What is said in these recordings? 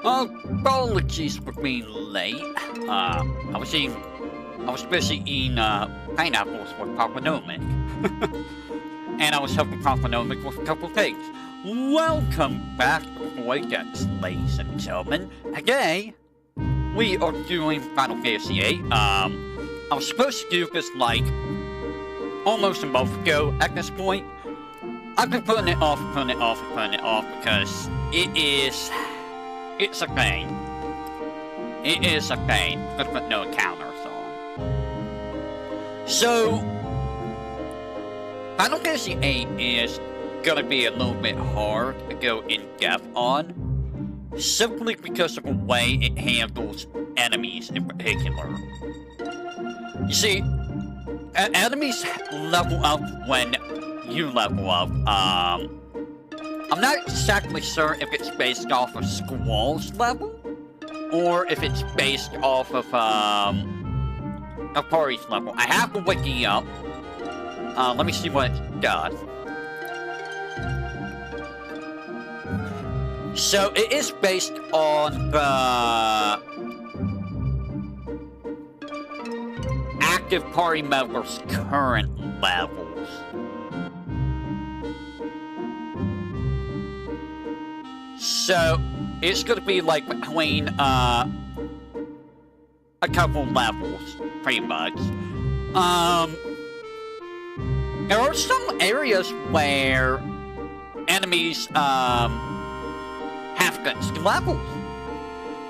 Apologies for being late. I was busy eating pineapples with papanomic. And I was helping papanomic with a couple things. Welcome back to Voidex, ladies and gentlemen. Today, we are doing Final Fantasy VIII. I was supposed to do this like almost a month ago at this point. I've been putting it off because it's a pain. It is a pain to put no encounters on. So, Final Fantasy VIII is gonna be a little bit hard to go in depth on, simply because of the way it handles enemies in particular. You see, enemies level up when you level up. I'm not exactly sure if it's based off of Squall's level, or if it's based off of Pari's level. I have the wiki up. Let me see what it does. So it is based on the active party members' current levels. So it's going to be like between a couple levels, pretty much. There are some areas where enemies have fixed levels.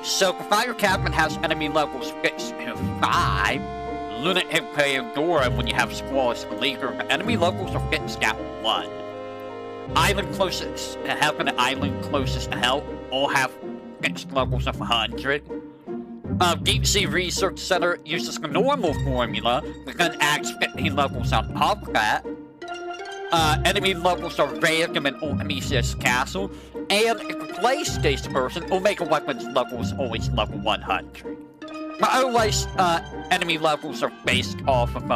So the Fire Captain has enemy levels fixed to 5. Lunatic Pandora, when you have Squall as the leader, the enemy levels are fixed at 1. Island closest to heaven and island closest to hell all have fixed levels of 100. Deep Sea Research Center uses the normal formula, but then adds 15 levels on top of that. Enemy levels are random in Ultimisia's Castle, and if the play stays person, Omega Weapons levels always level 100. But otherwise, enemy levels are based off of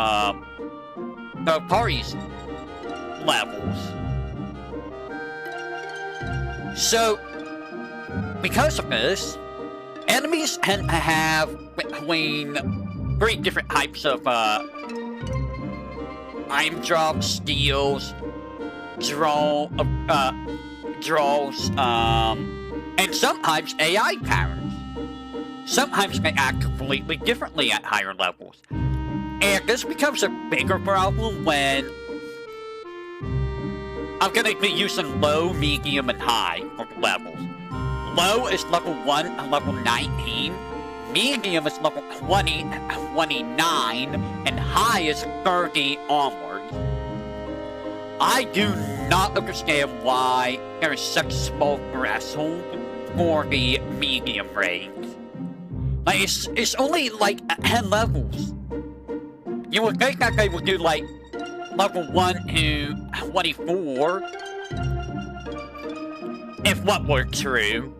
the party's levels. So, because of this, enemies tend to have between 3 different types of item drops, steals, draws, and sometimes AI patterns. Sometimes they act completely differently at higher levels. And this becomes a bigger problem when I'm going to be using low, medium, and high for the levels. Low is level 1 and level 19. Medium is level 20 and 29. And high is 30 onwards. I do not understand why there is such a small threshold for the medium range. Like, it's only like 10 levels. You would think that they would do like level 1 to 24, if what were true.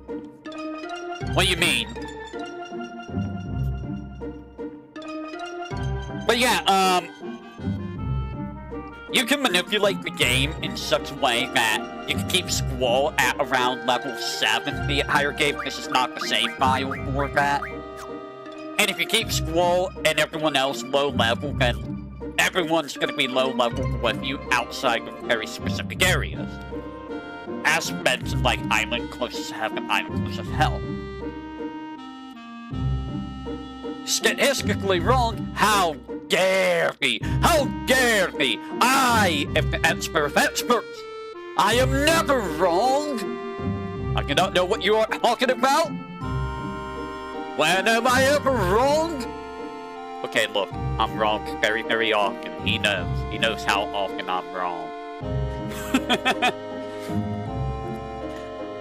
What do you mean? But yeah, you can manipulate the game in such a way that you can keep Squall at around level 70 at higher game. This is not the save file for that. And if you keep Squall and everyone else low level, then everyone's going to be low level with you outside of very specific areas. As mentioned, like island closest to heaven, island closest to hell. Statistically wrong? How dare me? How dare me? I am the expert of experts. I am never wrong. I do not know what you are talking about. When am I ever wrong? Okay, look, I'm wrong very, very often. He knows. He knows how often I'm wrong.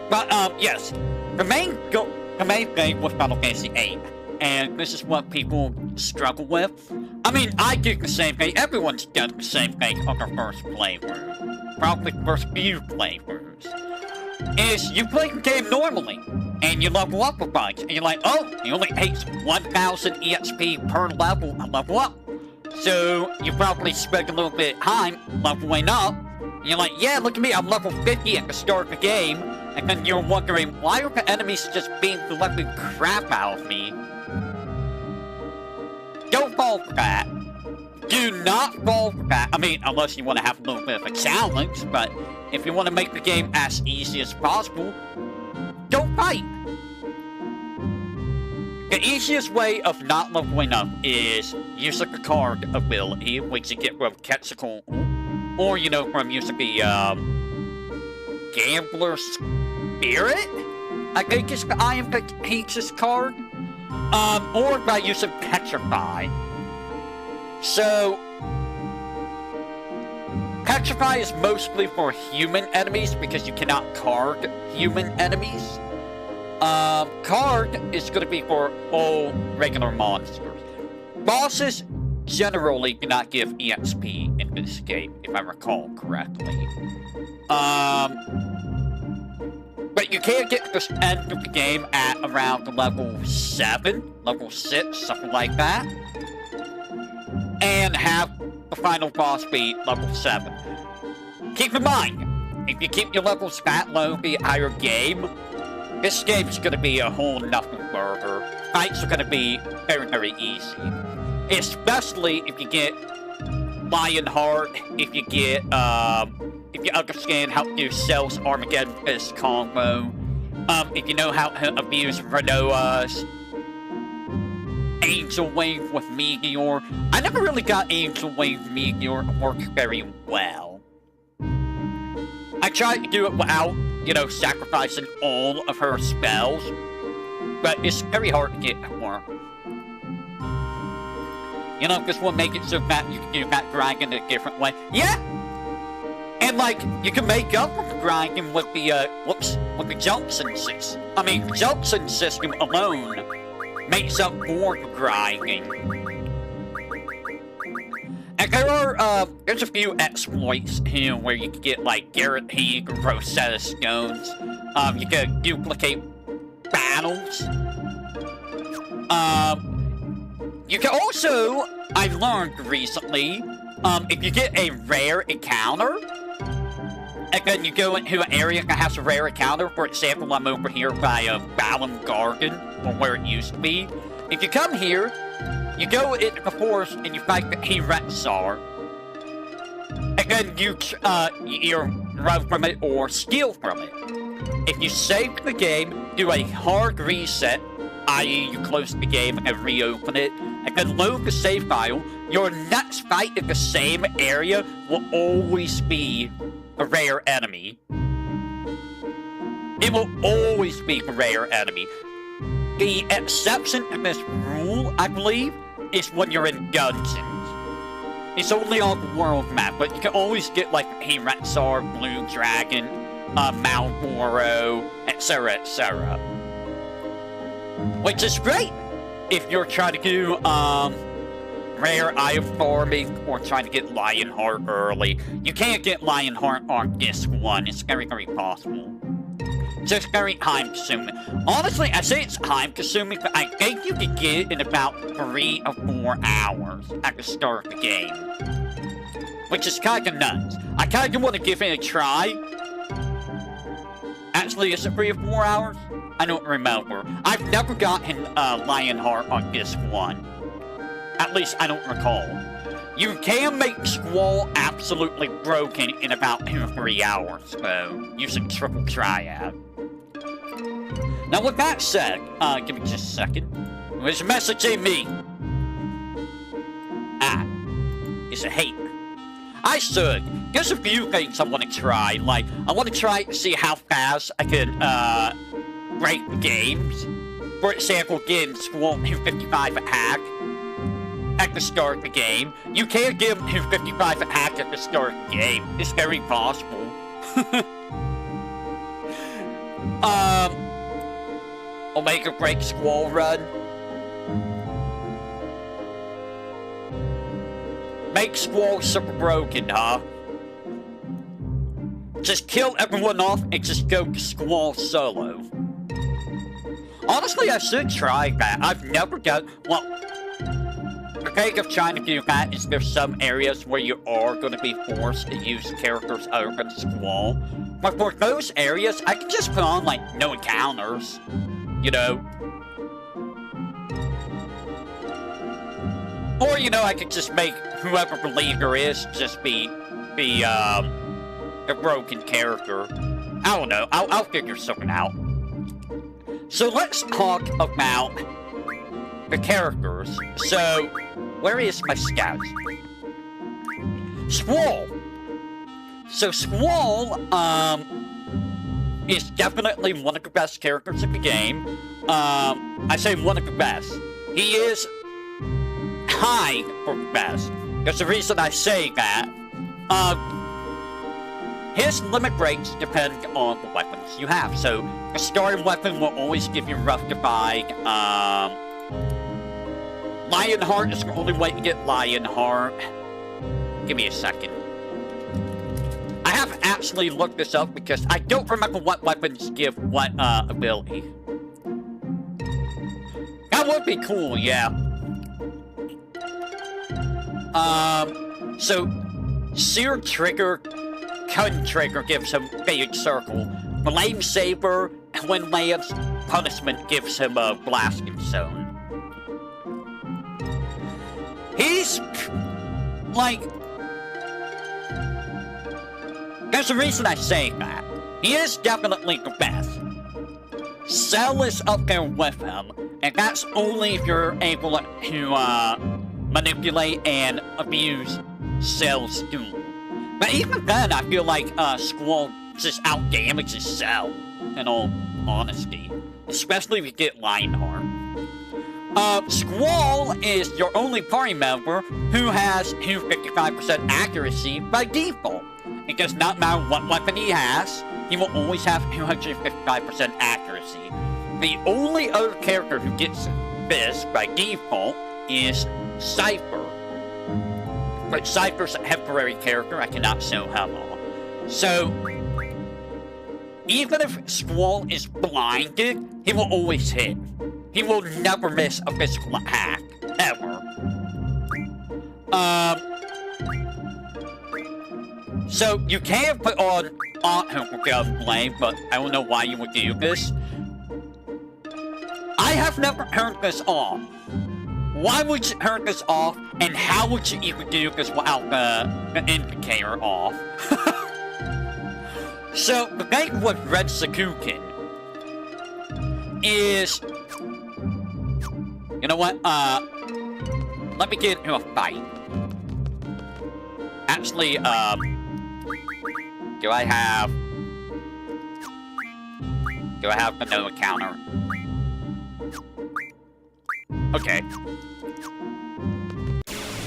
But, yes. The main thing with Final Fantasy VIII, and this is what people struggle with. I mean, I do the same thing. Everyone's done the same thing on their first playthrough. Probably first few playthroughs. Is you play the game normally, and you level up a bunch, and you're like, oh, it only takes 1,000 EXP per level to level up. So, you probably spend a little bit of time leveling up, and you're like, yeah, look at me, I'm level 50 at the start of the game, And then you're wondering, why are the enemies just being the crap out of me? Don't fall for that. Do not fall for that. I mean, unless you want to have a little bit of a challenge, but if you want to make the game as easy as possible, don't fight. The easiest way of not leveling up is using the card ability, which you get from Quetzalcoatl, or, you know, from using the, Gambler Spirit? I think it's the Iron Peach's card. Or by using Petrify. So, Petrify is mostly for human enemies because you cannot card human enemies. Card is going to be for all regular monsters. Bosses generally do not give EXP in this game, if I recall correctly. But you can get to the end of the game at around level 7, level 6, something like that. And have the final boss be level 7. Keep in mind, if you keep your levels that low the entire game, this game's gonna be a whole nothing burger. Fights are gonna be very, very easy. Especially if you get Lionheart, if you get, if you understand how to do Cell's Armageddon Fist combo, if you know how to abuse Renoa's Angel Wave with Meteor. I never really got Angel Wave Meteor to work very well. I tried to do it without, you know, sacrificing all of her spells, but it's very hard to get to work. You know, this will make it so that you can do that grinding a different way. Yeah! And, like, you can make up for the grinding with the, with the Junction system. I mean, the Junction system alone makes up for the grinding. And there are, there's a few exploits here where you can get, like, guaranteed Rosetta Stones. You can duplicate battles. You can also, I learned recently, if you get a rare encounter, and then you go into an area that has a rare encounter, for example, I'm over here by Balam Garden, or where it used to be. If you come here, you go into the forest and you fight the T-Rexar. And then you either run from it or steal from it. If you save the game, do a hard reset, i.e. you close the game and reopen it, and then load the save file, your next fight in the same area will always be a rare enemy. It will always be a rare enemy. The exception to this rule, I believe, is when you're in Dungeons. It's only on the world map, but you can always get like T-Rexar, Blue Dragon, Malboro, etc., etc. Which is great if you're trying to do rare item farming or trying to get Lionheart early. You can't get Lionheart on this one. It's very, very possible. Just very time-consuming. Honestly, I say it's time-consuming, but I think you can get it in about 3 or 4 hours at the start of the game. Which is kind of nuts. I kind of want to give it a try. Actually, is it 3 or 4 hours? I don't remember. I've never gotten Lionheart on this one. At least, I don't recall. You can make Squall absolutely broken in about 2 or 3 hours, though, using Triple Triad. Now, with that said, give me just a second. There's a message in me. It's a hate. I should. There's a few things I want to try. Like, I want to try to see how fast I can, break the games. For example, getting Squall 255 attack at the start of the game. You can't give 255 attack at the start of the game. It's very possible. I'll make a break Squall run. Make Squall super broken, huh? Just kill everyone off and just go to Squall solo. Honestly, I should try that. I've never done... Well, the case of trying to do that is there's some areas where you are going to be forced to use characters other than Squall. But for those areas, I can just put on, like, no encounters. You know? Or, you know, I could just make whoever the leader is just be a broken character. I don't know. I'll figure something out. So let's talk about the characters. So, where is my scout? Squall. So Squall, is definitely one of the best characters in the game. I say one of the best. He is high for the best. There's a reason I say that. His limit breaks depend on the weapons you have. So, the starting weapon will always give you Rough Divide. Lionheart is the only way to get Lionheart. Give me a second. I have actually looked this up because I don't remember what weapons give what ability. That would be cool, yeah. So, Sear Trigger, Cun Trigger gives him Faded Circle. Flame Saber, Twin Lance, Punishment gives him a Blasting Zone. He's, like... There's a reason I say that. He is definitely the best. Cell is up there with him, and that's only if you're able to, manipulate and abuse Cell's skill. But even then, I feel like, Squall just out-damages Cell, in all honesty. Especially if you get Lionheart. Squall is your only party member who has 255% accuracy by default. It does not matter what weapon he has, he will always have 255% accuracy. The only other character who gets this by default is Cypher. But Cypher's a temporary character, I cannot show him all. So, even if Squall is blinded, he will always hit. He will never miss a physical attack, ever. So, you can put on Auto Gunplay, but I don't know why you would do this. I have never turned this off. Why would you turn this off, and how would you even do this without the indicator off? So, the thing with Red Sakukin is... You know what, let me get into a fight. Actually, do I have a no encounter? Okay.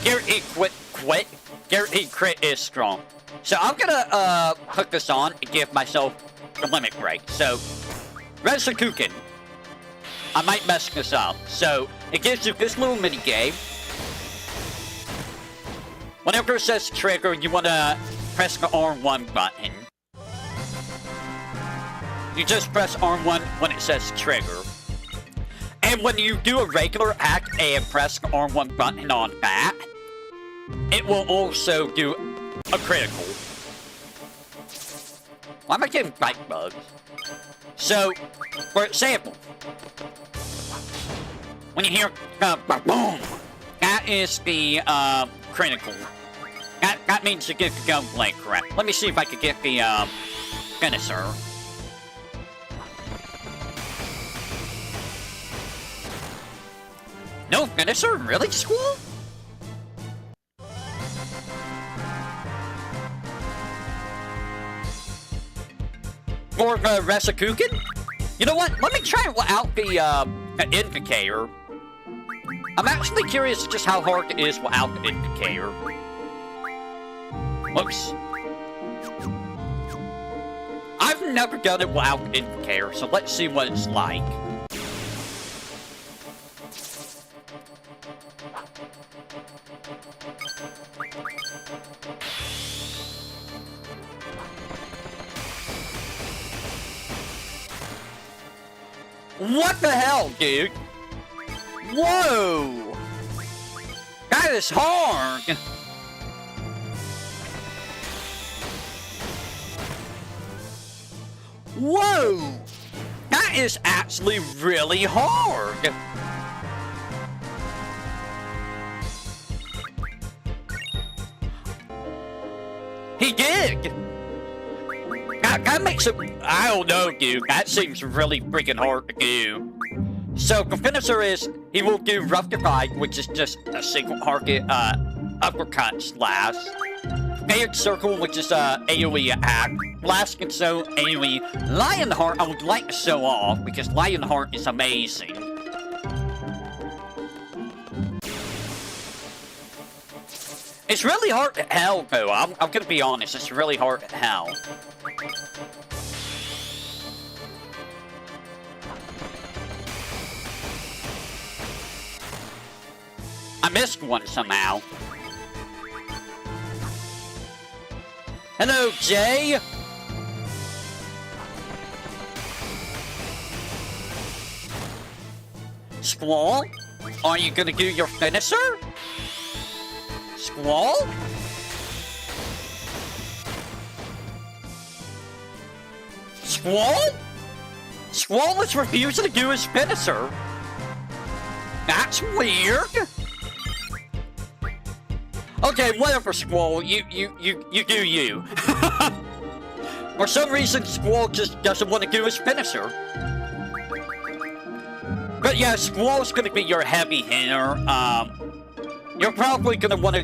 Guaranteed quit. Guaranteed crit is strong. So I'm gonna, put this on and give myself a limit break. So, Red Sakukin. I might mess this up. So, it gives you this little mini game. Whenever it says trigger, you want to press the R1 button. You just press R1 when it says trigger. And when you do a regular act and press the R1 button on that, it will also do a critical. Why am I getting bite bugs? So, for example, when you hear boom, that is the critical. That means you get the gunplay correct. Let me see if I can get the finisher. No finisher? Really, Squall? For the Resakukin? You know what? Let me try it without the indicator. I'm actually curious just how hard it is without the indicator. Whoops. I've never done it without the indicator, so let's see what it's like. What the hell, dude? Whoa! That is hard! Whoa! That is actually really hard! He did! That makes it... I don't know, dude. That seems really freaking hard to do. So, the finisher is, he will do Rough Divide, which is just a single target, uppercut slash. Fade Circle, which is, AoE attack. Blast and so AoE. Lionheart, I would like to show off, because Lionheart is amazing. It's really hard to hell, though. I'm gonna be honest, it's really hard to hell. I missed one somehow. Hello, Jay! Squall? Are you gonna do your finisher? Squall? Squall? Squall is refusing to do his finisher. That's weird. Okay, whatever, Squall. You do you. For some reason, Squall just doesn't want to do his finisher. But yeah, Squall's gonna be your heavy hitter. You're probably gonna want to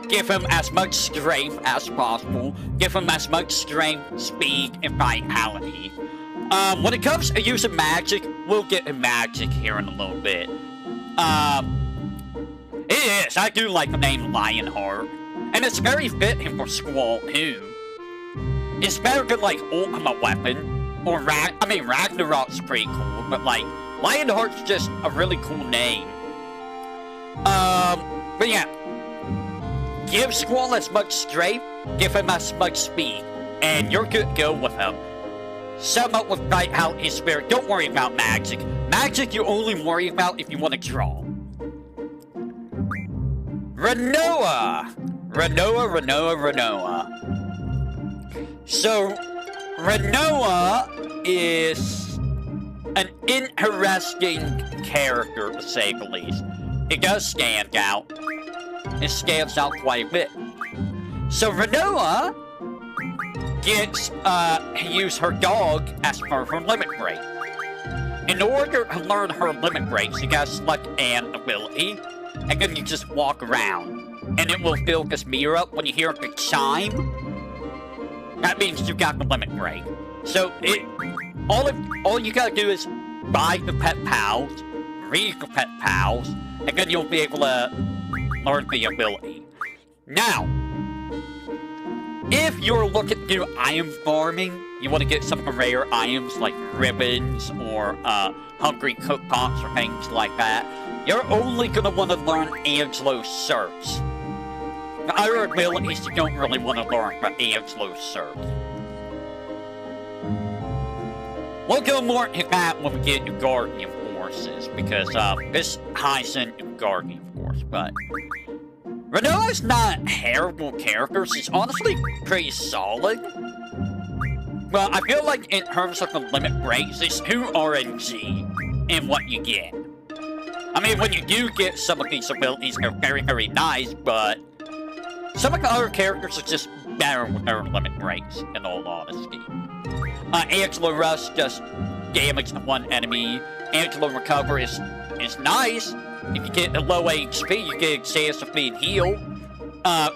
give him as much strength as possible. Give him as much strength, speed, and vitality. When it comes to using magic, we'll get to magic here in a little bit. It is. I do like the name Lionheart. And it's very fitting for Squall, too. It's better than, like, Ultimate Weapon. Or, Ragnarok's pretty cool. But, like, Lionheart's just a really cool name. But yeah. Give Squall as much strength. Give him as much speed. And you're good to go with him. Sum up with Vitality Spirit. Don't worry about magic. Magic you only worry about if you want to draw. Renoa! Renoa. So, Renoa is an interesting character, to say the least. It does stand out. It stands out quite a bit. So, Renoa gets to use her dog as per her limit break. In order to learn her limit breaks, you gotta select an ability. And then you just walk around. And it will fill this mirror up when you hear the chime. That means you got the limit break. So all you gotta do is buy the pet pals, read the pet pals, and then you'll be able to learn the ability. Now, if you're looking to do item farming, you want to get some rare items like ribbons or hungry cookpots or things like that, you're only going to want to learn Angelo's Search. The other abilities you don't really want to learn, but Angelo's Search. We'll go more into that when we get to Guardian Forces, because this ties into Guardian Force, but Renoa's not a terrible character. She's honestly pretty solid. But I feel like in terms of the limit breaks, it's too RNG in what you get. I mean, when you do get some of these abilities, they're very, very nice, but some of the other characters are just better with their limit breaks, in all honesty. Angelo Rush just damage one enemy. Angelo Recover is nice. If you get a low HP, you get a chance to feed heal.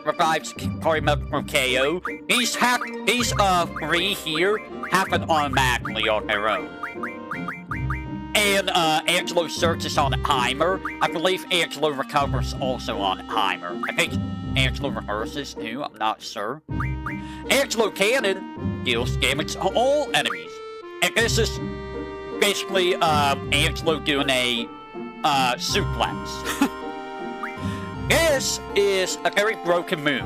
Revives party member from KO. These three here happen automatically on their own. And Angelo Search is on Heimer. I believe Angelo Recovers also on Heimer. I think Angelo reverses too, I'm not sure. Angelo Cannon deals damage to all enemies. And this is basically Angelo doing a suplex. This is a very broken move.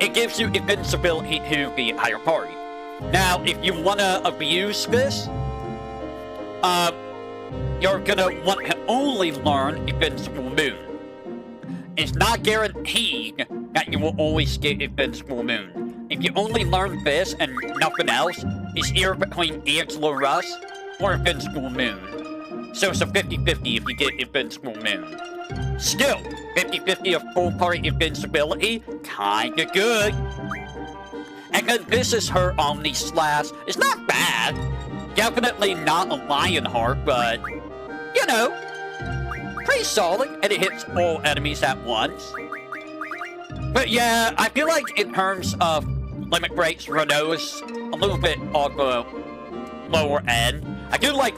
It gives you invincibility to the entire party. Now, if you want to abuse this, you're gonna want to only learn Invincible Moon. It's not guaranteed that you will always get Invincible Moon. If you only learn this and nothing else, it's either between Angela Russ or Invincible Moon. So it's a 50-50 if you get Invincible Moon. Still, 50-50 of full party invincibility, kinda good. And then this is her Omni Slash. It's not bad. Definitely not a Lionheart, but, you know, pretty solid, and it hits all enemies at once. But yeah, I feel like in terms of limit breaks, Renoa's a little bit on the lower end. I do like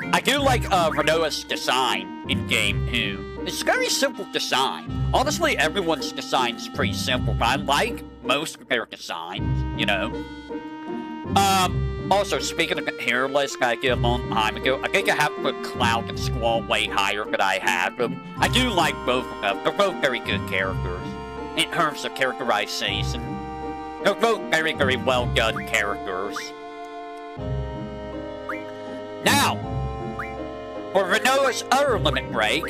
Renoa's design in game too. It's very simple design. Honestly, everyone's design is pretty simple, but I like most of their designs, you know. Also, speaking of hairless, I get a long time ago, I think I have to put Cloud and Squall way higher than I had them. I do like both of them. They're both very good characters. In terms of characterization, they're both very, very well done characters. Now, for Renoa's other limit break,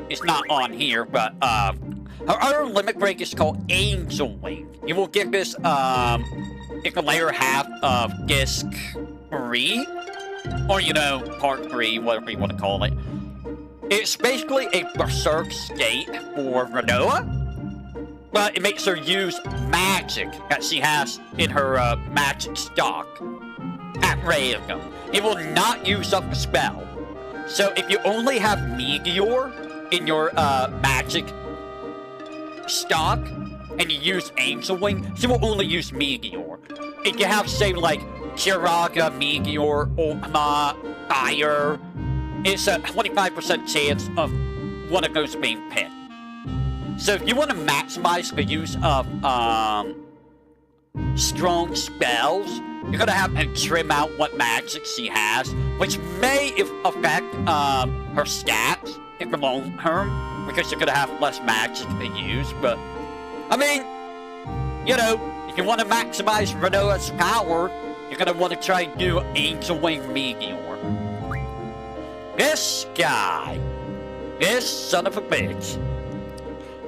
it's not on here, but, her other limit break is called Angel Wing. You will get this, in the later half of Disc 3, or, you know, Part 3, whatever you want to call it. It's basically a Berserk state for Renoa, but it makes her use magic that she has in her, magic stock at random. It will not use up the spell. So if you only have Meteor in your, magic stock, and you use Angel Wing, she will only use Meteor. If you have, say, like, Kiraga, Meteor, Ultima, Fire, it's a 25% chance of one of those being picked. So if you want to maximize the use of, strong spells, you're gonna have to trim out what magic she has, which may affect, her stats in the long term, because you're gonna have less magic to use, but I mean, you know, if you want to maximize Renoa's power, you're gonna want to try and do Angel Wing Meteor. This guy, this son of a bitch.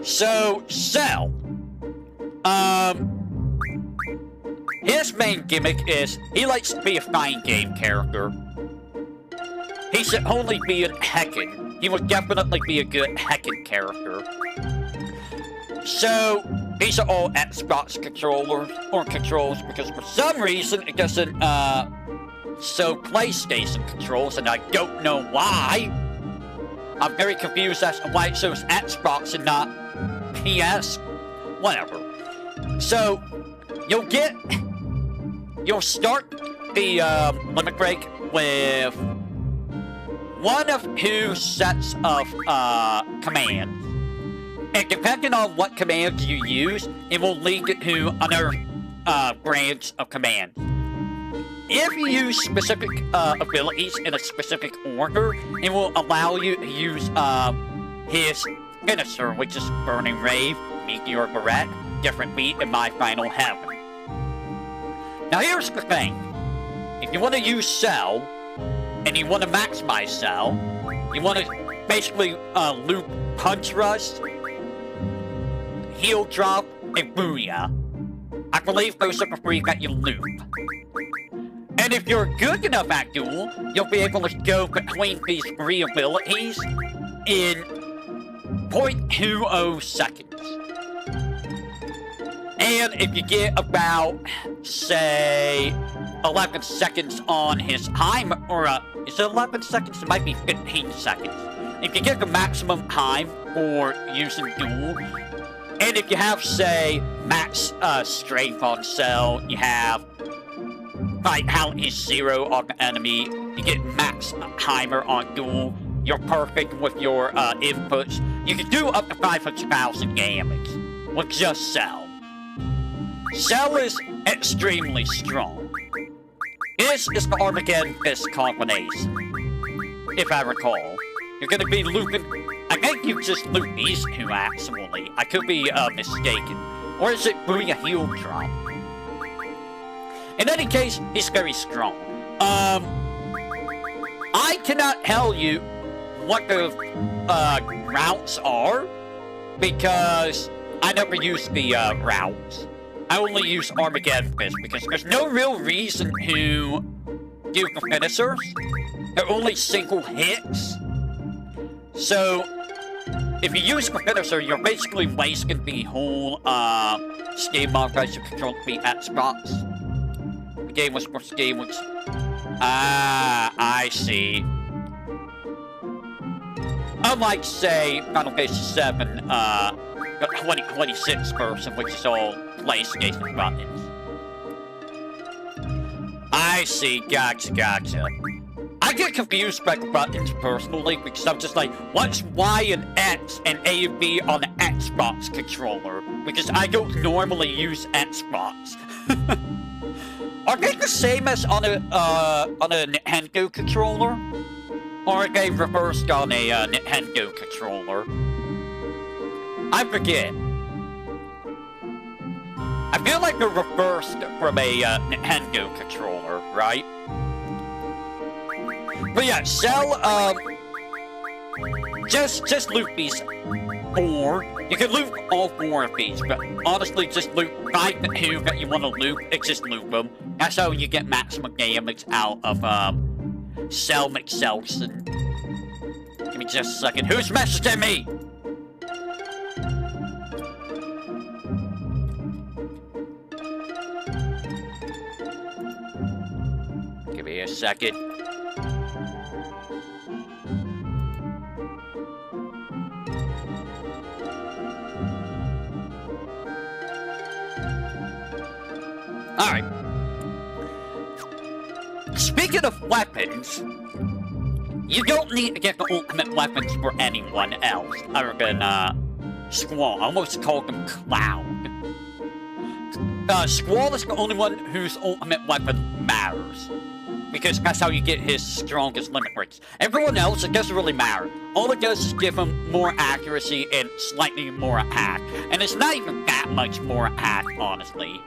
So, Cell, his main gimmick is he likes to be a fine game character. He should only be a Heckin. He would definitely be a good Heckin character. So, these are all Xbox controllers, or controls, because for some reason it doesn't, show PlayStation controls, and I don't know why. I'm very confused as to why it shows Xbox and not PS. Whatever. So, you'll start the, limit break with one of two sets of, commands. And depending on what commands you use, it will link it to other branch of commands. If you use specific abilities in a specific order, it will allow you to use his finisher, which is Burning Rave, Meteor Barrette, Different Beat, and My Final Heaven. Now here's the thing. If you want to use Cell, and you want to maximize Cell, you want to basically loop Punch Rush, Heal Drop, and Booyah. I believe those are the three that you loop. And if you're good enough at Duel, you'll be able to go between these three abilities in 0.20 seconds. And if you get about, say, 11 seconds on his time, or is it 11 seconds? It might be 15 seconds. If you get the maximum time for using Duel, and if you have, say, max strength on Cell, you have Vitality 0 on the enemy, you get max timer on Duel, you're perfect with your inputs, you can do up to 500,000 damage with just Cell. Cell is extremely strong. This is the Armageddon Fist combination, if I recall. You're gonna be looping. I think you just loop these two, actually. I could be mistaken. Or is it Booyah Heal Drop? In any case, he's very strong. I cannot tell you what the routes are because I never use the routes. I only use Armageddon Fist because there's no real reason to do the finishers. They're only single hits. So, if you use the finisher, you're basically wasting the whole game modifier to control the Xbox. The game was supposed to game was... Ah, I see. Unlike, say, Final Fantasy VII, the 2026 version, which is all PlayStation buttons. I see, gotcha. I get confused by the buttons personally because I'm just like, what's Y and X and A and B on the Xbox controller? Because I don't normally use Xbox. Are they the same as on a Nintendo controller? Or are they reversed on a Nintendo controller? I forget. I feel like they're reversed from a Nintendo controller, right? But yeah, Cell, just loot these 4. You can loot all 4 of these, but honestly, just loot 5 to 2 that you want to loot, and just loot them. That's how you get maximum damage out of, Cell McCelson. Give me just a second. Who's messaging me? Give me a second. Alright. Speaking of weapons, you don't need to get the ultimate weapons for anyone else other than, Squall. I almost called him Cloud. Squall is the only one whose ultimate weapon matters. Because that's how you get his strongest limit breaks. Everyone else, it doesn't really matter. All it does is give him more accuracy and slightly more attack. And it's not even that much more attack, honestly.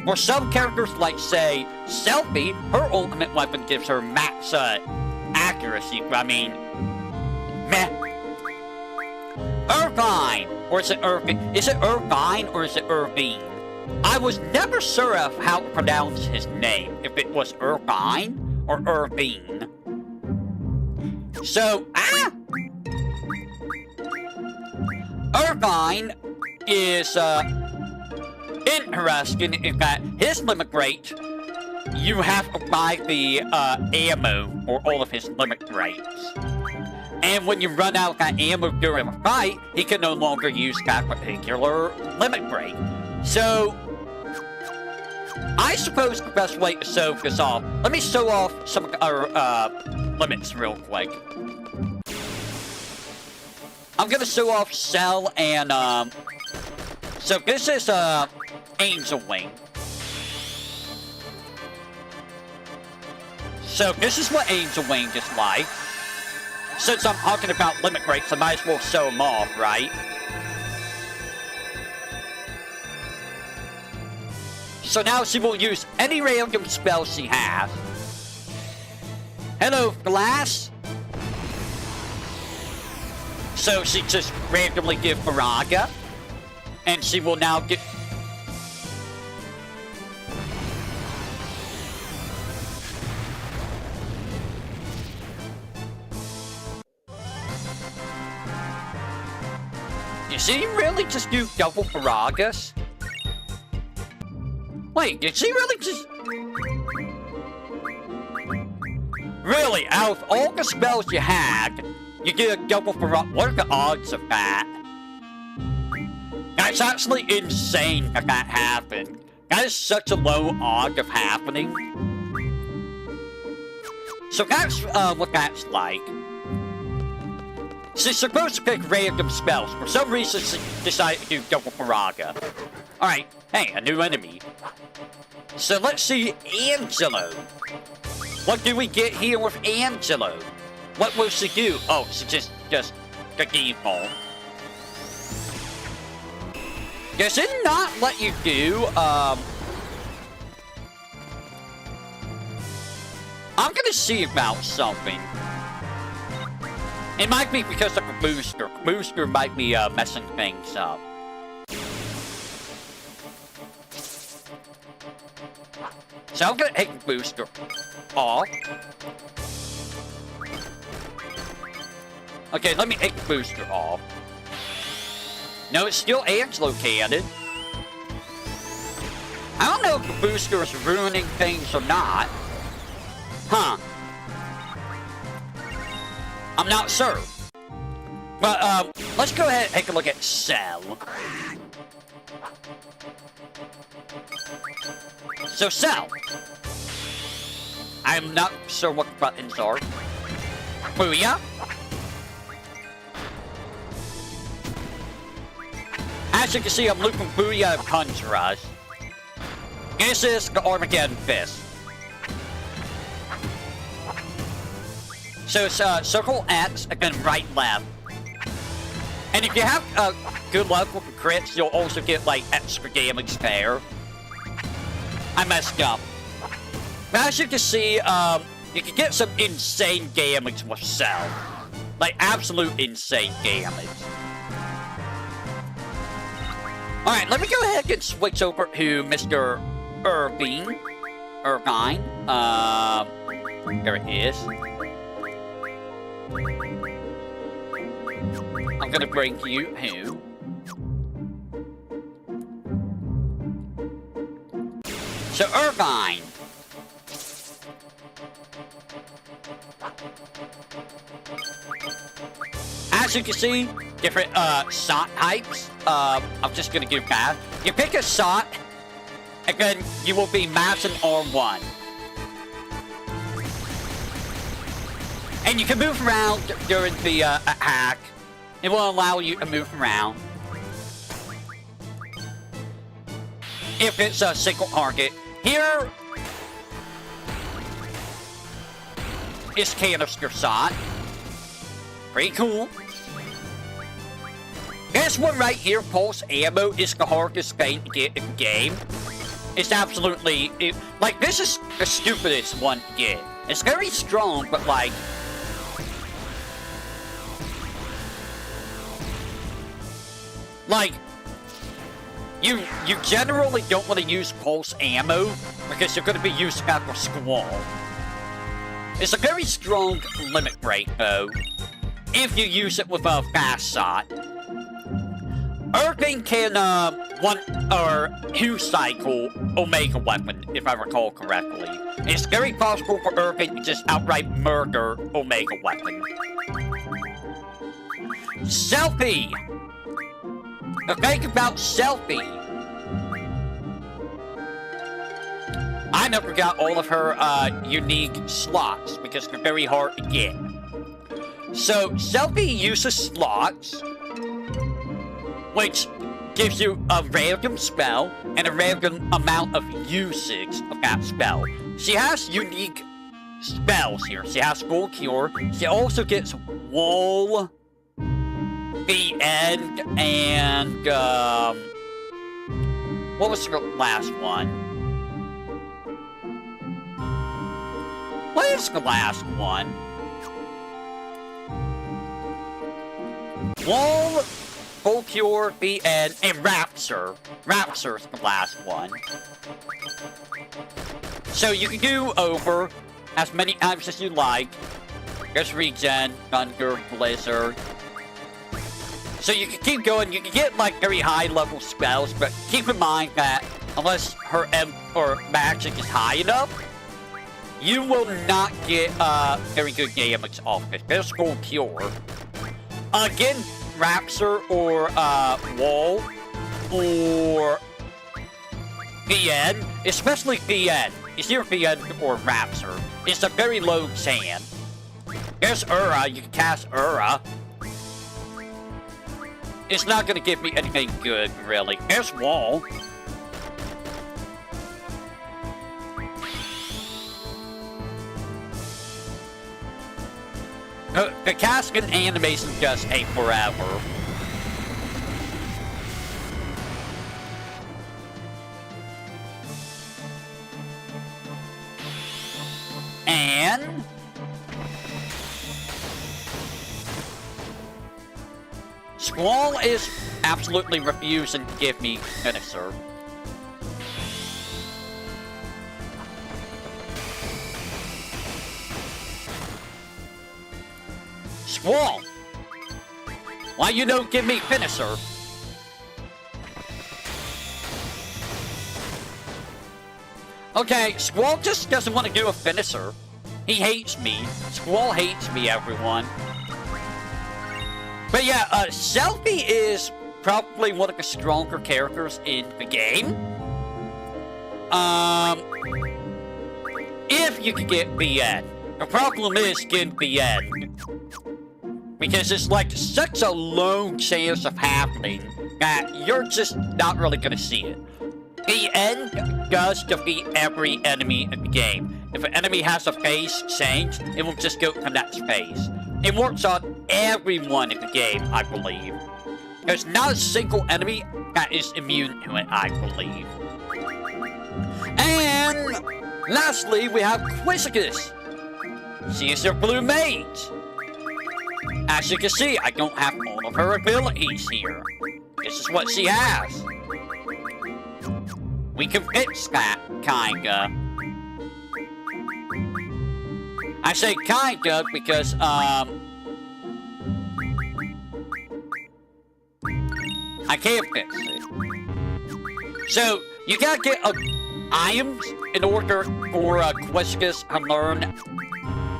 For some characters, like, say, Selfie, her ultimate weapon gives her max, accuracy. I mean, meh. Irvine! Or is it Irvine? Is it Irvine or is it Irvine? I was never sure of how to pronounce his name, if it was Irvine or Irvine. So, Irvine is, interesting in that his limit break, you have to buy the, ammo for all of his limit breaks. And when you run out of that ammo during a fight, he can no longer use that particular limit break. So, I suppose the best way to show this off, let me show off some of our, limits real quick. I'm gonna show off Cell and, so this is, Angel Wing. So this is what Angel Wing is like. Since I'm talking about limit breaks, I might as well show them off, right? So now she will use any random spell she has. Hello, Glass. So she just randomly give Baraga. And she will now get... Did she really just do double Baragas? Wait, did she really just... Really, out of all the spells you had, you get a double Baraga. What are the odds of that? That's actually insane that that happened. That is such a low odd of happening. So that's what that's like. She's supposed to pick random spells. For some reason, she decided to do double Baraga. Alright, hey, a new enemy. So let's see Angelo. What do we get here with Angelo? What will she do? Oh, she just the default. Does it not let you do, I'm gonna to see about something. It might be because of the booster. The booster might be messing things up. So I'm gonna take the booster off. Okay, let me take the booster off. No, it's still ants located. I don't know if the booster is ruining things or not. Huh. I'm not sure. But, let's go ahead and take a look at Cell. So, Cell. I'm not sure what the buttons are. Booyah. As you can see, I'm looking Booyah and Punch Rush. This is the Armageddon Fist. So it's circle X, again right, left. And if you have good luck with the crits, you'll also get like extra damage there. I messed up. But as you can see, you can get some insane damage with Cell. Like absolute insane damage. Alright, let me go ahead and switch over to Mr. Irvine. There it is. I'm gonna bring you who? So Irvine. As you can see, different shot types. I'm just gonna give that. You pick a shot, and then you will be maxing R1. And you can move around during the attack. It will allow you to move around. If it's a single target. Here is canister shot. Pretty cool. This one right here, pulse ammo, is the hardest thing to get in the game. It's absolutely... like, this is the stupidest one to get. It's very strong, but like... You generally don't want to use pulse ammo, because you're going to be using that for Squall. It's a very strong limit break, though, if you use it with a fast shot. Irving can, two-cycle Omega Weapon, if I recall correctly. It's very possible for Irving to just outright murder Omega Weapon. Selfie! Now think about Selfie. I never got all of her, unique slots, because they're very hard to get. So, Selfie uses slots, which gives you a random spell and a random amount of usage of that spell. She has unique spells here. She has Full Cure. She also gets Wall, the End, and, what was the last one? What is the last one? Wall, Full Cure, the End, and Rapture. Rapture's the last one. So you can do over as many times as you like. There's Regen, Thunder, Blizzard. So you can keep going. You can get like very high level spells, but keep in mind that unless her magic is high enough, you will not get very good damage off it. There's Full Cure. Again, Rapture or Wall or VN, especially VN. It's either VN or Rapture. It's a very low chance. There's Ura. You can cast Ura. It's not going to give me anything good, really. There's Wall. The casting animation just ain't forever. And Squall is absolutely refusing to give me finisher. Squall! Why you don't give me finisher? Okay, Squall just doesn't want to do a finisher. He hates me. Squall hates me, everyone. But yeah, Selfie is probably one of the stronger characters in the game. If you could get VIII. The problem is getting VIII. Because it's like such a low chance of happening that you're just not really gonna see it. VIII does defeat every enemy in the game. If an enemy has a phase change, it will just go to the next phase. It works on everyone in the game, I believe. There's not a single enemy that is immune to it, I believe. And lastly, we have Quizzicus. She is your blue mage. As you can see, I don't have all of her abilities here. This is what she has. We can fix that, kinda. I say kinda because, I can't fix it. So, you gotta get items in order for Quizzicus to learn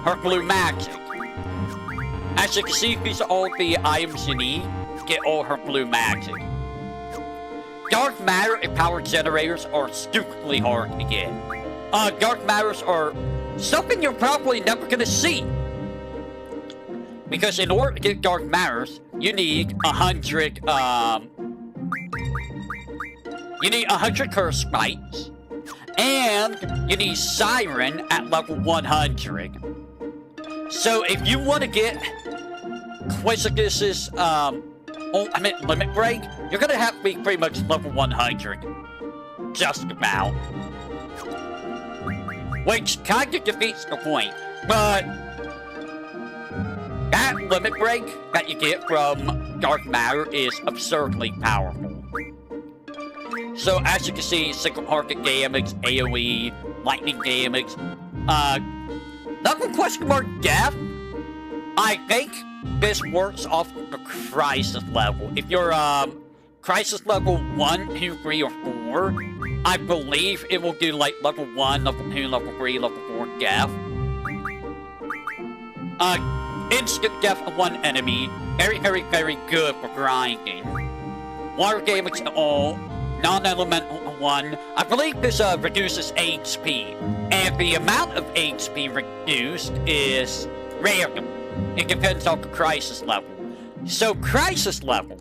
her blue magic. As you can see, these are all the items you need to get all her blue magic. Dark matter and power generators are stupidly hard to get. Dark matters are something you're probably never gonna see. Because in order to get dark matters, you need 100, you need 100 curse spikes, and you need Siren at level 100. So if you want to get Quizzicus's ultimate limit break, you're gonna have to be pretty much level 100. Just about. Which kinda defeats the point, but that limit break that you get from Dark Matter is absurdly powerful. So as you can see, single target damage, AoE, lightning damage, level question mark death. I think this works off the crisis level. If you're crisis level 1, 2, 3, or 4, I believe it will do like level 1, level 2, level 3, level 4 death. Instant death of one enemy. Very, very, very good for grinding. Water damage to all. Non-elemental to 1. I believe this reduces HP. And the amount of HP reduced is random. It depends on the crisis level. So crisis level.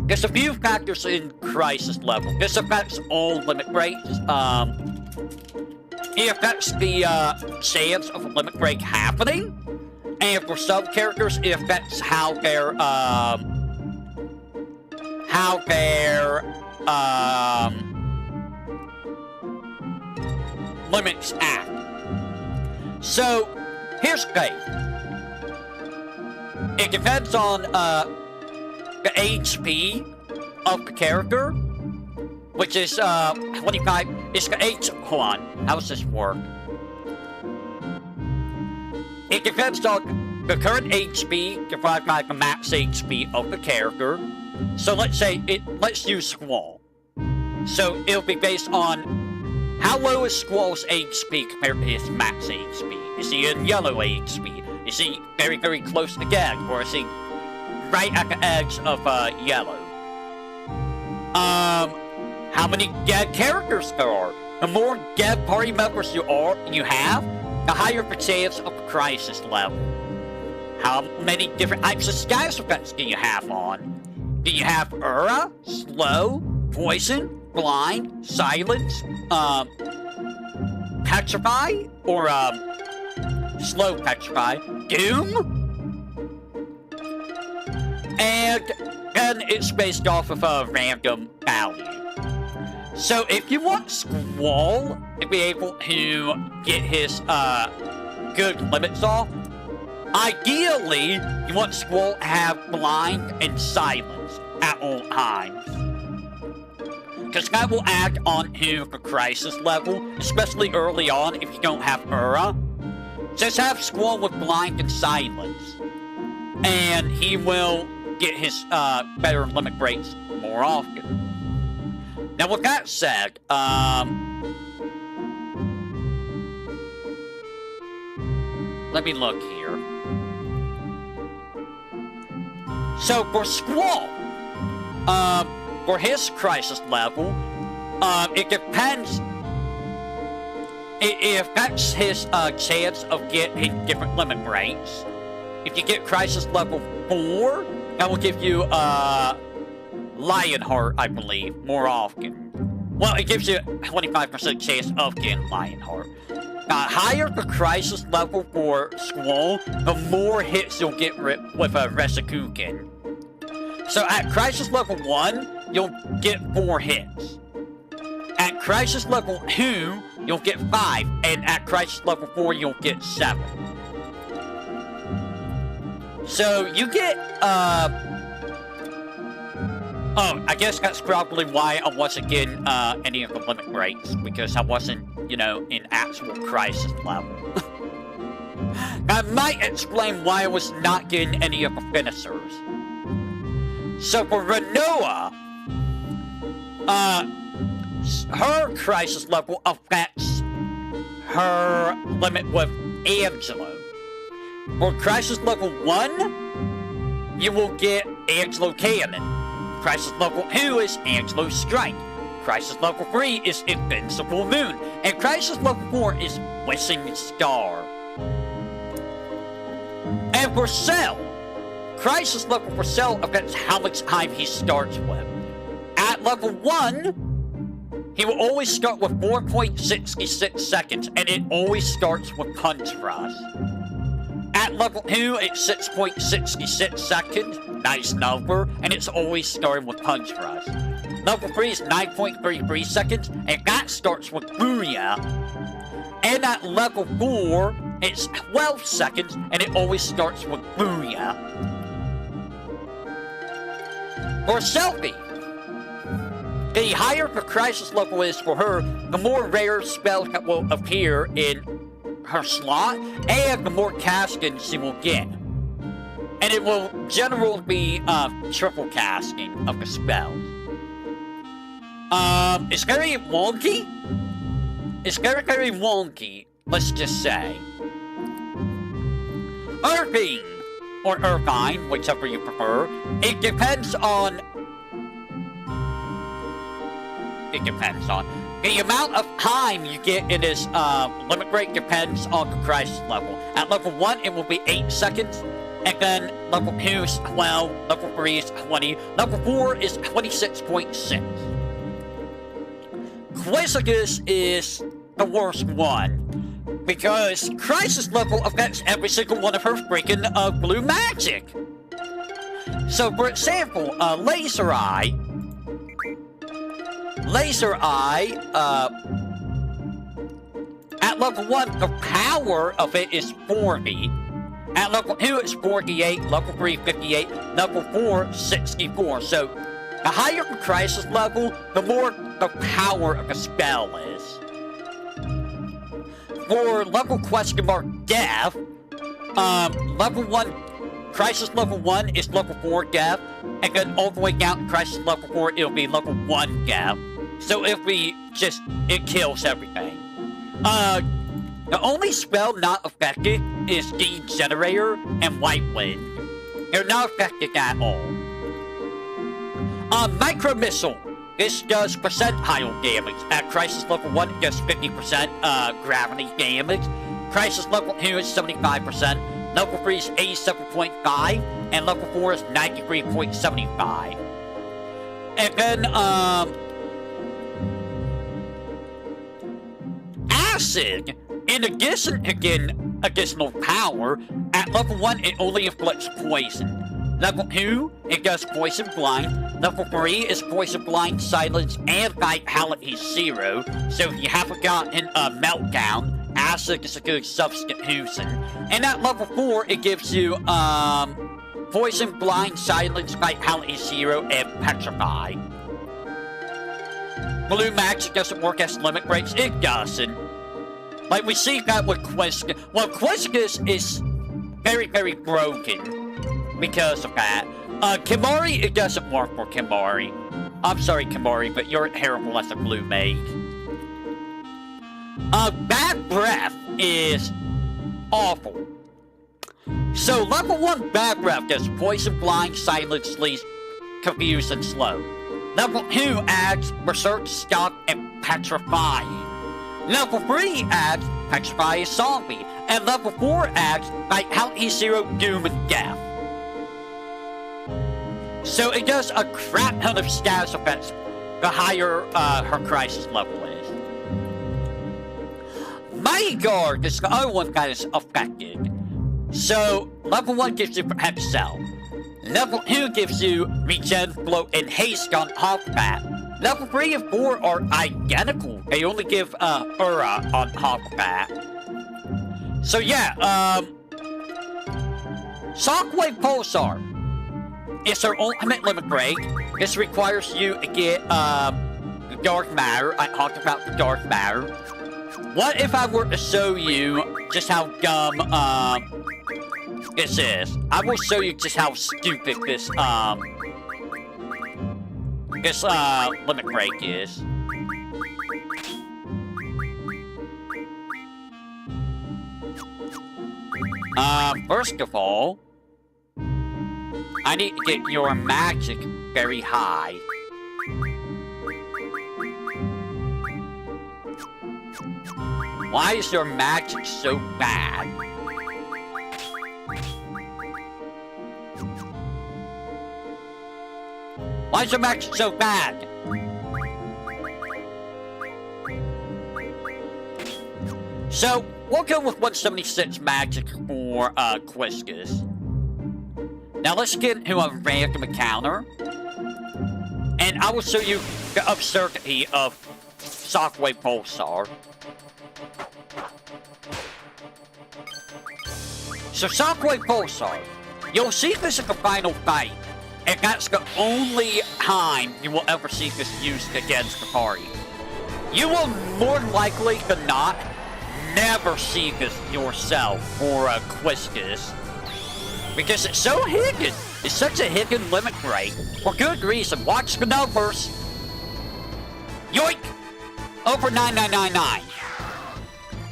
There's a few factors in crisis level. This affects all limit breaks. It affects the chance of a limit break happening. And for some characters, it affects how their limits act. So, here's the thing. It depends on the HP of the character, which is 25. It's the hold on. How does this work? It depends on the current HP divided by the max HP of the character. So let's say let's use Squall. So it'll be based on how low is Squall's HP compared to his max HP. Is he in yellow HP? Is he very, very close to Gag? Or is he right at the edge of yellow? How many Gag characters there are? The more Gag party members you have, the higher the chance of a crisis level. How many different types of status effects do you have on? Do you have Aura, Slow, Poison, Blind, Silence, Petrify, or Slow Petrify, Doom? And then it's based off of a random value. So if you want Squall Squall to be able to get his good limits off. Ideally, you want Squall to have blind and silence at all times, because that will act onto the crisis level, especially early on if you don't have Aura. Just have Squall with blind and silence, and he will get his better limit breaks more often. Now, with that said, let me look here. So for Squall, for his crisis level, it depends. It affects his chance of getting different limit breaks. If you get crisis level 4, that will give you Lionheart, I believe, more often. Well, it gives you a 25% chance of getting Lionheart. Higher the crisis level for Squall, the more hits you'll get with a Resikuken. So at crisis level 1, you'll get 4 hits. At crisis level 2, you'll get 5. And at crisis level 4, you'll get 7. So you get, oh, I guess that's probably why I wasn't getting any of the limit breaks, because I wasn't, you know, in actual crisis level. I might explain why I was not getting any of the finishers. So for Renoa, her crisis level affects her limit with Angelo. For crisis level 1, you will get Angelo Cannon. Crisis level 2 is Angelo Strike. Crisis level 3 is Invincible Moon. And crisis level 4 is Wishing Star. And for Cell, crisis level for Cell affects how much time he starts with. At level 1, he will always start with 4.66 seconds, and it always starts with Punch Thrust. At level 2, it's 6.66 seconds, nice number, and it's always starting with Punch Thrust. Level 3 is 9.33 seconds, and that starts with Booyah. And at level 4, it's 12 seconds, and it always starts with Booyah. For Selphie, the higher the crisis level is for her, the more rare spells that will appear in her slot, and the more casting she will get. And it will generally be triple casting of the spells. It's very wonky. It's very, very wonky, let's just say. Irving, or Irvine, whichever you prefer, it depends on the amount of time you get in this limit break depends on the crisis level. At level 1, it will be 8 seconds, and then level 2 is 12, level 3 is 20, level 4 is 26.6. Quizzigus is the worst one, because crisis level affects every single one of her freaking blue magic. So, for example, Laser Eye, at level 1, the power of it is 40. At level 2, it's 48, level 3, 58, level 4, 64. So, the higher the crisis level, the more the power of the spell is. For level question mark Death, level 1, crisis level 1 is level 4 Death, and then all the way down to crisis level 4, it'll be level 1 Death. So it'll be just, it kills everything. The only spell not affected is Degenerator and White Wind. They're not affected at all. Micro Missile. This does percentile damage. At Crisis Level 1, it does 50% gravity damage. Crisis Level 2 is 75%. Level 3 is 87.5. And Level 4 is 93.75. And then, Acid, in addition to getting additional power, at level 1 it only inflicts poison. Level 2, it does Poison Blind. Level 3 is Poison Blind, Silence, and Vitality 0. So if you haven't gotten a Meltdown, Acid is a good substitution. And at level 4, it gives you, Poison Blind, Silence, Vitality 0, and Petrify. Blue Magic doesn't work as limit breaks. It doesn't. Like, we see that with Quiscus. Well, Quiscus is very, very broken because of that. Kimari, it doesn't work for Kimari. I'm sorry, Kimari, but you're terrible as a blue mage. Bad Breath is awful. So, level 1 Bad Breath does Poison, Blind, Silence, Sleaze, Confuse, and Slow. Level 2 adds Berserk, Stop, and Petrify. Level 3 adds Petrify Zombie. And level 4 adds Vitality 0, Doom, and Death. So it does a crap ton of status effects the higher her crisis level is. Mighty Guard is the other one that is affected. So, level 1 gives you Protect Cell. Level 2 gives you Regen, Float, and Haste on Hogbat. Level 3 and 4 are identical. They only give Aura on Hogbat. So yeah, Shockwave Pulsar. It's their ultimate limit break. This requires you to get Dark Matter. I talked about the Dark Matter. What if I were to show you just how dumb this is? I will show you just how stupid this limit break is. First of all, I need to get your magic very high. Why is your magic so bad? Why is your magic so bad? So, we'll go with 176 magic for Quiscus. Now let's get into a random encounter. And I will show you the absurdity of Shockwave Pulsar. So Shockwave Pulsar, you'll see this in the final fight. And that's the only time you will ever see this used against the party. You will more likely than not never see this yourself for Quiscus. Because it's so hidden. It's such a hidden limit break. For good reason. Watch the numbers. Yoink! Over 9999.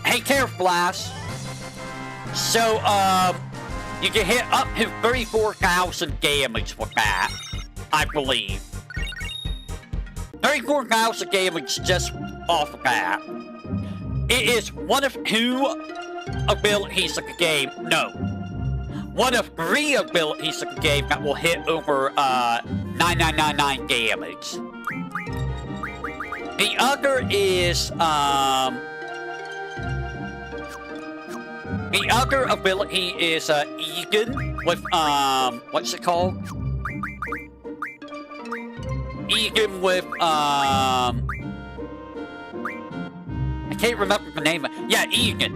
Hey, care Flash. So, you can hit up to 34,000 damage with that, I believe. 34,000 damage just off of that. It is one of 2 abilities of the game. No. One of 3 abilities of the game that will hit over 9999 damage. The other is the other ability is Egan with what's it called? Egan with I can't remember the name. Yeah, Egan.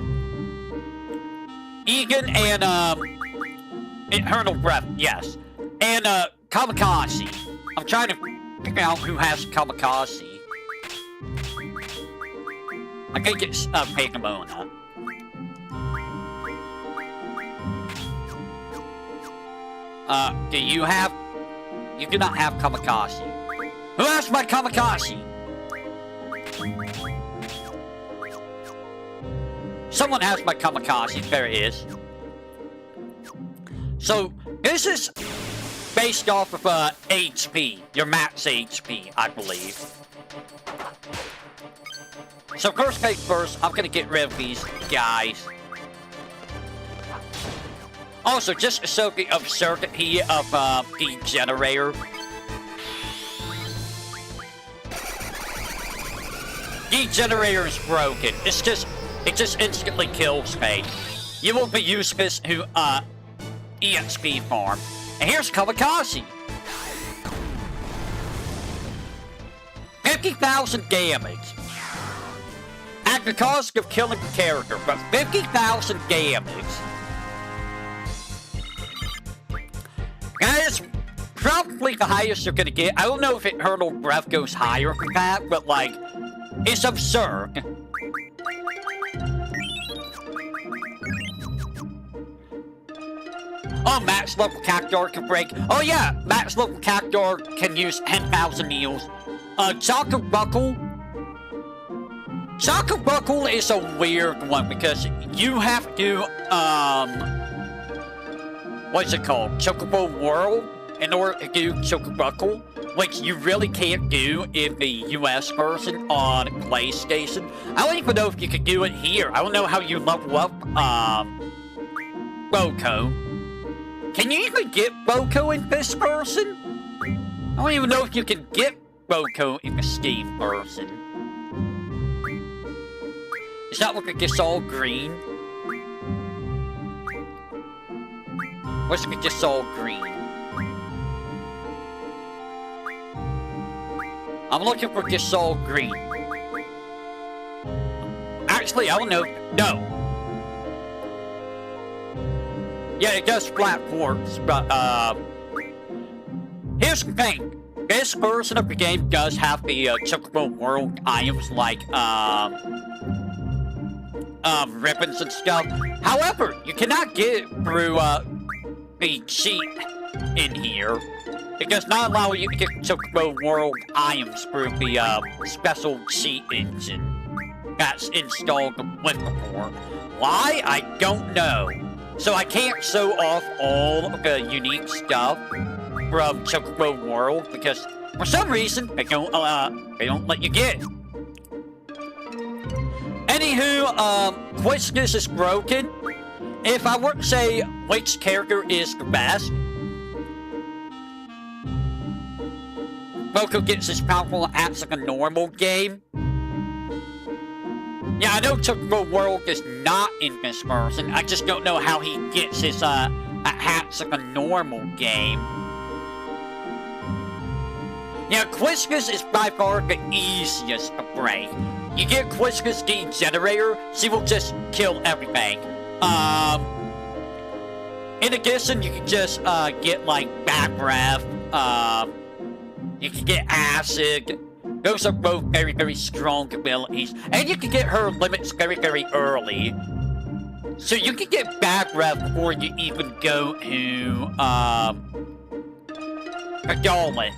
Egan and Eternal Breath, yes. And Kamikaze. I'm trying to figure out who has Kamikaze. I think it's Pegamona. Do you have... You do not have Kamikaze. Who has my Kamikaze? Someone has my Kamikaze. There it is. So, this is based off of HP. Your max HP, I believe. So, first thing first, I'm gonna get rid of these guys. Also, just to show the absurdity of the generator. The generator is broken. It just instantly kills me. You will be useless to EXP farm. And here's Kamikaze. 50,000 damage. At the cost of killing the character, but 50,000 damage. That is probably the highest you're gonna get. I don't know if Eternal Breath goes higher than that, but like, it's absurd. Oh, max level Cactuar can break. Oh yeah, max level Cactuar can use 10,000 needles. Chocobuckle. Chocobuckle is a weird one because you have to, what's it called? Chocobo World in order to do Chocobuckle, which you really can't do in the US version on PlayStation. I don't even know if you can do it here. I don't know how you level up, Boko. Can you even get Boko in this version? I don't even know if you can get Boko in the Steam version. Is that what it gets all green? What's it just all green? I'm looking for just all green. Actually, I don't know. No. Yeah, it does flat quartz, but, here's the thing. This version of the game does have the, Chocobo World items like, ribbons and stuff. However, you cannot get it through, the cheat in here. It does not allow you to get Chocobo World items through the, special cheat engine that's installed with the port. Why? I don't know. So I can't show off all of the unique stuff from Chocobo World because for some reason they don't let you get it. Anywho, Whiskus is broken. If I were to say which character is the best, Boko gets his powerful attacks like a normal game. Yeah, I know Chocobo World is not in this version. I just don't know how he gets his attacks like a normal game. Yeah, Quiskus is by far the easiest to break. You get Quiskus Degenerator, she will just kill everything. In addition, you can just get like Back Breath, you can get Acid. Those are both very, very strong abilities. And you can get her limits very, very early. So you can get Back Breath before you even go to, the Dawnlit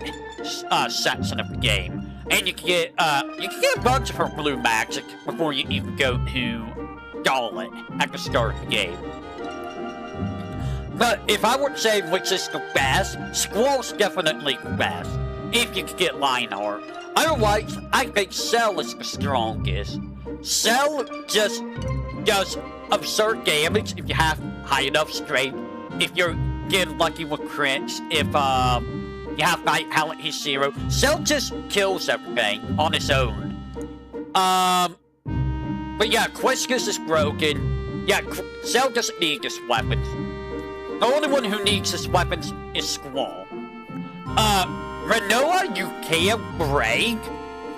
section of the game. And you can get a bunch of her blue magic before you even go to Dawnlit at the start of the game. But if I were to say which is the best, Squall's definitely the best. If you can get Lionheart. Otherwise, I think Cell is the strongest. Cell just does absurd damage if you have high enough strength. If you're getting lucky with crits, if you have Vitality 0. Cell just kills everything on its own. But yeah, Quiskus is broken. Yeah, Cell doesn't need his weapons. The only one who needs his weapons is Squall. Renoa, you can break,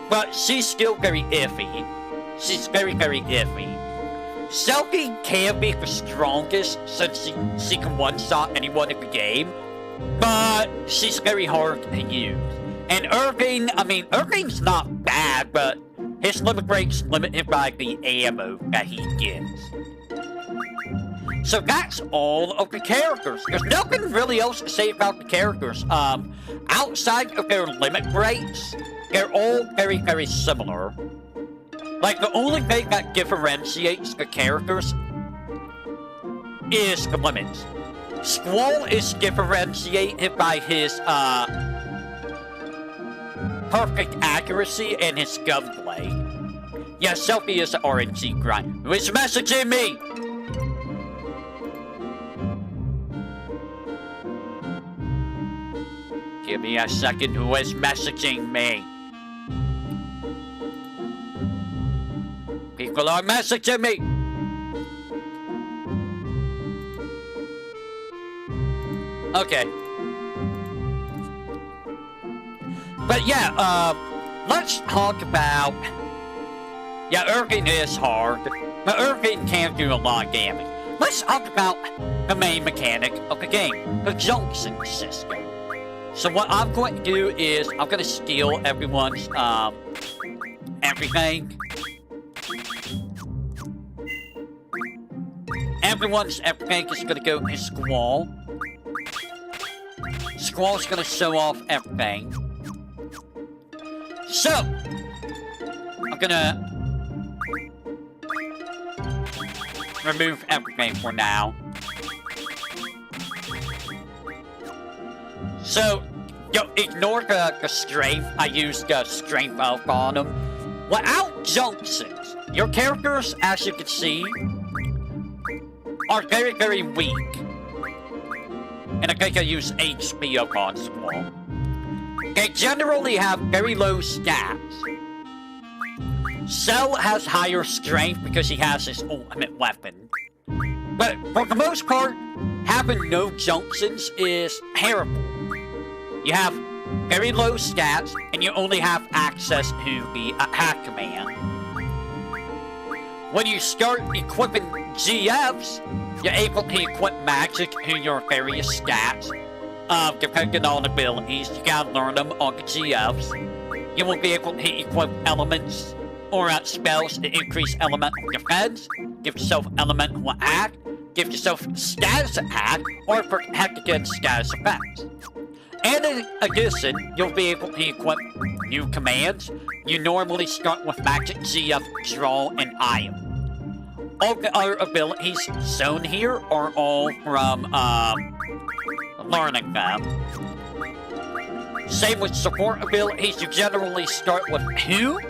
but she's still very iffy. She's very, very iffy. Selkie can be the strongest since she can one-shot anyone in the game, but she's very hard to use. And Irving, I mean, Irving's not bad, but his limit break's limited by the ammo that he gets. So that's all of the characters. There's nothing really else to say about the characters. Outside of their limit breaks, they're all very, very similar. Like, the only thing that differentiates the characters is the limits. Squall is differentiated by his, perfect accuracy and his gunplay. Yeah, Selfie is an RNG grind. Who is messaging me? Give me a second, who is messaging me? People are messaging me! Okay. But yeah, let's talk about... Yeah, Irving is hard, but Irving can do a lot of damage. Let's talk about the main mechanic of the game, the junction system. So what I'm going to do is, I'm going to steal everyone's, everything. Everyone's everything is going to go to Squall. Squall's going to show off everything. So, I'm going to remove everything for now. So, ignore the strength. I used the strength up on them. Without junctions, your characters, as you can see, are very, very weak. And I think I use HP up on Squall. They generally have very low stats. Cell has higher strength because he has his ultimate weapon. But for the most part, having no junctions is terrible. You have very low stats, and you only have access to the attack command. When you start equipping GFs, you're able to equip magic to your various stats. Depending on abilities, you gotta learn them on the GFs. You will be able to equip elements or spells to increase elemental defense, give yourself elemental attack, give yourself status attack, or protect against status effects. And in addition, you'll be able to equip new commands. You normally start with Magic GF, Draw, and Iron. All the other abilities shown here are all from learning them. Same with support abilities, you generally start with 2.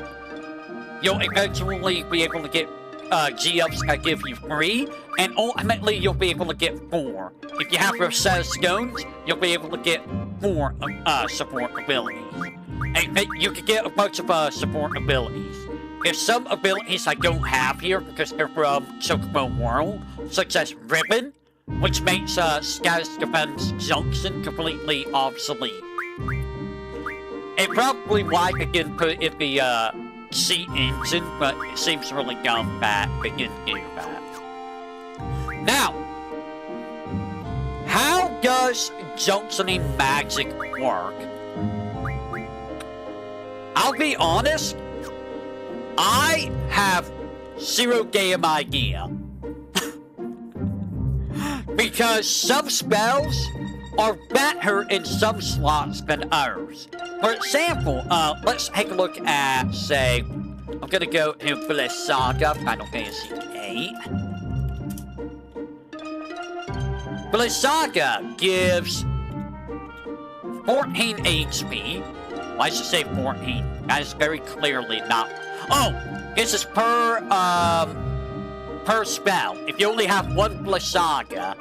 You'll eventually be able to get GFs that give you 3, and ultimately you'll be able to get 4. If you have Rosetta Stones, you'll be able to get 4 support abilities. And you can get a bunch of support abilities. There's some abilities I don't have here because they're from Chocobo World, such as Ribbon, which makes Status Defense Junction completely obsolete. And probably why they didn't put it in the C engine, but it seems really dumb that they didn't do that. Now, how does junctioning magic work? I'll be honest, I have zero damn idea. Because some spells are better in some slots than others. For example, let's take a look at, say, I'm gonna go to Blizzaga, Final Fantasy VIII. Blizzaga gives 14 HP. Why does it say 14? That is very clearly not... Oh! This is per spell. If you only have one Blizzaga,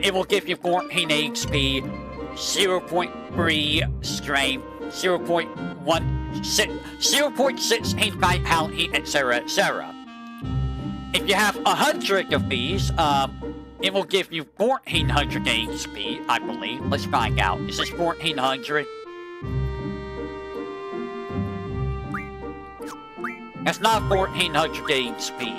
it will give you 14 HP, 0.3 strength, 0.16 vitality, etc., etc. If you have 100 of these, it will give you 1400 HP, I believe. Let's find out. Is this 1400? That's not 1400 HP.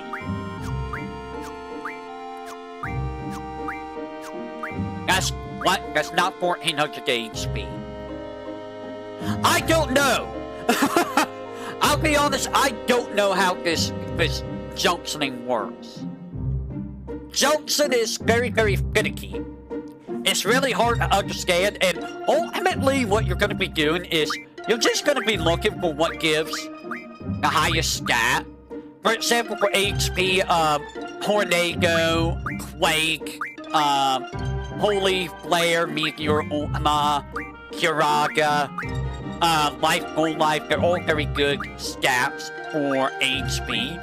That's what? That's not 1400 HP. I don't know. I'll be honest, I don't know how this junctioning works. Junction is very, very finicky. It's really hard to understand, and ultimately what you're going to be doing is you're just going to be looking for what gives the highest stat. For example, for HP, Tornado, Quake, Holy Flare, Meteor, Ultima, Kiraga, Life, Full Life, they're all very good stats for HP.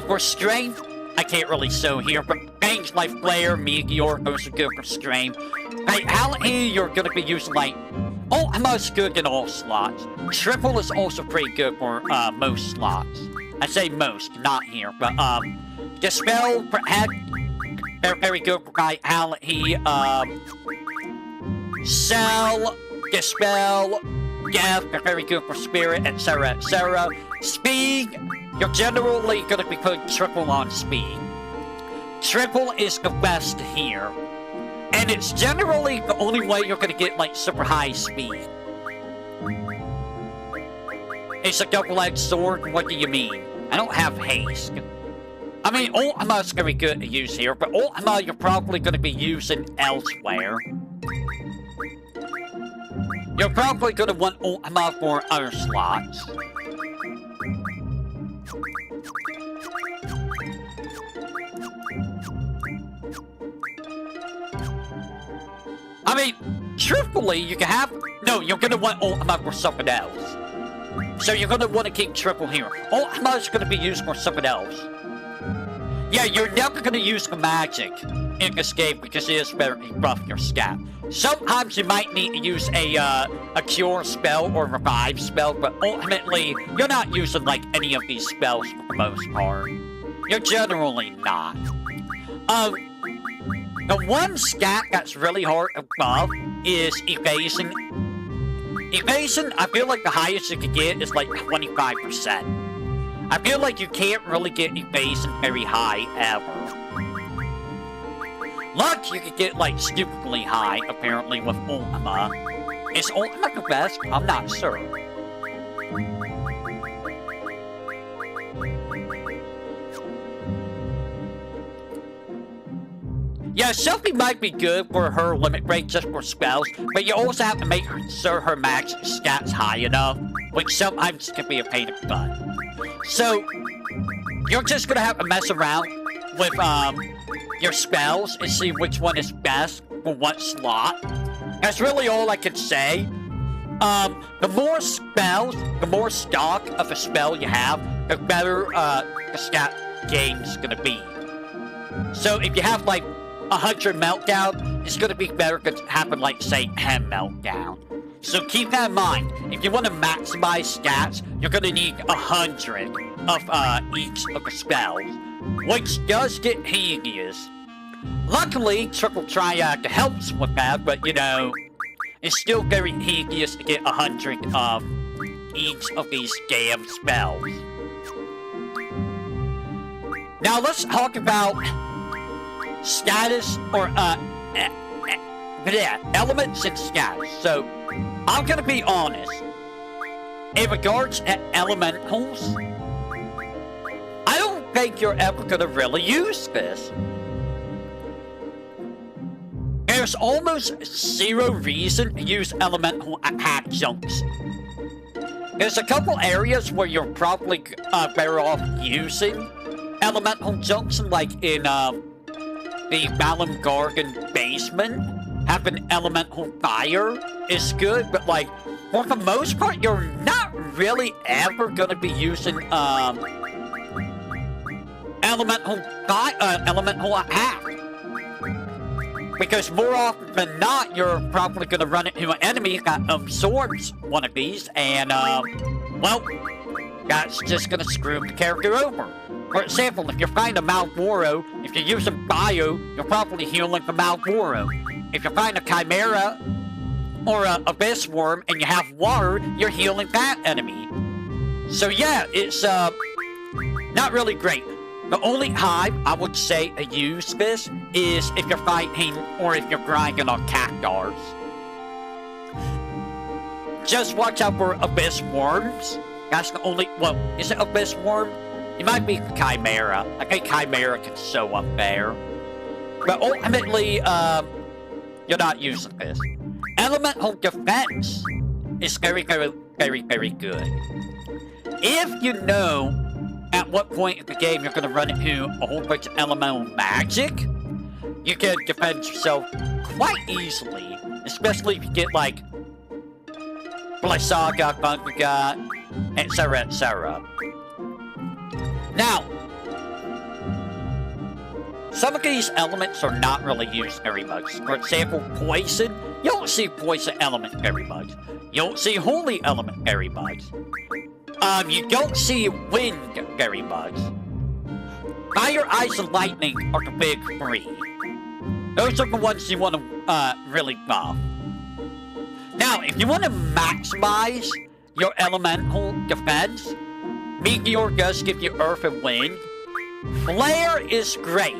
For Strength, I can't really show here, but things like Flare, Meteor, those are good for Strength. Vitality, you're gonna be using like... Ultima's good in all slots. Triple is also pretty good for most slots. I say most, not here, but Dispel, Protect, they're very good for Vitality. Cell, Dispel, Death, they're very good for Spirit, etc., etc. Speed, you're generally going to be putting triple on speed. Triple is the best here. And it's generally the only way you're going to get, like, super high speed. It's a double-edged sword, what do you mean? I don't have haste. I mean, Ultima's going to be good to use here, but Ultima you're probably going to be using elsewhere. You're probably going to want Ultima for other slots. I mean, truthfully, you can have... No, you're going to want Ultima for something else. So you're going to want to keep triple here. Ultima is going to be used for something else. Yeah, you're never going to use the magic in this game because it is very rough your stat. Sometimes you might need to use a cure spell or revive spell, but ultimately, you're not using, like, any of these spells for the most part. You're generally not. The one stat that's really hard to buff is evasion. Evasion, I feel like the highest you can get is like 25%. I feel like you can't really get evasion very high ever. Luck, you can get like stupidly high, apparently, with Ultima. Is Ultima the best? I'm not sure. Yeah, Sophie might be good for her limit break just for spells, but you also have to make sure her max stat's high enough, which sometimes can be a pain in the butt. So, you're just gonna have to mess around with your spells and see which one is best for what slot. That's really all I can say. The more spells, the more stock of a spell you have, the better the stat game's gonna be. So if you have like 100 meltdown, it's gonna be better to happen like say 10 meltdown. So keep that in mind. If you want to maximize stats, you're gonna need 100 of each of the spells, which does get tedious. Luckily, Triple Triad helps with that, but you know, it's still very tedious to get 100 of each of these damn spells. Now let's talk about status or elements and status. So I'm gonna be honest. In regards to elementals, I don't think you're ever gonna really use this. There's almost zero reason to use elemental attack junction. There's a couple areas where you're probably better off using elemental junction, like in the Balam Gargan basement. Having elemental fire is good, but like for the most part, you're not really ever gonna be using elemental attack. Because more often than not, you're probably going to run into an enemy that absorbs one of these, and, well, that's just going to screw the character over. For example, if you're fighting a Malboro, if you're using Bio, you're probably healing the Malboro. If you're fighting a Chimera or an Abyss Worm and you have water, you're healing that enemy. So yeah, it's, not really great. The only time I would say to use this is if you're fighting or if you're grinding on cactars. Just watch out for Abyss Worms. That's the only... Well, is it Abyss Worm? It might be Chimera. I think Chimera can show up there. But ultimately, you're not using this. Elemental Defense is very, very, very, very good. If you know at what point in the game you're going to run into a whole bunch of elemental magic, you can defend yourself quite easily, especially if you get like Blessaga, Bungaga, etc., etc. Now, some of these elements are not really used very much. For example, Poison. You don't see Poison element very much. You don't see Holy element very much. You don't see Wind very much. Fire, Ice, and Lightning are the big three. Those are the ones you want to really buff. Now, if you want to maximize your elemental defense, Meteor does give you Earth and Wind. Flare is great.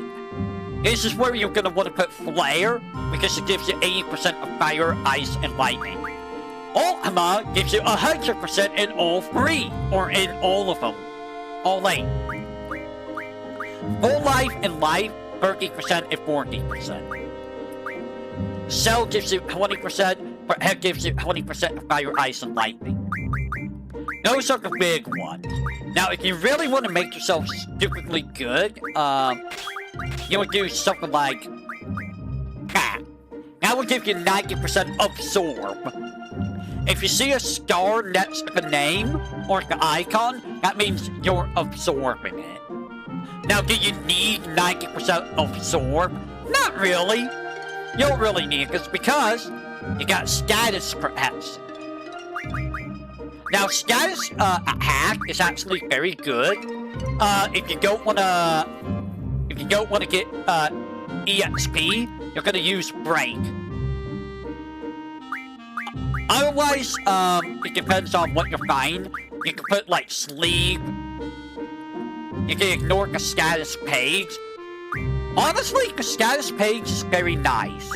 This is where you're going to want to put Flare, because it gives you 80% of Fire, Ice, and Lightning. Ultima gives you 100% in all 3, or in all of them. All 8. Full Life and Life, 30% and 40%. Cell gives you 20%, but Head gives you 20% of Fire, Ice, and Lightning. Those are the big ones. Now, if you really want to make yourself stupidly good, you would do something like that. That will give you 90% Absorb. If you see a star next to the name or the icon, that means you're absorbing it. Now, do you need 90% Absorb? Not really. You don't really need it, because you got status protection. Now, status hack is actually very good. If you don't wanna get EXP, you're gonna use Break. Otherwise, it depends on what you're finding. You can put like Sleep. You can ignore the status page. Honestly, the status page is very nice.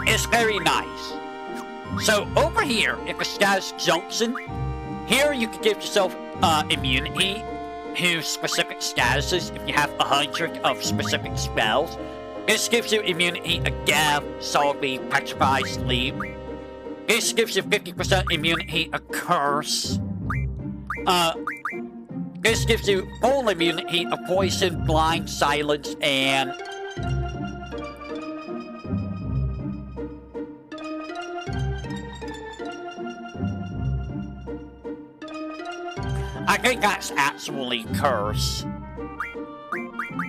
It's very nice. So over here, in the status junction, here you can give yourself immunity to specific statuses if you have 100 of specific spells. This gives you immunity to Death, Zombie, Petrify, Sleep. This gives you 50% immunity to Curse. This gives you full immunity to Poison, Blind, Silence, and... I think that's actually Curse.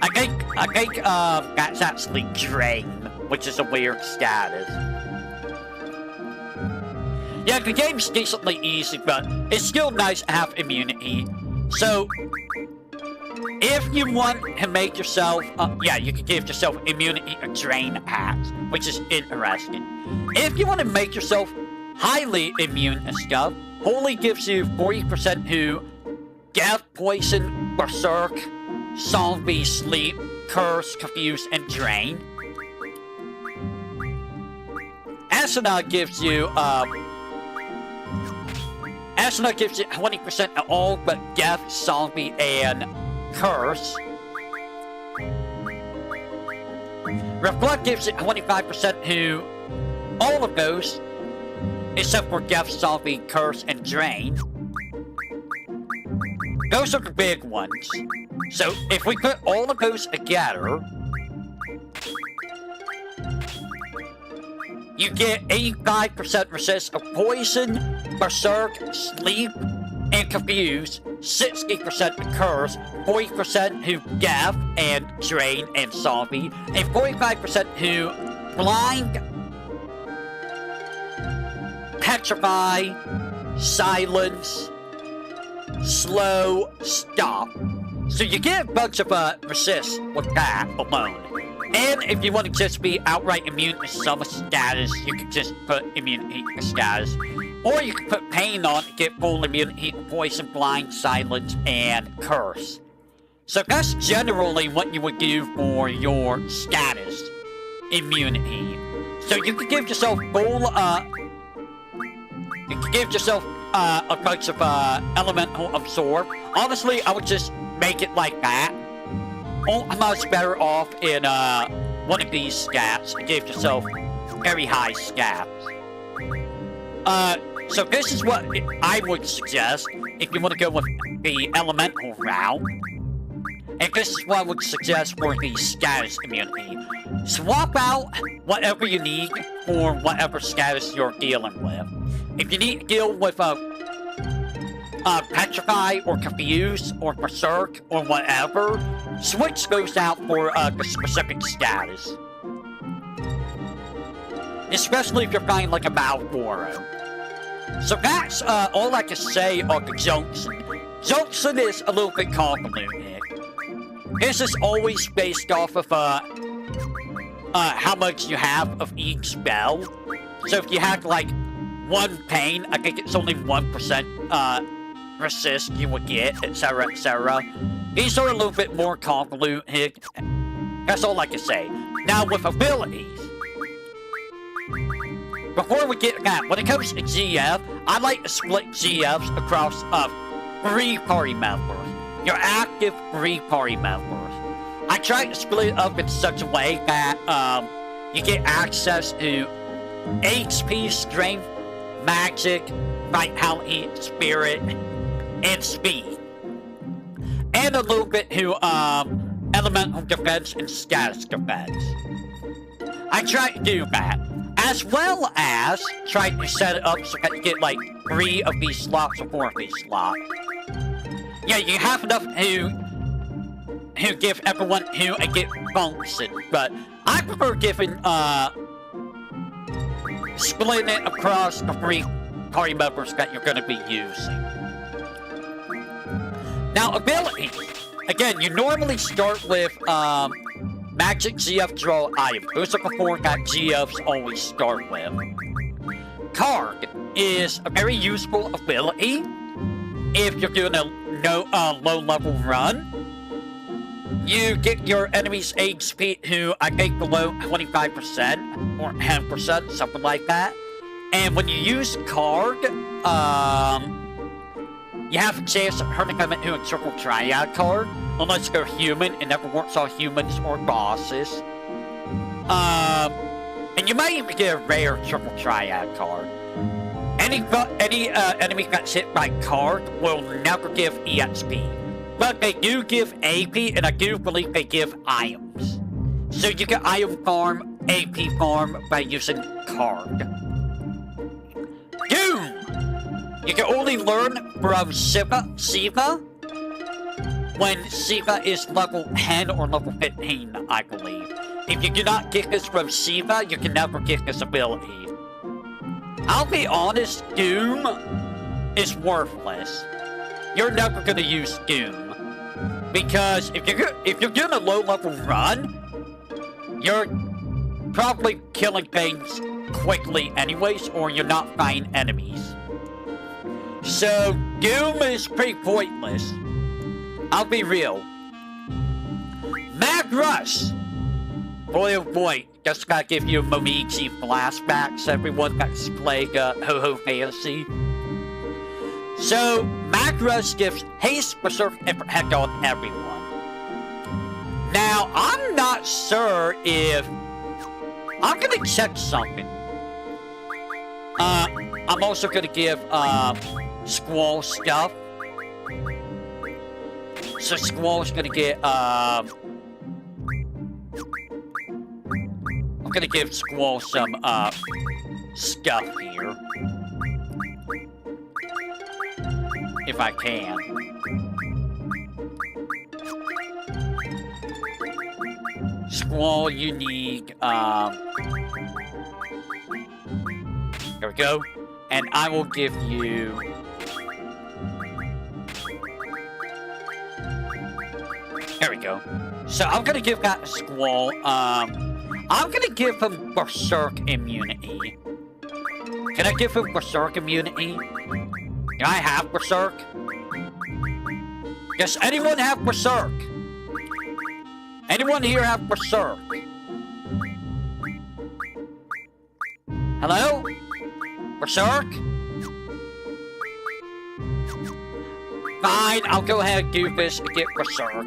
I think that's actually Drain, which is a weird status. Yeah, the game's decently easy, but it's still nice to have immunity. So, if you want to make yourself, yeah, you can give yourself immunity to Drain attacks, which is interesting. If you want to make yourself highly immune to stuff, Holy gives you 40% to Death, Poison, Berserk, Zombie, Sleep, Curse, Confuse, and Drain. Asuna gives you 20% of all but Death, Zombie, and Curse. Reflect gives you 25% to all of those, except for Death, Zombie, Curse, and Drain. Those are the big ones. So, if we put all of those together, you get 85% resist of Poison, Berserk, Sleep, and Confuse, 60% to Curse, 40% to Death and Drain and Zombie, and 45% to Blind, Petrify, Silence, Slow, Stop. So you get a bunch of resist with that alone. And if you want to just be outright immune to some status, you can just put immunity to status. Or you can put Pain on to get full immunity to Poison, Blind, Silence, and Curse. So that's generally what you would do for your status immunity. So you can give yourself full, you can give yourself a bunch of elemental absorb. Honestly, I would just make it like that. I'm much better off in one of these stats to give yourself very high stats. So this is what I would suggest if you want to go with the elemental route. And this is what I would suggest for the status immunity. Swap out whatever you need for whatever status you're dealing with. If you need to deal with Petrify or Confuse or Berserk or whatever, switch those out for the specific status. Especially if you're finding like a Malboro. So that's all I can say on the Junction. Junction is a little bit convoluted. This is always based off of how much you have of each spell. So if you had like 1 pain, I think it's only 1% resist you would get, etc., etc. These are a little bit more convoluted. That's all I can say. Now with abilities, before we get that, when it comes to GF, I like to split GFs across 3 party members. Your active 3 party members. I try to split it up in such a way that you get access to HP, strength, magic, vitality, spirit, and speed. And a little bit to elemental defense and status defense. I try to do that. As well as try to set it up so that you get like 3 of these slots or 4 of these slots. Yeah, you have enough to give everyone who get bonuses, but I prefer giving splitting it across the 3 party members that you're going to be using. Now, abilities. Again, you normally start with magic GF draw item. Those are the 4 that GFs always start with. Card is a very useful ability if you're doing a low-level run. You get your enemy's HP who I think below 25% or 10%, something like that. And when you use card, you have a chance of hurting them into a triple triad card. Unless they're human, it never works on humans or bosses. And you might even get a rare triple triad card. Any enemy that's hit by card will never give EXP. But they do give AP, and I do believe they give items. So you can item farm, AP farm by using card. Doom! You can only learn from Siva when Siva is level 10 or level 15, I believe. If you do not get this from Siva, you can never get this ability. I'll be honest, Doom is worthless. You're never gonna use Doom. Because if you're doing a low-level run, you're probably killing things quickly anyways, or you're not fighting enemies. So, Doom is pretty pointless. I'll be real. Mad Rush! Boy oh boy, just gotta give you Momiji flashbacks, everyone that's playing Ho-Ho Fantasy. So, Mad Rush gives haste, berserk, and protect on everyone. Now, I'm not sure if... I'm gonna check something. I'm also gonna give, Squall stuff. So Squall's gonna get, I'm gonna give Squall some, stuff here. If I can. Squall, you need, there we go. And I will give you... There we go. So I'm gonna give that Squall, I'm gonna give him Berserk immunity. Can I give him Berserk immunity? Can I have Berserk? Does anyone have Berserk? Anyone here have Berserk? Hello? Berserk? Fine, I'll go ahead and do this to get Berserk.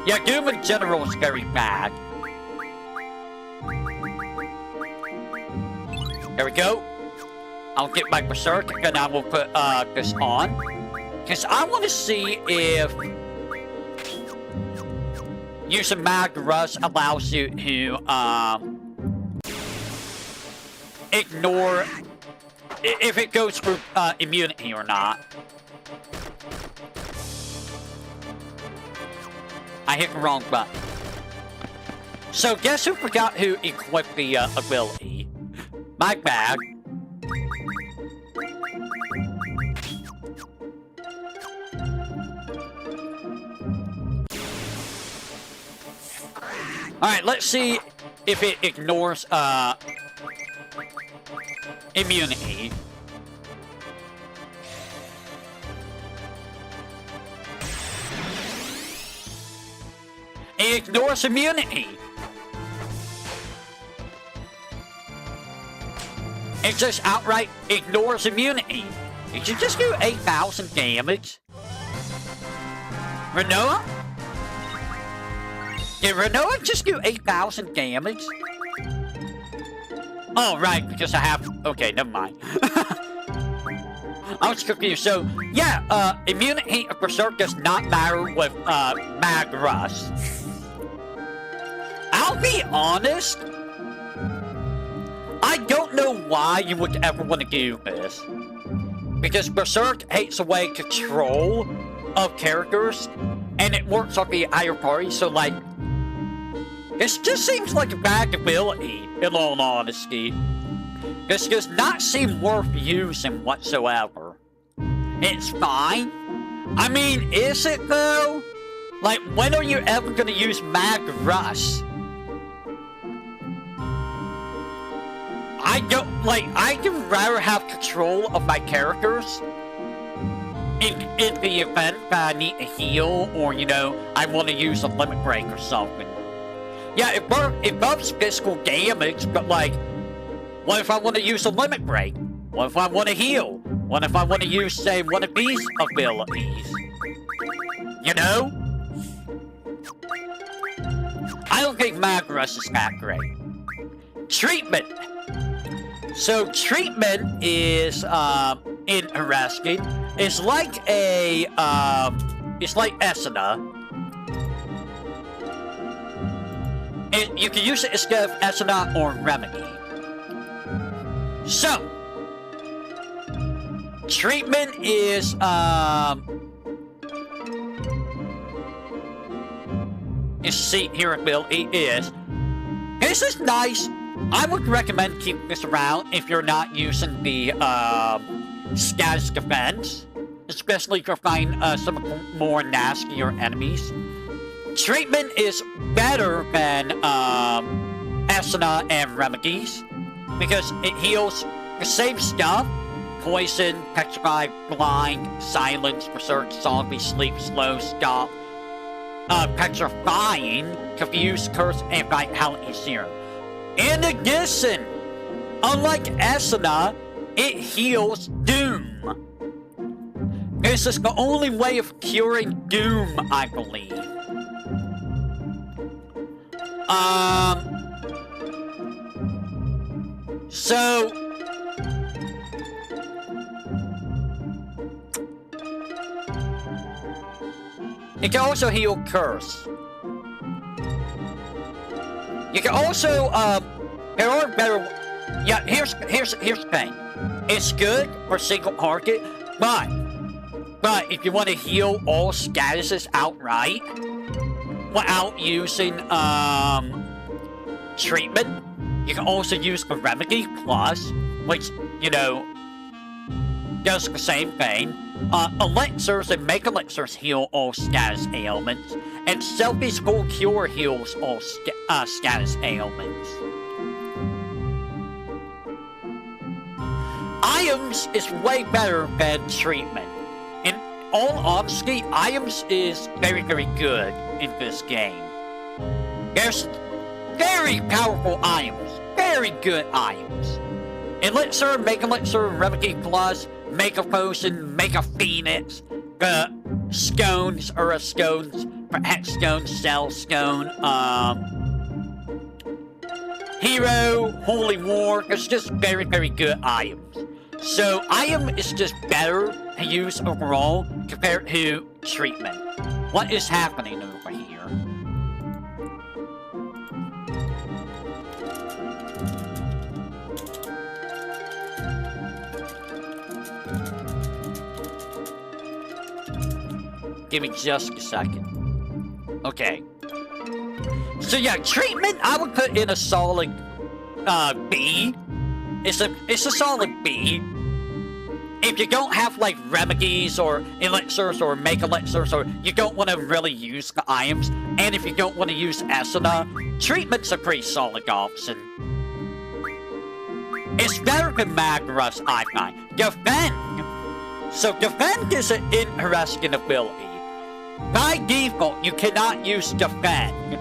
Yeah, Doom in general is very bad. There we go. I'll get my Berserk, and I will put this on. Because I want to see if using Mad Rush allows you to ignore if it goes for immunity or not. I hit the wrong button. So guess who forgot who equipped the ability? My bad. Alright, let's see if it ignores immunity. It ignores immunity. It just outright ignores immunity. Did you just do 8,000 damage? Renoa? Did Renoa just do 8,000 damage? Oh, right, because I have... Okay, never mind. I was confused. So, yeah, immunity of Berserk does not matter with Mag Rush. I'll be honest. I don't know why you would ever want to do this. Because Berserk takes away control of characters, and it works on the higher party, so like... This just seems like a bad ability, in all honesty. This does not seem worth using whatsoever. It's fine. I mean, is it though? Like, when are you ever gonna use Mag Rush? I don't, like, I can rather have control of my characters in the event that I need to heal, or, you know, I want to use a limit break or something. Yeah, it buffs physical damage, but, like, what if I want to use a limit break? What if I want to heal? What if I want to use, say, one of these abilities? You know? I don't think Mag Rush is that great. Treatment. So treatment is interesting. It's like a it's like Esuna. You can use it instead of Esuna or Remedy. So treatment is seat here ability is. This is nice. I would recommend keeping this around if you're not using the status defense, especially if you're fighting some more nastier enemies. Treatment is better than Esuna and Remedies because it heals the same stuff: poison, petrify, blind, silence, berserk, zombie, sleep, slow, stop, petrifying, confuse, curse, and vitality serum. In addition, unlike Esuna, it heals Doom. This is the only way of curing Doom, I believe. So... It can also heal Curse. You can also, there are better... Yeah, here's the thing. It's good for single target, but if you want to heal all statuses outright, without using, treatment, you can also use the Remedy Plus, which, you know, does the same thing. Elixirs and Make Elixirs heal all status ailments, and Selfie's Full Cure heals all status ailments. Items is way better than treatment. In all honesty, items is very, very good in this game. There's very powerful items, very good items. Elixir, Make Elixir, Remedy Plus, Make a Potion, Make a Phoenix, Scones, Ura Scones, Hex Stone, Cell Stone, Hero, Holy War. It's just very, very good items. So, item is just better to use overall compared to treatment. What is happening over here? Give me just a second. Okay. So yeah, treatment I would put in a solid B. It's a solid B. If you don't have like remedies or elixirs or make elixirs, or you don't want to really use the items, and if you don't want to use Esuna, treatment's a pretty solid option. It's better than Mad Rush, I find. Defend. So Defend is an interesting ability. By default, you cannot use Defend.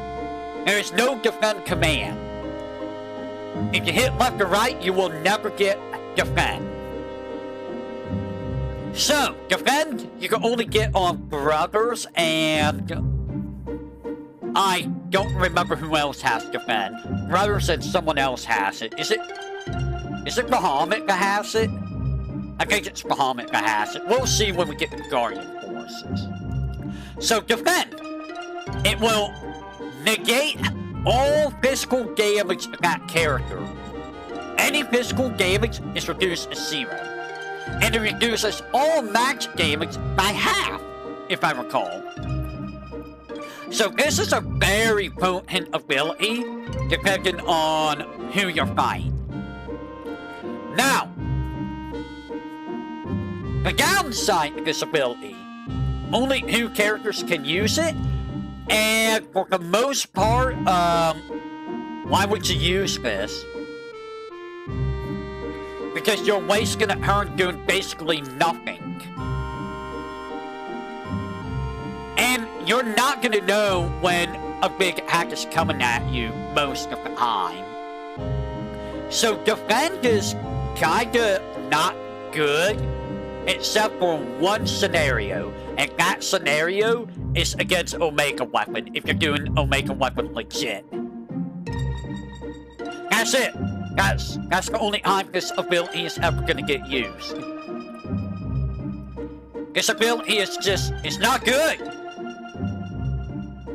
There is no Defend command. If you hit left or right, you will never get Defend. So, Defend, you can only get on Brothers, and I don't remember who else has Defend. Brothers and someone else has it. Is it Bahamut that has it? I think it's Bahamut that has it. We'll see when we get the Guardian Forces. So, Defend. It will negate all physical damage of that character. Any physical damage is reduced to 0. And it reduces all magic damage by half, if I recall. So this is a very potent ability, depending on who you're fighting. Now, the downside of this ability, only 2 characters can use it, and for the most part, why would you use this? Because you're wasting a turn doing basically nothing. And you're not gonna know when a big attack is coming at you most of the time. So Defend is kinda not good, except for one scenario. And that scenario is against Omega Weapon, if you're doing Omega Weapon legit. That's it. That's the only time this ability is ever gonna get used. This ability is just, it's not good.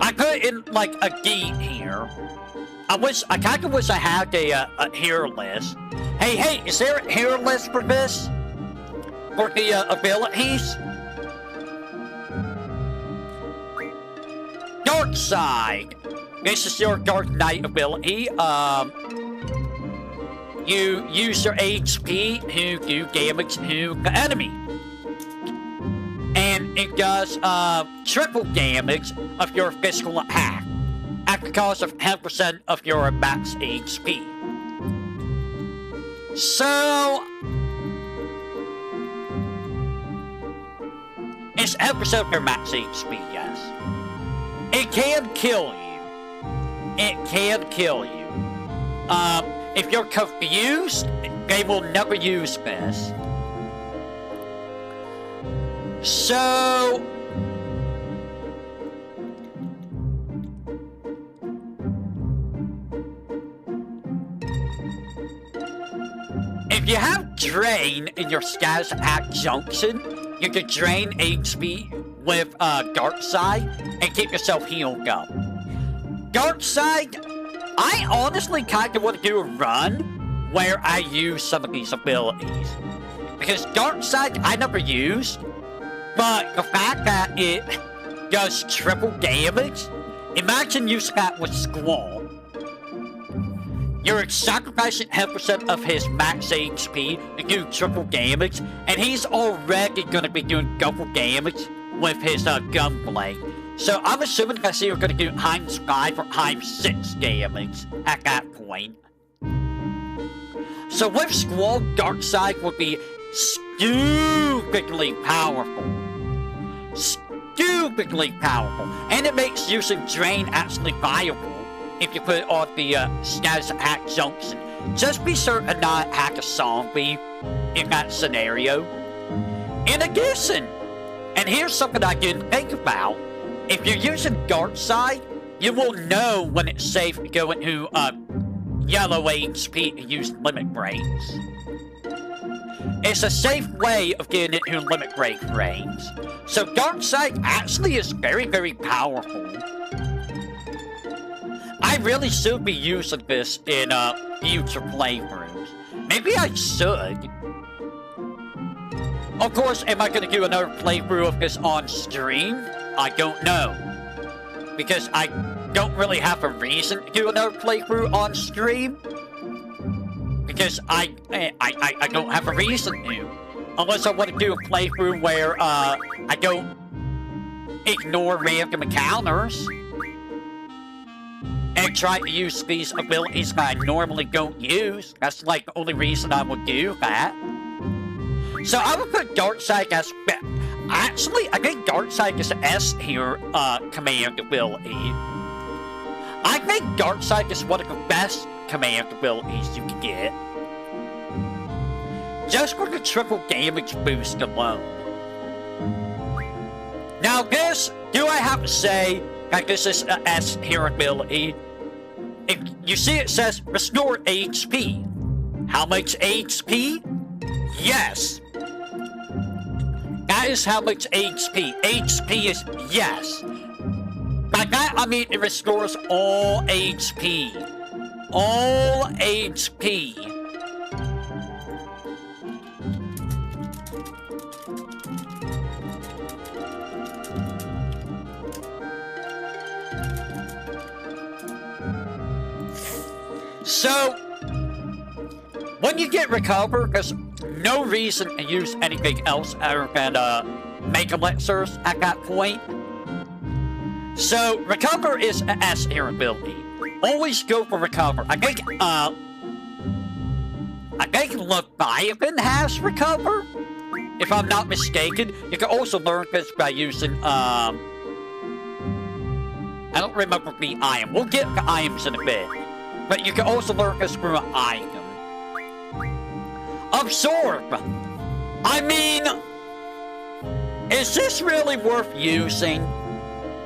I put in like a D here. I kinda wish I had a hero list. Hey, is there a hero list for this? For the abilities? Dark Side. This is your Dark Knight ability. You use your HP to do damage to the enemy. And it does triple damage of your physical attack at the cost of 10% of your max HP. So, it's 10% of your max HP, yes. It can kill you. It can kill you. If you're confused, they will never use this. So... if you have Drain in your status at Junction, you can drain HP with Dark Side and keep yourself healed up. Dark Side, I honestly kind of want to do a run where I use some of these abilities. Because Dark Side I never used, but the fact that it does triple damage, imagine using that with Squall. You're sacrificing 10% of his max HP to do triple damage, and he's already going to be doing double damage with his gunblade. So I'm assuming that you're going to do times 5 or times 6 damage at that point. So with Squall, Dark Side would be stupidly powerful. Stupidly powerful. And it makes using Drain actually viable if you put it on the status attack Junction. Just be sure to not hack a zombie in that scenario. In addition, and here's something I didn't think about. If you're using Dark Side, you will know when it's safe to go into yellow HP to use limit breaks. It's a safe way of getting into limit break range. So Dark Side actually is very, very powerful. I really should be using this in future playthroughs. Maybe I should. Of course, am I going to do another playthrough of this on stream? I don't know. Because I don't really have a reason to do another playthrough on stream. Because I don't have a reason to. Unless I want to do a playthrough where I don't ignore random encounters. and try to use these abilities that I normally don't use. That's like the only reason I would do that. So I would put Dark Side as... Actually, I think Dark Side is S here, command ability. I think Dark Side is one of the best command abilities you can get. Just for the triple damage boost alone. Now this, do I have to say that this is an S tier ability? If you see it says restore HP. How much HP? Yes. That is how much HP. HP is yes. By that I mean it restores all HP. All HP. So, when you get Recover, there's no reason to use anything else other than Make Elixirs at that point. So, Recover is an S tier ability. Always go for Recover. I think Leviathan has Recover, if I'm not mistaken. You can also learn this by using, I don't remember the item. We'll get the items in a bit. But you can also learn this through an item. Absorb! I mean, is this really worth using?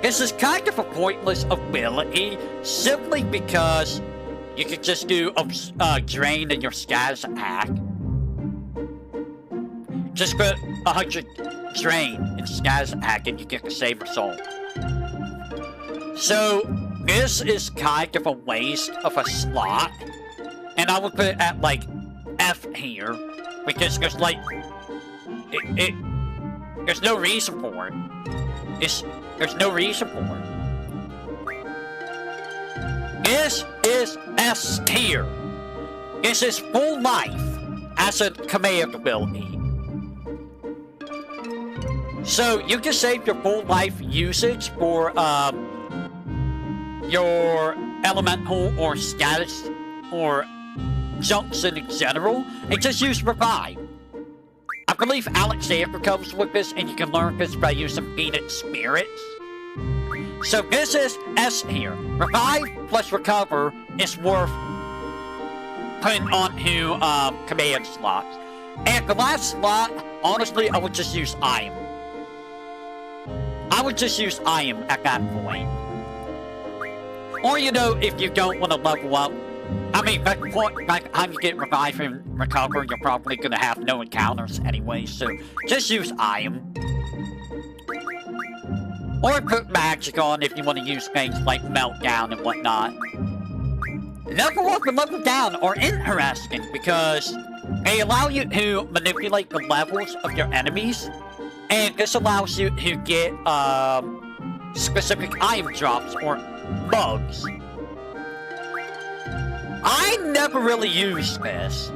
This is kind of a pointless ability, simply because you could just do Drain in your status attack. Just put 100 Drain in status attack and you get the same result. So, this is kind of a waste of a slot, and I would put it at, like, F here, because there's, like, there's no reason for it. There's no reason for it. This is S tier. This is full life as a command ability. So, you can save your full life usage for, your elemental or status or Junction in general, and just use Revive. I believe Alexander comes with this, and you can learn this by using Phoenix Spirits. So this is S tier. Revive plus Recover is worth putting onto command slots. And the last slot, honestly, I would just use Item. I would just use Item at that point. Or, you know, if you don't want to level up, I mean, by the time you get Revive and Recover, you're probably going to have no encounters anyway, so just use Item. Or put Magic on if you want to use things like Meltdown and whatnot. Level up and level down are interesting because they allow you to manipulate the levels of your enemies, and this allows you to get specific item drops or bugs. I never really used this.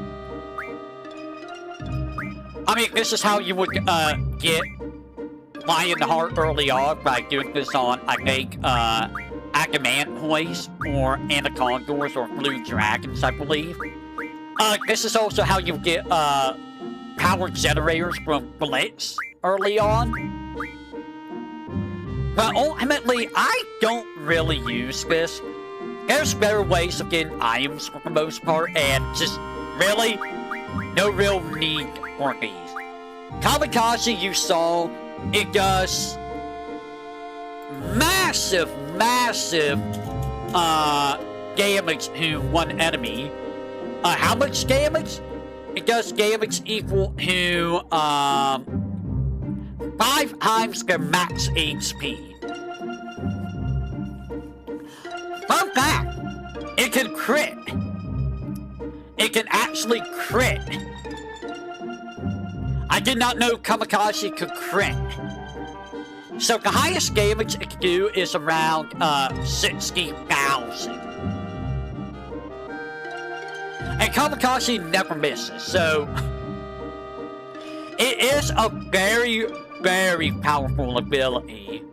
I mean, this is how you would get Lionheart early on by doing this on, I think, Agamantoids or Anacondors or Blue Dragons, I believe. This is also how you get power generators from Blitz early on. But ultimately, I don't really use this. There's better ways of getting items for the most part, and just really, no real need for these. Kamikaze, you saw, it does massive damage to one enemy. How much damage? It does damage equal to 5 times their max HP. Fun fact, it can crit. It can actually crit. I did not know Kamikaze could crit. So the highest damage it can do is around 60,000. And Kamikaze never misses, so it is a very, very powerful ability.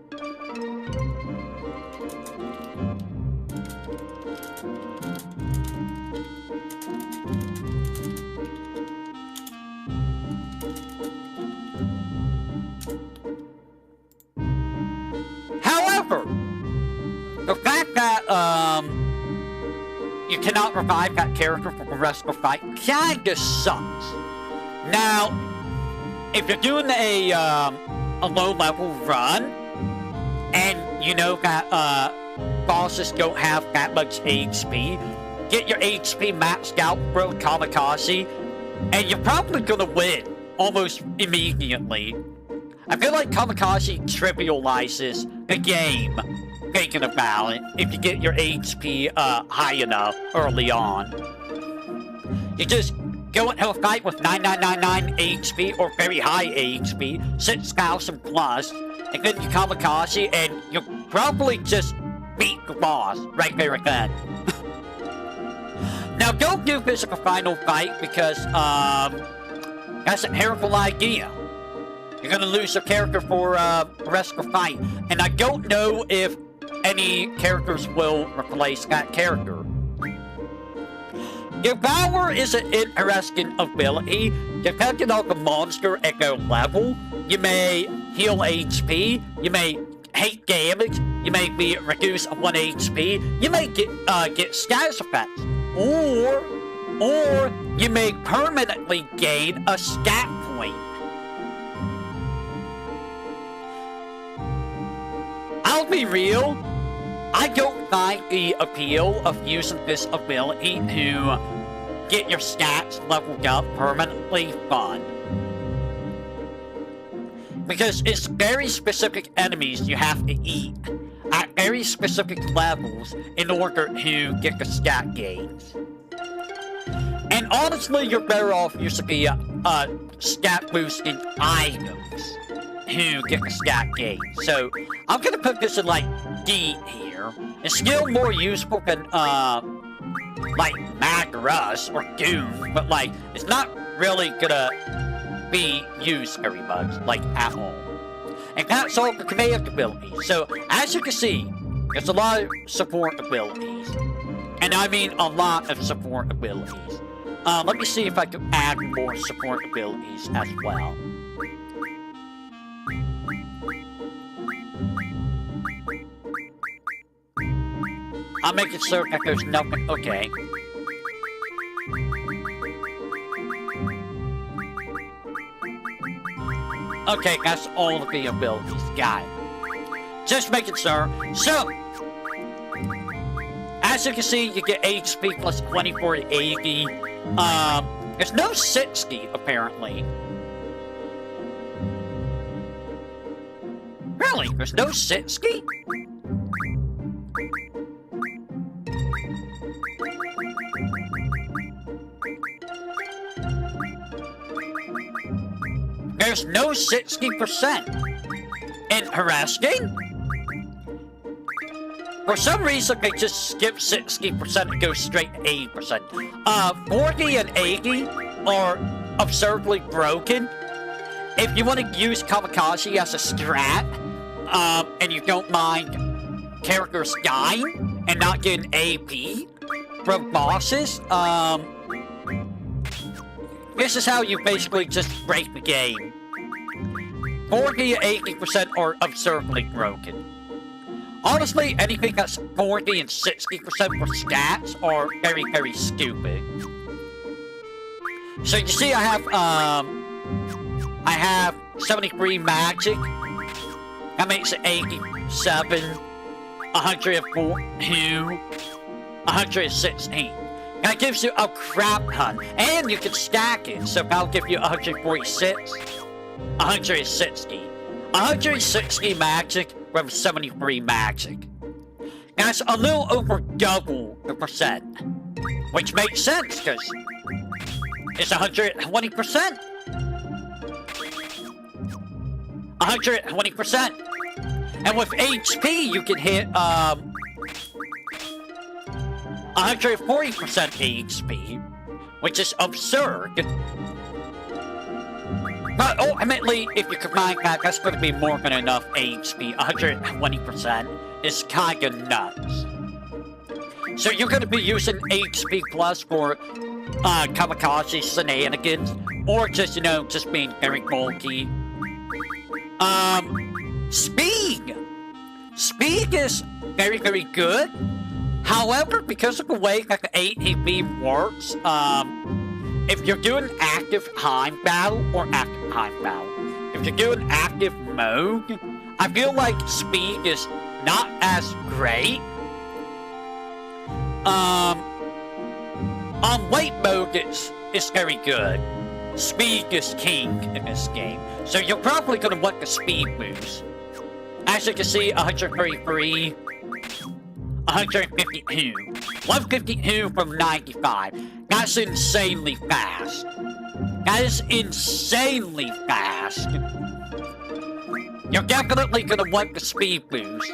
you cannot revive that character for the rest of the fight. Kinda sucks. Now, if you're doing a low-level run, and you know that bosses don't have that much HP, get your HP maxed out, bro, kamikaze, and you're probably gonna win almost immediately. I feel like kamikaze trivializes the game, thinking about it, if you get your HP high enough early on. You just go into a fight with 9999 HP or very high HP, 6,000 plus, and then you kamikaze, and you'll probably just beat the boss right there again. Now, don't do this in the final fight because, that's a terrible idea. You're gonna lose your character for the rest of the fight, and I don't know if any characters will replace that character. Devour is an interesting ability. Depending on the monster at their level, you may heal HP, you may take damage, you may be reduced 1 HP, you may get status effects, or you may permanently gain a stat point. I'll be real, I don't find the appeal of using this ability to get your stats leveled up permanently fun. Because it's very specific enemies you have to eat at very specific levels in order to get the stat gains. And honestly, you're better off using the stat boosting items to get the stat gains. So I'm gonna put this in like D here. It's still more useful than like Mag Rush or Doom, but like it's not really gonna be used very much, like at all. And that's all the command abilities. So as you can see, there's a lot of support abilities. And I mean a lot of support abilities. Let me see if I can add more support abilities as well. I'm making sure that there's nothing. Okay. Okay, that's all of the abilities. Got it. Just making sure. So, as you can see, you get HP plus 24 to 80. There's no 60, apparently. Really? There's no 60? There's no 60% in harassing. For some reason, they just skip 60% and go straight to 80%. 40 and 80 are absurdly broken. If you want to use kamikaze as a strat, and you don't mind characters dying and not getting AP from bosses, this is how you basically just break the game. 40 to 80% are absurdly broken. Honestly, anything that's 40 and 60% for stats are very, very stupid. So you see I have 73 magic. That makes it 87, 142, 116. That gives you a crap ton. And you can stack it, so that'll give you 146, 160. 160 magic from 73 magic. That's a little over double the percent. Which makes sense, because it's 120%. 120%. And with HP, you can hit, 140% HP, which is absurd. But ultimately, if you combine that, that's going to be more than enough HP. 120% is kind of nuts. So you're going to be using HP plus for kamikaze shenanigans, or just, you know, just being very bulky. Speed! Speed is very, very good, However, because of the way that the 8 HP works, if you're doing active time battle or active time battle, if you're doing active mode, I feel like speed is not as great. On late mode, it's very good. Speed is king in this game, so you're probably going to want the speed boost. As you can see, 133, 152, 152 from 95. That's insanely fast. That is insanely fast. You're definitely going to want the speed boost.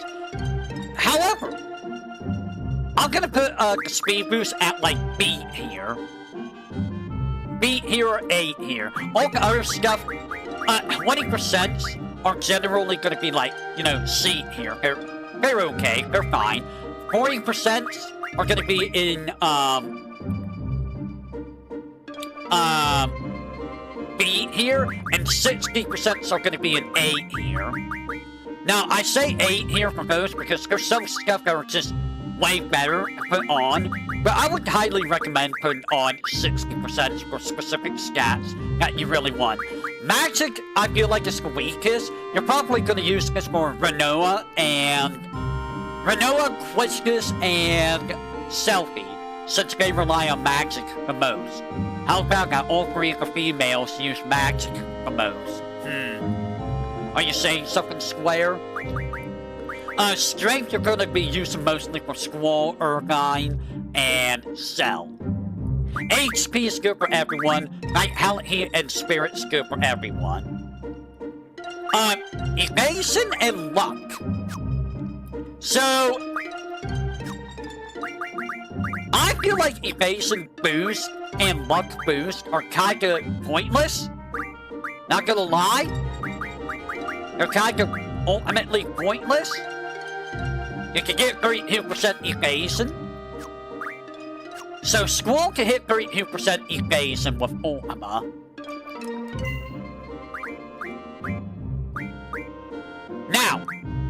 However, I'm going to put the speed boost at like B here. B here or A here. All the other stuff, 20% are generally going to be like, you know, C here. They're okay. They're fine. 40% are going to be in, B here, and 60% are going to be in A here. Now, I say A here for those because there's some stuff that are just way better to put on, but I would highly recommend putting on 60% for specific stats that you really want. Magic, I feel like is the weakest. You're probably going to use this for Renoa, Quistis, and Selfie, since they rely on magic the most. How about that all 3 of the females use magic the most? Are you saying something, Square? Strength you're going to be using mostly for Squall, Urgine, and Cell. HP is good for everyone. Vitality and Spirit's good for everyone. Evasion and Luck. So, I feel like Evasion boost and Luck boost are kinda pointless. Not gonna lie. They're kinda ultimately pointless. You can get 32% evasion. So Squall can hit 32% evasion with Ultima. Now,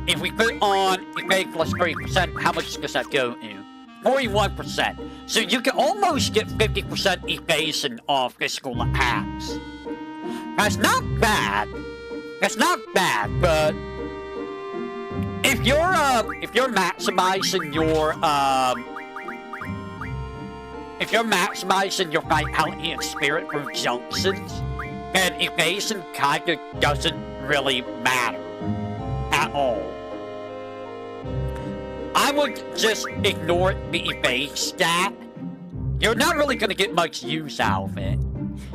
if we put on evasion plus 30%, how much does that go to? 41%. So you can almost get 50% evasion off physical attacks. That's not bad. That's not bad, but if you're maximizing your vitality and spirit through junctions, then evasion kinda doesn't really matter at all. I would just ignore the evade stat. You're not really gonna get much use out of it.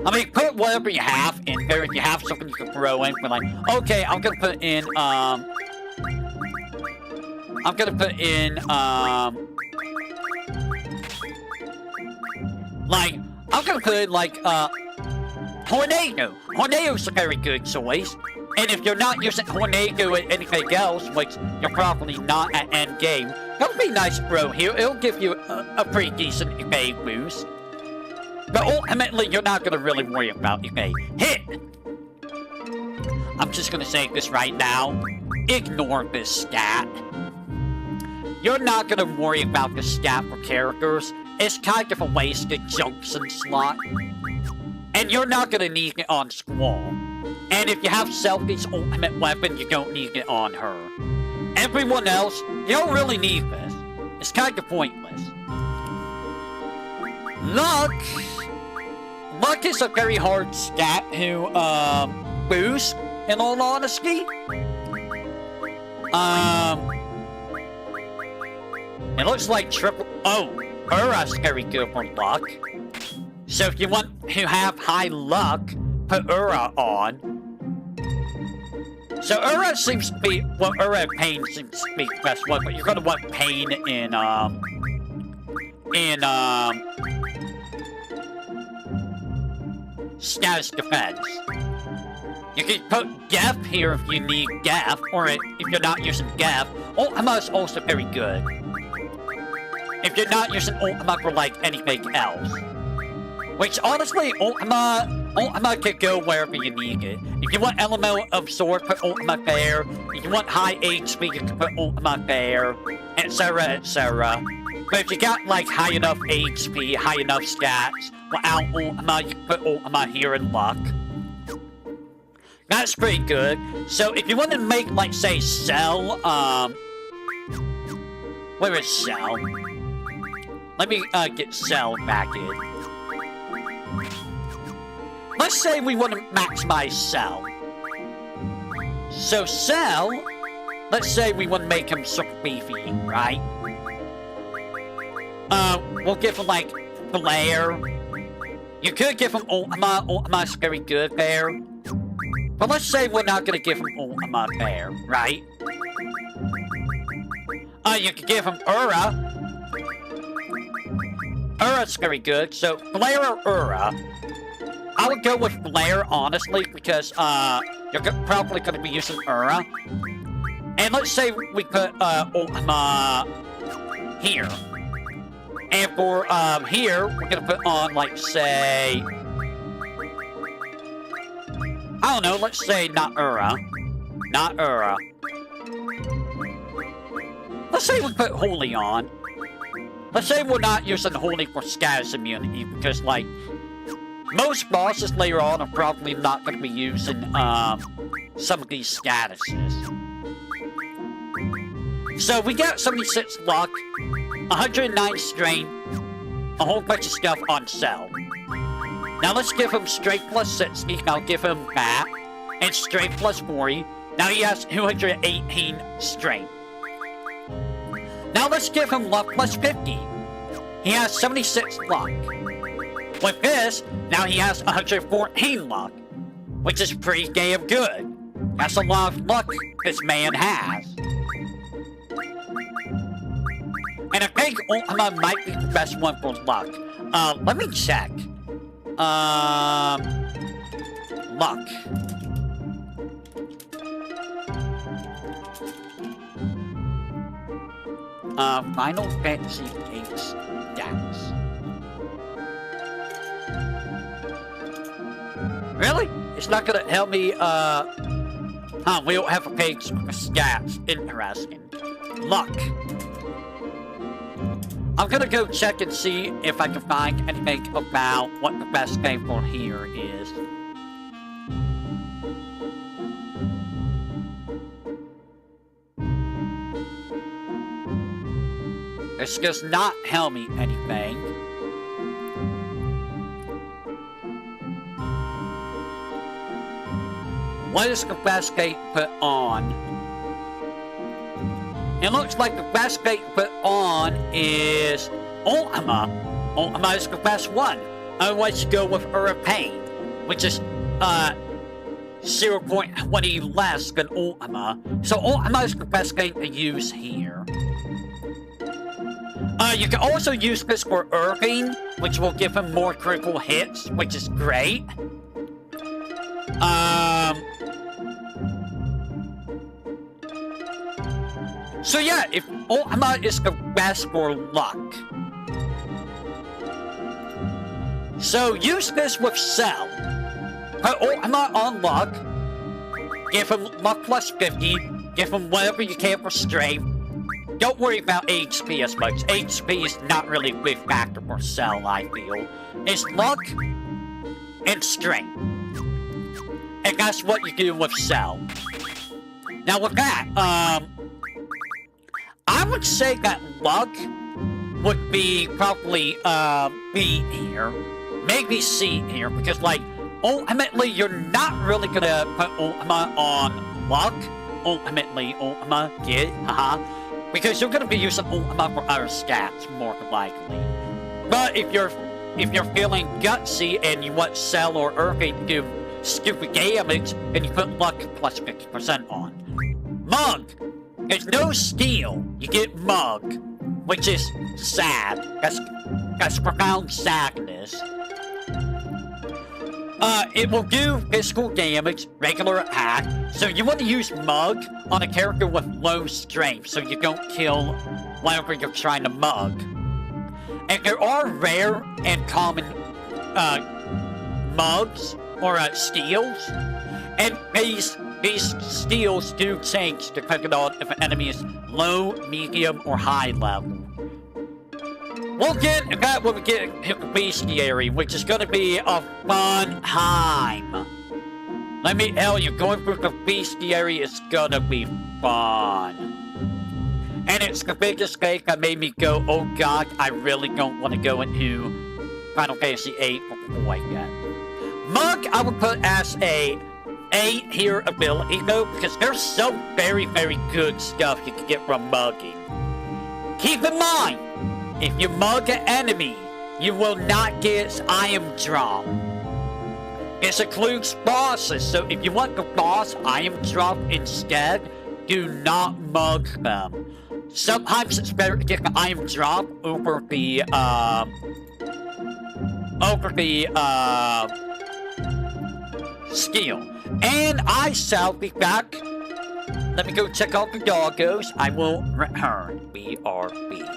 I mean, put whatever you have in there. If you have something you can throw in, but like, okay, I'm gonna put in, Tornado. Tornado's a very good choice. And if you're not using Tornado and anything else, which you're probably not at end game, that'll be nice throw here. It'll give you a pretty decent evade boost. But ultimately, you're not going to really worry about evade. Hit! I'm just going to say this right now. Ignore this stat. You're not going to worry about the stat for characters. It's kind of a wasted junction slot. And you're not going to need it on Squall. And if you have Selfie's ultimate weapon, you don't need it on her. Everyone else, you don't really need this. It's kind of pointless. Luck! Luck is a very hard stat to, boost, in all honesty. It looks like Ura's very good for luck. So if you want to have high luck, put Ura on. So Ura seems to be, well, Ura and Pain seems to be the best one, but you're gonna want Pain in status defense. You can put Geth here if you need Geth, or if you're not using Geth. Ultima is also very good. If you're not using Ultima for, like, anything else. Which, honestly, Ultima can go wherever you need it. If you want Elemental Absorb, put Ultima there. If you want high HP, you can put Ultima there. Etc, etc. But if you got like high enough HP, high enough stats, without Ultima, you can put Ultima here in luck. That's pretty good. So if you want to make, like, say, Cell, where is Cell? Let me, get Cell back in. Let's say we want to maximize Cell. So Cell, let's say we want to make him super beefy, right? We'll give him, like, Flare. You could give him Ultima. Ultima's very good there. But let's say we're not gonna give him Ultima there, right? You could give him Ura. Ura's very good, so Flare or Ura. I would go with Flare, honestly, because, you're probably gonna be using Ura. And let's say we put, Ultima here. And for, here, we're gonna put on, like, say... I don't know, let's say not Ura. Not Ura. Let's say we put Holy on. Let's say we're not using Holy for status immunity, because, like, most bosses later on are probably not going to be using, some of these statuses. So we got 76 luck, 109 strength, a whole bunch of stuff on Cell. Now let's give him strength plus 60, I'll give him that, and strength plus 40. Now he has 218 strength. Now let's give him luck plus 50. He has 76 luck. With this, now he has 114 luck, which is pretty damn good. That's a lot of luck this man has. And I think Ultima might be the best one for luck. Let me check. Luck. Final Fantasy VIII stats. Really? It's not gonna help me, we don't have a page for stats. Interesting. Luck. I'm gonna go check and see if I can find anything about what the best game for here is. This does not tell me anything. What is the best game put on? It looks like the best game put on is Ultima. Ultima is the best one. Otherwise, you go with Pain, which is 0.20 less than Ultima. So Ultima is the best game to use here. You can also use this for Irving, which will give him more critical hits, which is great. So yeah, if Ultima is the best for luck. So use this with Cell. Put Ultima on luck. Give him luck plus 50. Give him whatever you can for strength. Don't worry about HP as much. HP is not really a big factor for Cell, I feel. It's luck and strength. And that's what you do with Cell. Now with that, I would say that luck would be probably, B here. Maybe C here, because, like, ultimately, you're not really gonna put Ultima on luck. Ultimately, Ultima, get it? Haha. Because you're gonna be using Ultima for other stats, more than likely. But if you're feeling gutsy and you want Cell or Irving to do stupid damage, then you put luck plus 50% on. Mug! There's no steal. You get Mug, which is sad. That's profound sadness. It will do physical damage, regular attack, so you want to use Mug on a character with low strength, so you don't kill whatever you're trying to mug. And there are rare and common, mugs, or, steals, and these steals do change depending on if an enemy is low, medium, or high level. we'll get that when we get Bestiary, which is gonna be a fun time. Let me tell you, going through the Bestiary is gonna be fun. And it's the biggest thing that made me go, oh god, I really don't want to go into Final Fantasy VIII before I get. Mug, I would put as a A-tier ability though, because there's so very, very good stuff you can get from mugging. Keep in mind, if you mug an enemy, you will not get its item drop. It includes bosses, so if you want the boss item drop instead, do not mug them. Sometimes it's better to get the item drop over the skill. And I shall be back. Let me go check out the doggos. I will return. BRB.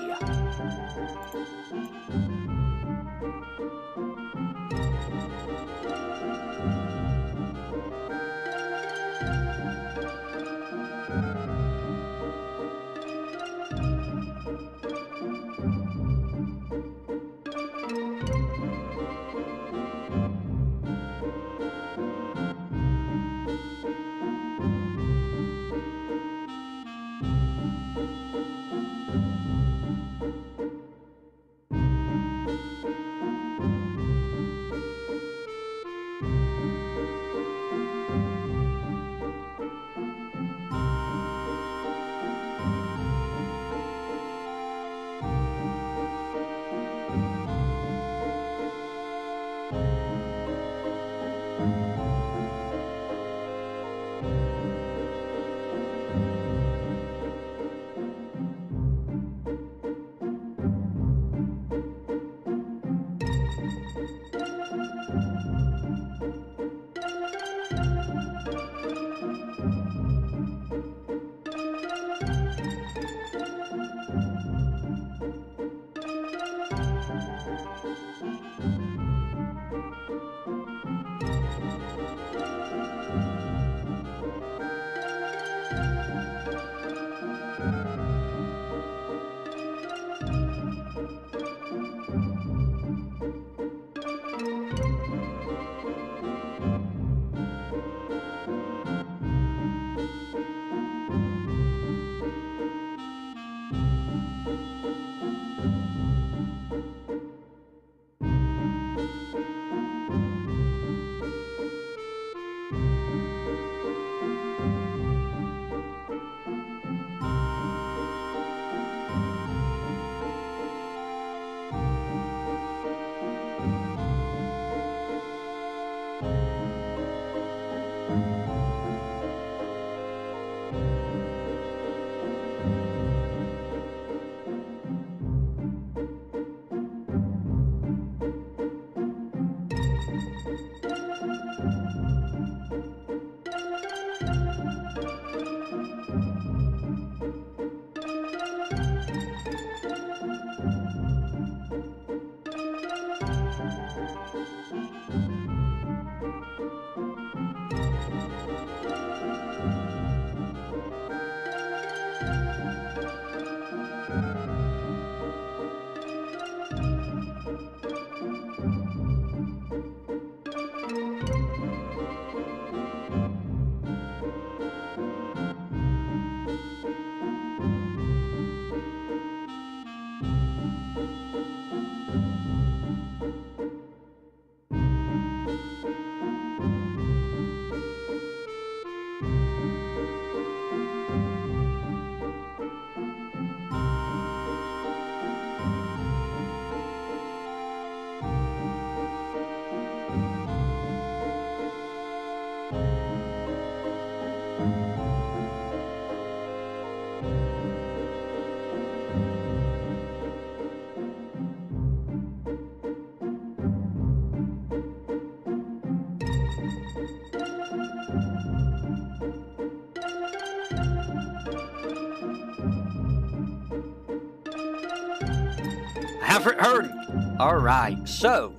Haven't heard. Alright, so.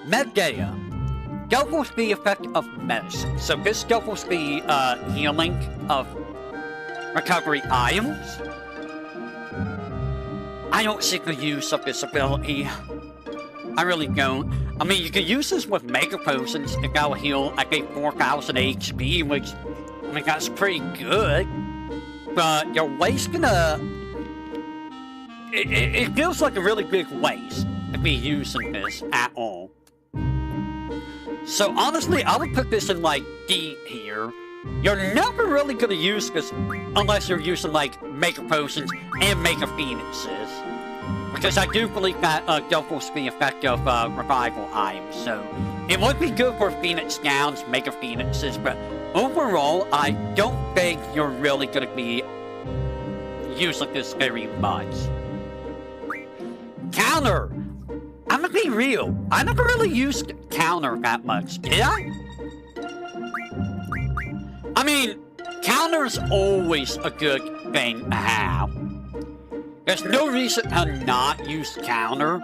Medgaya. Doubles the effect of medicine. So this doubles the healing of recovery items. I don't see the use of this ability. I really don't. I mean, you can use this with Mega Potions if that'll heal, I think, 4,000 HP, which, I mean, that's pretty good. But you're wasting it feels like a really big waste to be using this at all. So honestly, I would put this in like D here. You're never really gonna use this unless you're using like Mega Potions and Mega Phoenixes. Because I do believe that doubles the effect of revival items, so it would be good for Phoenix Gowns, Mega Phoenixes, but overall, I don't think you're really gonna be using this very much. Counter! I'm gonna be real. I never really used counter that much, did I? I mean, counter's always a good thing to have. There's no reason to not use counter,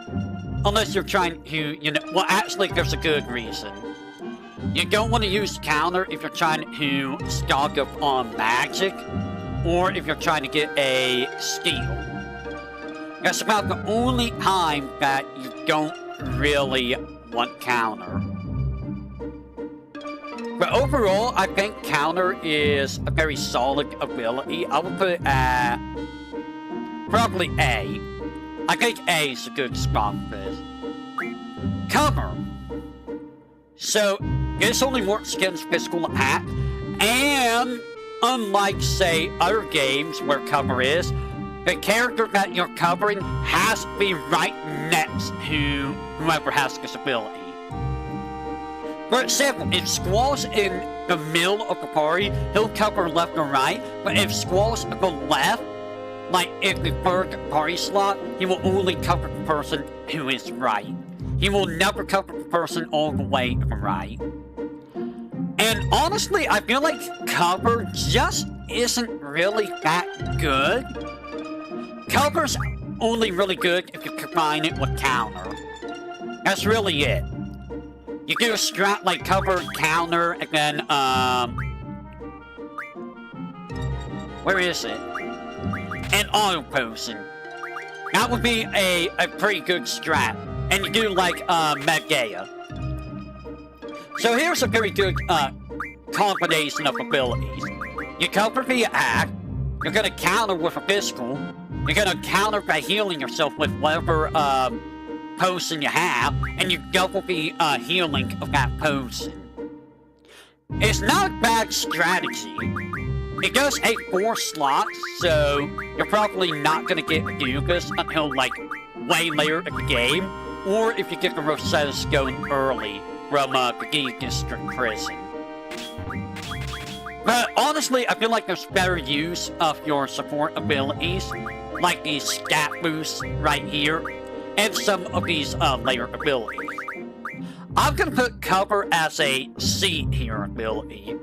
unless you're trying to, you know, well, actually, there's a good reason. You don't want to use counter if you're trying to stock up on magic, or if you're trying to get a steal. That's about the only time that you don't really want counter. But overall, I think counter is a very solid ability. I would put it at probably A. I think A is a good spot for this. Cover. So, this only works against physical attack, and unlike, say, other games where cover is, the character that you're covering has to be right next to whoever has this ability. For example, if Squall's in the middle of the party, he'll cover left or right, but if Squall's to the left, like in the third party slot, he will only cover the person who is right. He will never cover the person all the way to the right. And honestly, I feel like cover just isn't really that good. Cover's only really good if you combine it with counter. That's really it. You do a strat like cover, counter, and then, where is it? An auto potion. That would be a pretty good strat. And you do like, Medgea. So here's a very good, combination of abilities. You cover via act, you're gonna counter with a physical, you're gonna counter by healing yourself with whatever, potion you have, and you double the, healing of that potion. It's not a bad strategy. It does take 4 slots, so you're probably not gonna get Dugas until, like, way later in the game, or if you get the Rosetta Stone early from, the D District Prison. But honestly, I feel like there's better use of your support abilities, like these stat boosts right here, and some of these later abilities. I'm gonna put cover as a C tier ability.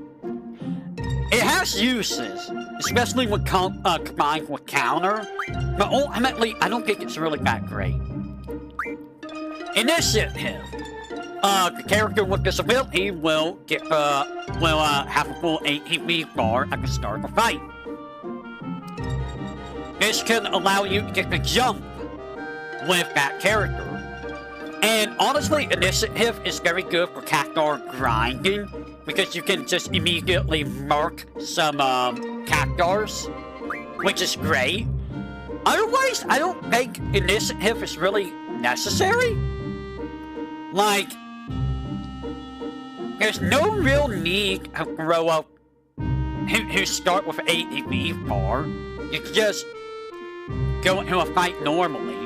It has uses, especially when combined with counter, but ultimately, I don't think it's really that great. Initiative. The character with this ability will get have a full 8 HP bar at the start of the fight. This can allow you to get the jump with that character. And honestly, initiative is very good for Cactuar grinding, because you can just immediately mark some Cactuars, which is great. Otherwise, I don't think initiative is really necessary. Like, there's no real need to grow up who start with 8 HP bar. You can just go into a fight normally.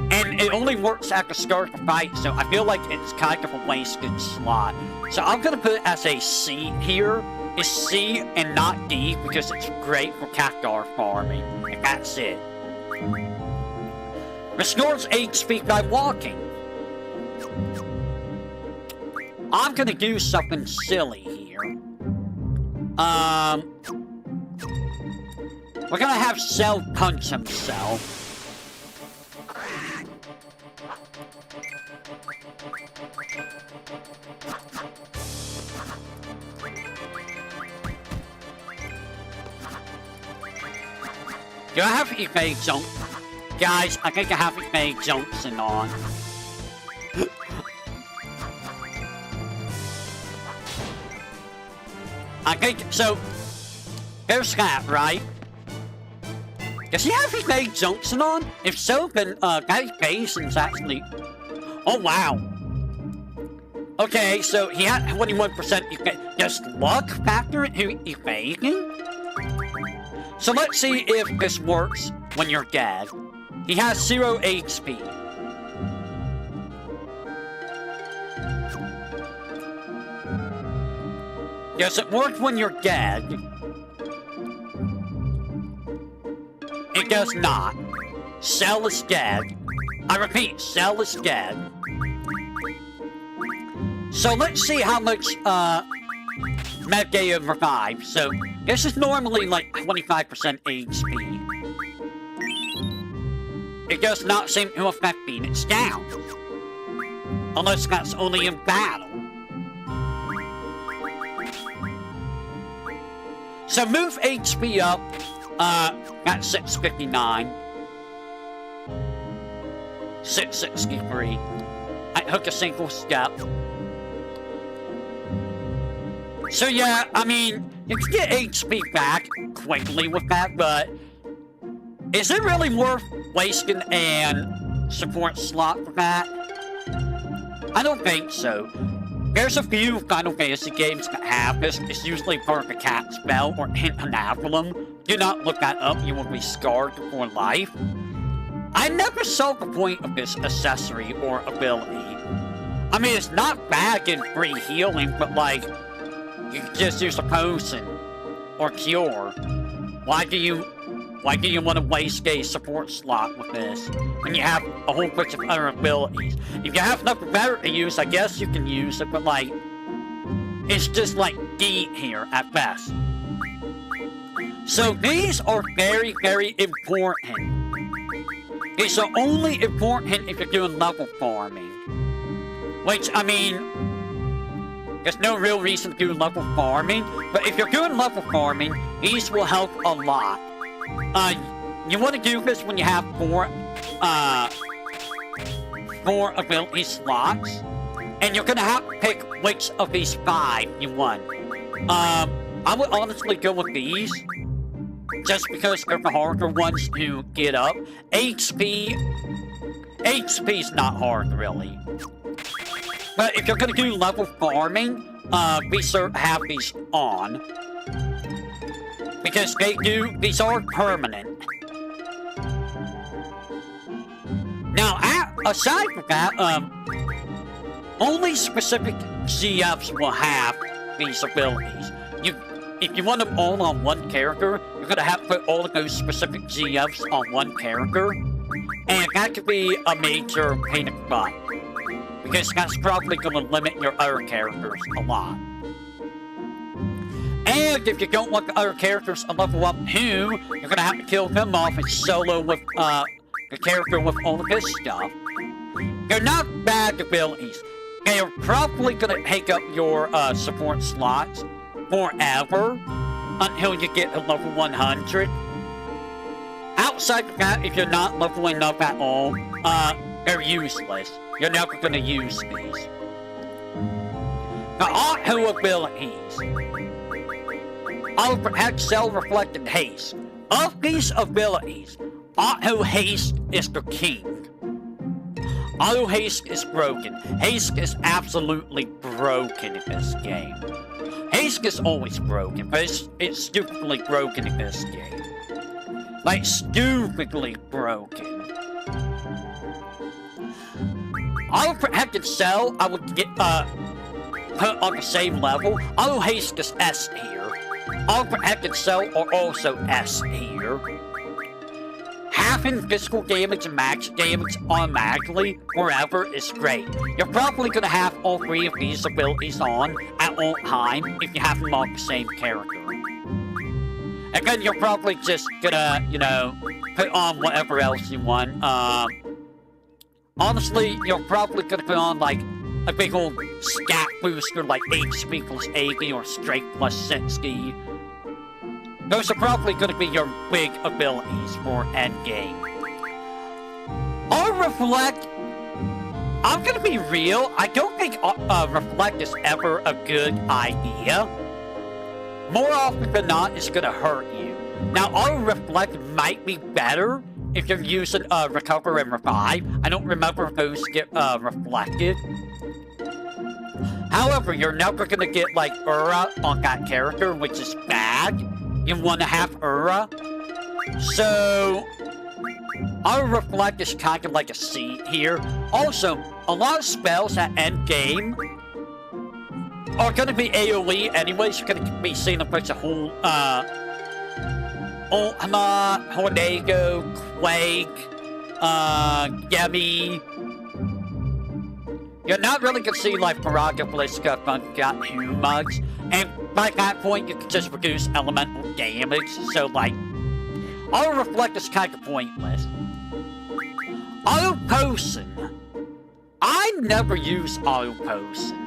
And it only works at the start of the fight, so I feel like it's kind of a wasted slot. So I'm gonna put it as a C here. It's C and not D because it's great for Cactuar farming. And that's it. Restores HP by walking. I'm gonna do something silly here. We're gonna have Cell punch himself. Do I have evasion? Guys, I think I have VIII Junction on. I think, so, here's that, right? Does he have VIII Junction on? If so, then, Guy's Basin's actually... Oh, wow. Okay, so he had 21%. Does luck factor into evading? So let's see if this works when you're dead. He has 0 HP. Does it work when you're dead? It does not. Cell is dead. I repeat, Cell is dead. So let's see how much, Medgay revive. So, this is normally like 25% HP. It does not seem to affect Phoenix down. Unless that's only in battle. So move HP up, at 659. 663. I hook a single step. So yeah, I mean, you can get HP back quickly with that, but is it really worth wasting an support slot for that? I don't think so. There's a few Final Fantasy games that have this. It's usually part of the cat spell or Hintanaculum. Do not look that up, you will be scarred for life. I never saw the point of this accessory or ability. I mean, it's not bad in free healing, but like, you can just use a potion or cure. Why do you want to waste a support slot with this when you have a whole bunch of other abilities? If you have nothing better to use, I guess you can use it, but like, it's just like D here at best. So these are very, very important. These are only important if you're doing level farming. Which, I mean, there's no real reason to do level farming, but if you're doing level farming, these will help a lot. You want to do this when you have four ability slots, and you're gonna have to pick which of these 5 you want. I would honestly go with these, just because they're the harder ones to get up. HP's not hard, really. But if you're gonna do level farming, be sure to have these on. Because these are permanent. Now, aside from that, only specific GFs will have these abilities. If you want them all on one character, you're gonna have to put all of those specific GFs on one character. And that could be a major pain in the butt. Because that's probably gonna limit your other characters a lot. And if you don't want the other characters to level up too, you're gonna have to kill them off and solo with the character with all of this stuff. They're not bad abilities. They are probably gonna take up your support slots forever until you get to level 100. Outside of that, if you're not leveling up at all, they're useless. You're never gonna use these. The auto abilities. Auto Protect, Cell, Reflect, and Haste. Of these abilities, Auto Haste is the king. Auto Haste is broken. Haste is absolutely broken in this game. Haste is always broken, but it's stupidly broken in this game. Like, stupidly broken. Auto Protected Cell, I would get, put on the same level. Auto Haste is S here. Auto Protected Cell are also S here. Having physical damage and magic damage automatically forever is great. You're probably gonna have all 3 of these abilities on at all times if you have them on the same character. And then you're probably just gonna, you know, put on whatever else you want. Honestly, you're probably gonna put on, like, a big old stat booster like HP plus 80 or Strength plus 60. Those are probably gonna be your big abilities for endgame. Or Reflect, I'm gonna be real, I don't think Reflect is ever a good idea. More often than not, it's gonna hurt you. Now, Auto Reflect might be better if you're using Recover and Revive. I don't remember if those get reflected. However, you're never gonna get like Aura on that character, which is bad. You want to have Aura. So, Auto Reflect is kind of like a C here. Also, a lot of spells at end game are gonna be AoE anyways. You're gonna be seeing a bunch of whole Ultima, Hornego, Quake, Gemi. You're not really gonna see like Paraga, Blizka, Funka, Humags, and by that point you can just reduce elemental damage, so like, Auto Reflect is kind of pointless. Auto Potion. I never use Auto Potion.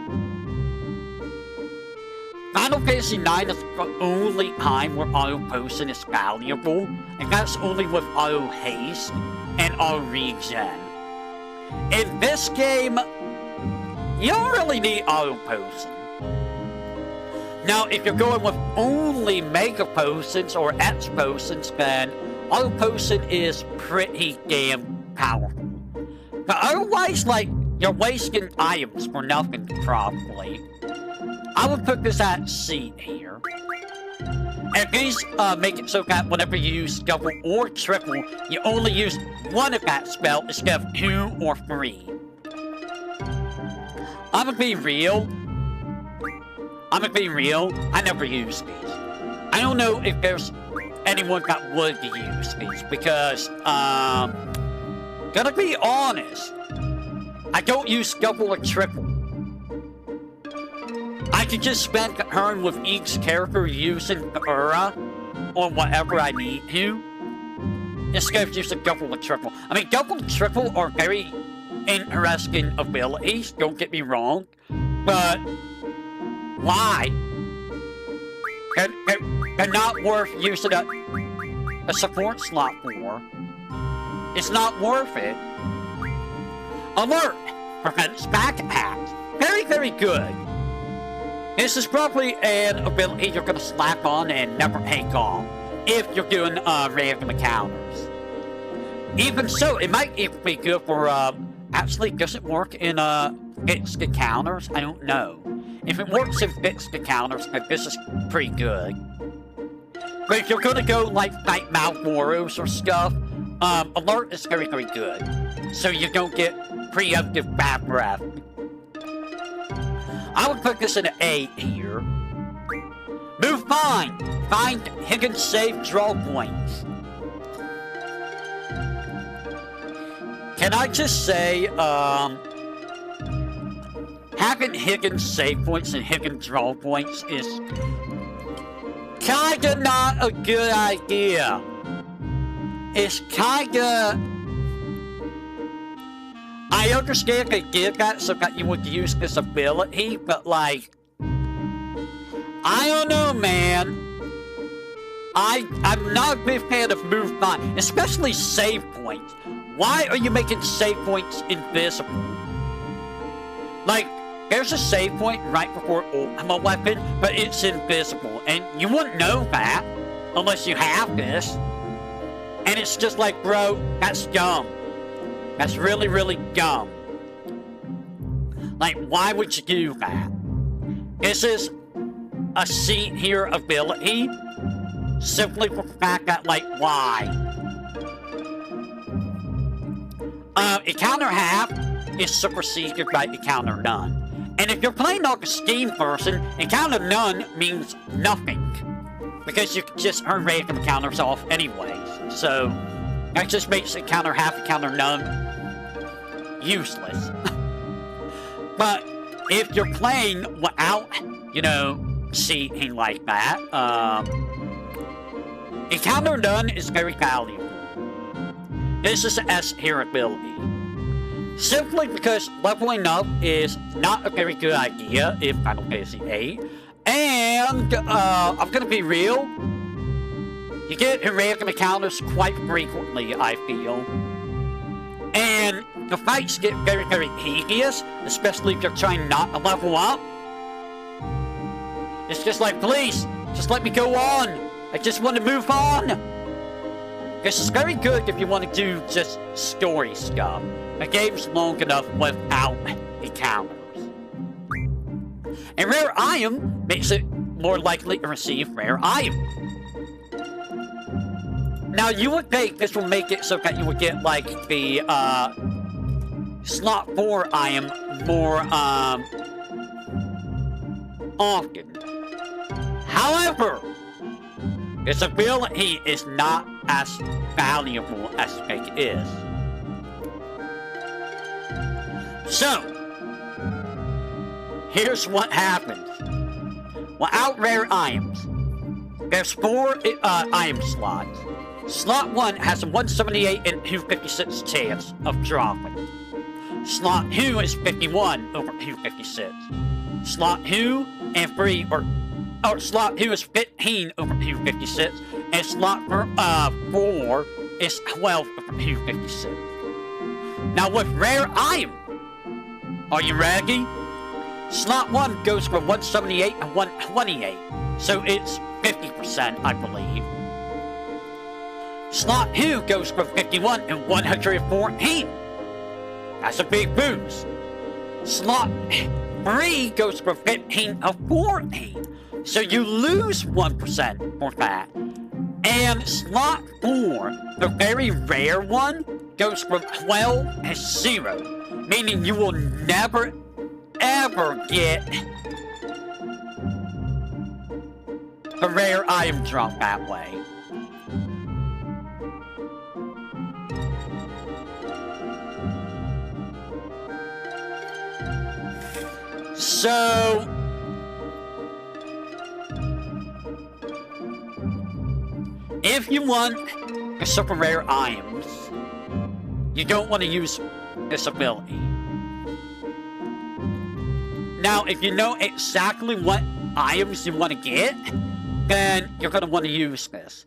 Final Fantasy IX is the only time where Auto Potion is valuable, and that's only with Auto Haste and Auto Regen. In this game, you don't really need Auto Potion. Now, if you're going with only Mega Potions or X Potions, then Auto Potion is pretty damn powerful. But otherwise, like, you're wasting items for nothing, probably. I would put this at C here. At least make it so that whenever you use double or triple, you only use one of that spell instead of 2 or 3. I'm gonna be real. I never use these. I don't know if there's anyone that would use these because, gonna be honest, I don't use double or triple. I can just spend a turn with each character using the Aura or whatever I need to instead of using double or triple. I mean, double and triple are very interesting abilities, don't get me wrong, but why? They're not worth using a support slot for. It's not worth it. Alert! Prevents back attacks. Very, very good. This is probably an ability you're gonna slap on and never take off if you're doing random encounters. Even so, it might even be good for actually, does it work in fixed encounters? I don't know. If it works in fixed encounters, then this is pretty good. But if you're gonna go like fight Malboros or stuff, Alert is very, very good. So you don't get preemptive bad breath. I would put this in an A here. Move Find. Find hidden save draw points. Can I just say, having hidden save points and hidden draw points is kinda not a good idea. It's kinda... I understand they did that so that you would use this ability, but like... I don't know, man. I'm not a big fan of Move Find, especially save points. Why are you making save points invisible? Like, there's a save point right before Ultima weapon, but it's invisible, and you wouldn't know that unless you have this. And it's just like, bro, that's dumb. That's really, really dumb. Like, why would you do that? This is a C tier ability, simply for the fact that, like, why? Encounter Half is superseded by Encounter None. And if you're playing like a Steam person, Encounter None means nothing. Because you can just earn random encounters off anyways. So, that just makes Encounter Half, Encounter None useless. But if you're playing without, you know, seeing like that, Encounter None is very valuable. This is an S tier ability. Simply because leveling up is not a very good idea in Final Fantasy VIII. And, I'm gonna be real, you get random encounters quite frequently, I feel. And the fights get very, very tedious, especially if you're trying not to level up. It's just like, please, just let me go on. I just want to move on. This is very good if you want to do just story stuff. The game's long enough without encounters. And rare item makes it more likely to receive rare items. Now, you would think this will make it so that you would get, like, the, slot 4 item more, often. However, this ability is not as valuable as you think it is. So, here's what happens. Without rare items, there's 4 item slots. Slot 1 has a 178 and 256 chance of dropping. Slot 2 is 51 over 256. Slot 2 and 3 slot 2 is 15 over 256, and slot 4 is 12 over 256. Now with rare item, are you ready? Slot 1 goes from 178 and 128, so it's 50%, I believe. Slot 2 goes from 51 and 114. That's a big boost. Slot 3 goes from 15 to 14. So you lose 1% for that. And slot 4, the very rare one, goes from 12 to 0. Meaning you will never, ever get a rare item drop that way. So, if you want the super rare items, you don't want to use this ability. Now, if you know exactly what items you want to get, then you're going to want to use this.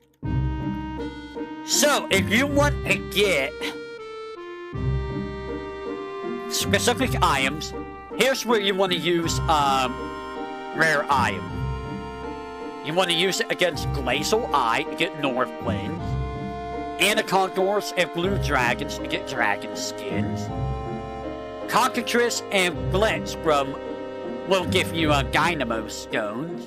So, if you want to get specific items, here's where you want to use rare item. You want to use it against Glacial Eye to get North Winds, Anacondors and Blue Dragons to get Dragon Skins, Cockatrice and Blitz will give you Dynamo Stones.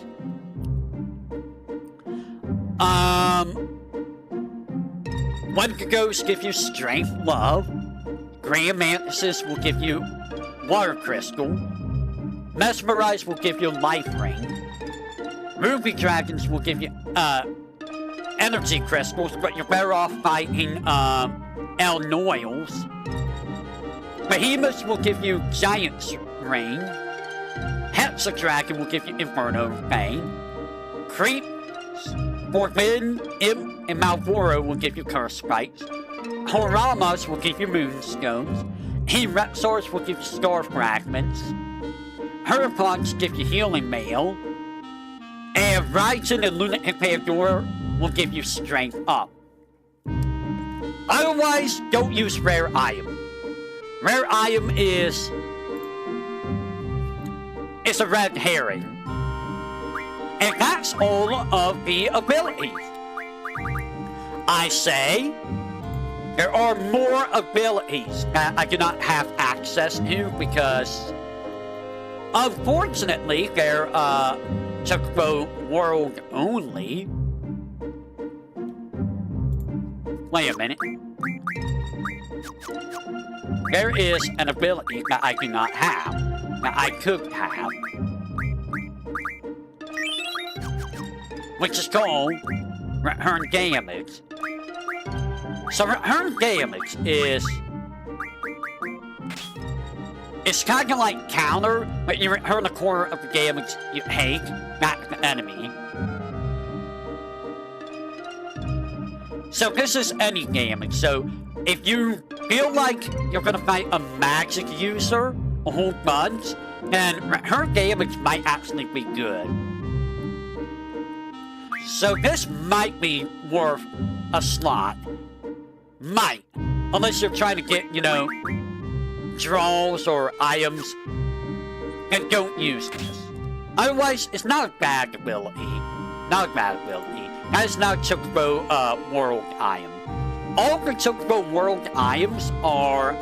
Wendigos give you Strength Love. Grand Mantises will give you Water Crystal. Mesmerize will give you Life Ring. Ruby Dragons will give you Energy Crystals, but you're better off fighting El Noils. Behemoths will give you Giant's Ring. Hexadragon will give you Inferno Bane. Creeps, Forbidden, Imp, and Malboro will give you Curse Spikes. Horamas will give you Moonstones. Rexors will give you Star Fragments. Herpons give you Healing Mail. And Ryzen and Lunatic Pandora will give you Strength Up. Otherwise, don't use Rare Item. Rare Item is a red herring. And that's all of the abilities. I say, there are more abilities that I do not have access to because, unfortunately, they're Chocobo World only. Wait a minute. There is an ability that I do not have, that I could have, which is called Return Damage. So Return Damage is... it's kind of like counter, but you return a quarter of the damage you take back to the enemy. So this is any damage, so if you feel like you're gonna fight a magic user a whole bunch, then her damage might actually be good. So this might be worth a slot. Might. Unless you're trying to get, you know, draws or items, then don't use this. Otherwise, it's not a bad ability. Not a bad ability. That is not a Chocobo World item. All the Chocobo World items are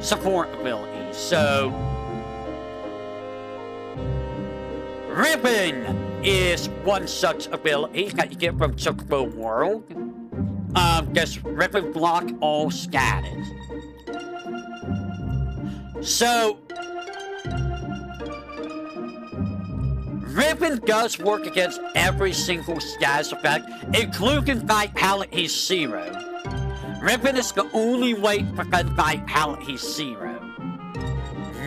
support abilities. So, Ribbon is one such ability that you get from Chocobo World. Does Ribbon block all status. So, Ribbon does work against every single status effect, including Vitality 0. Ribbon is the only way to prevent Vitality 0.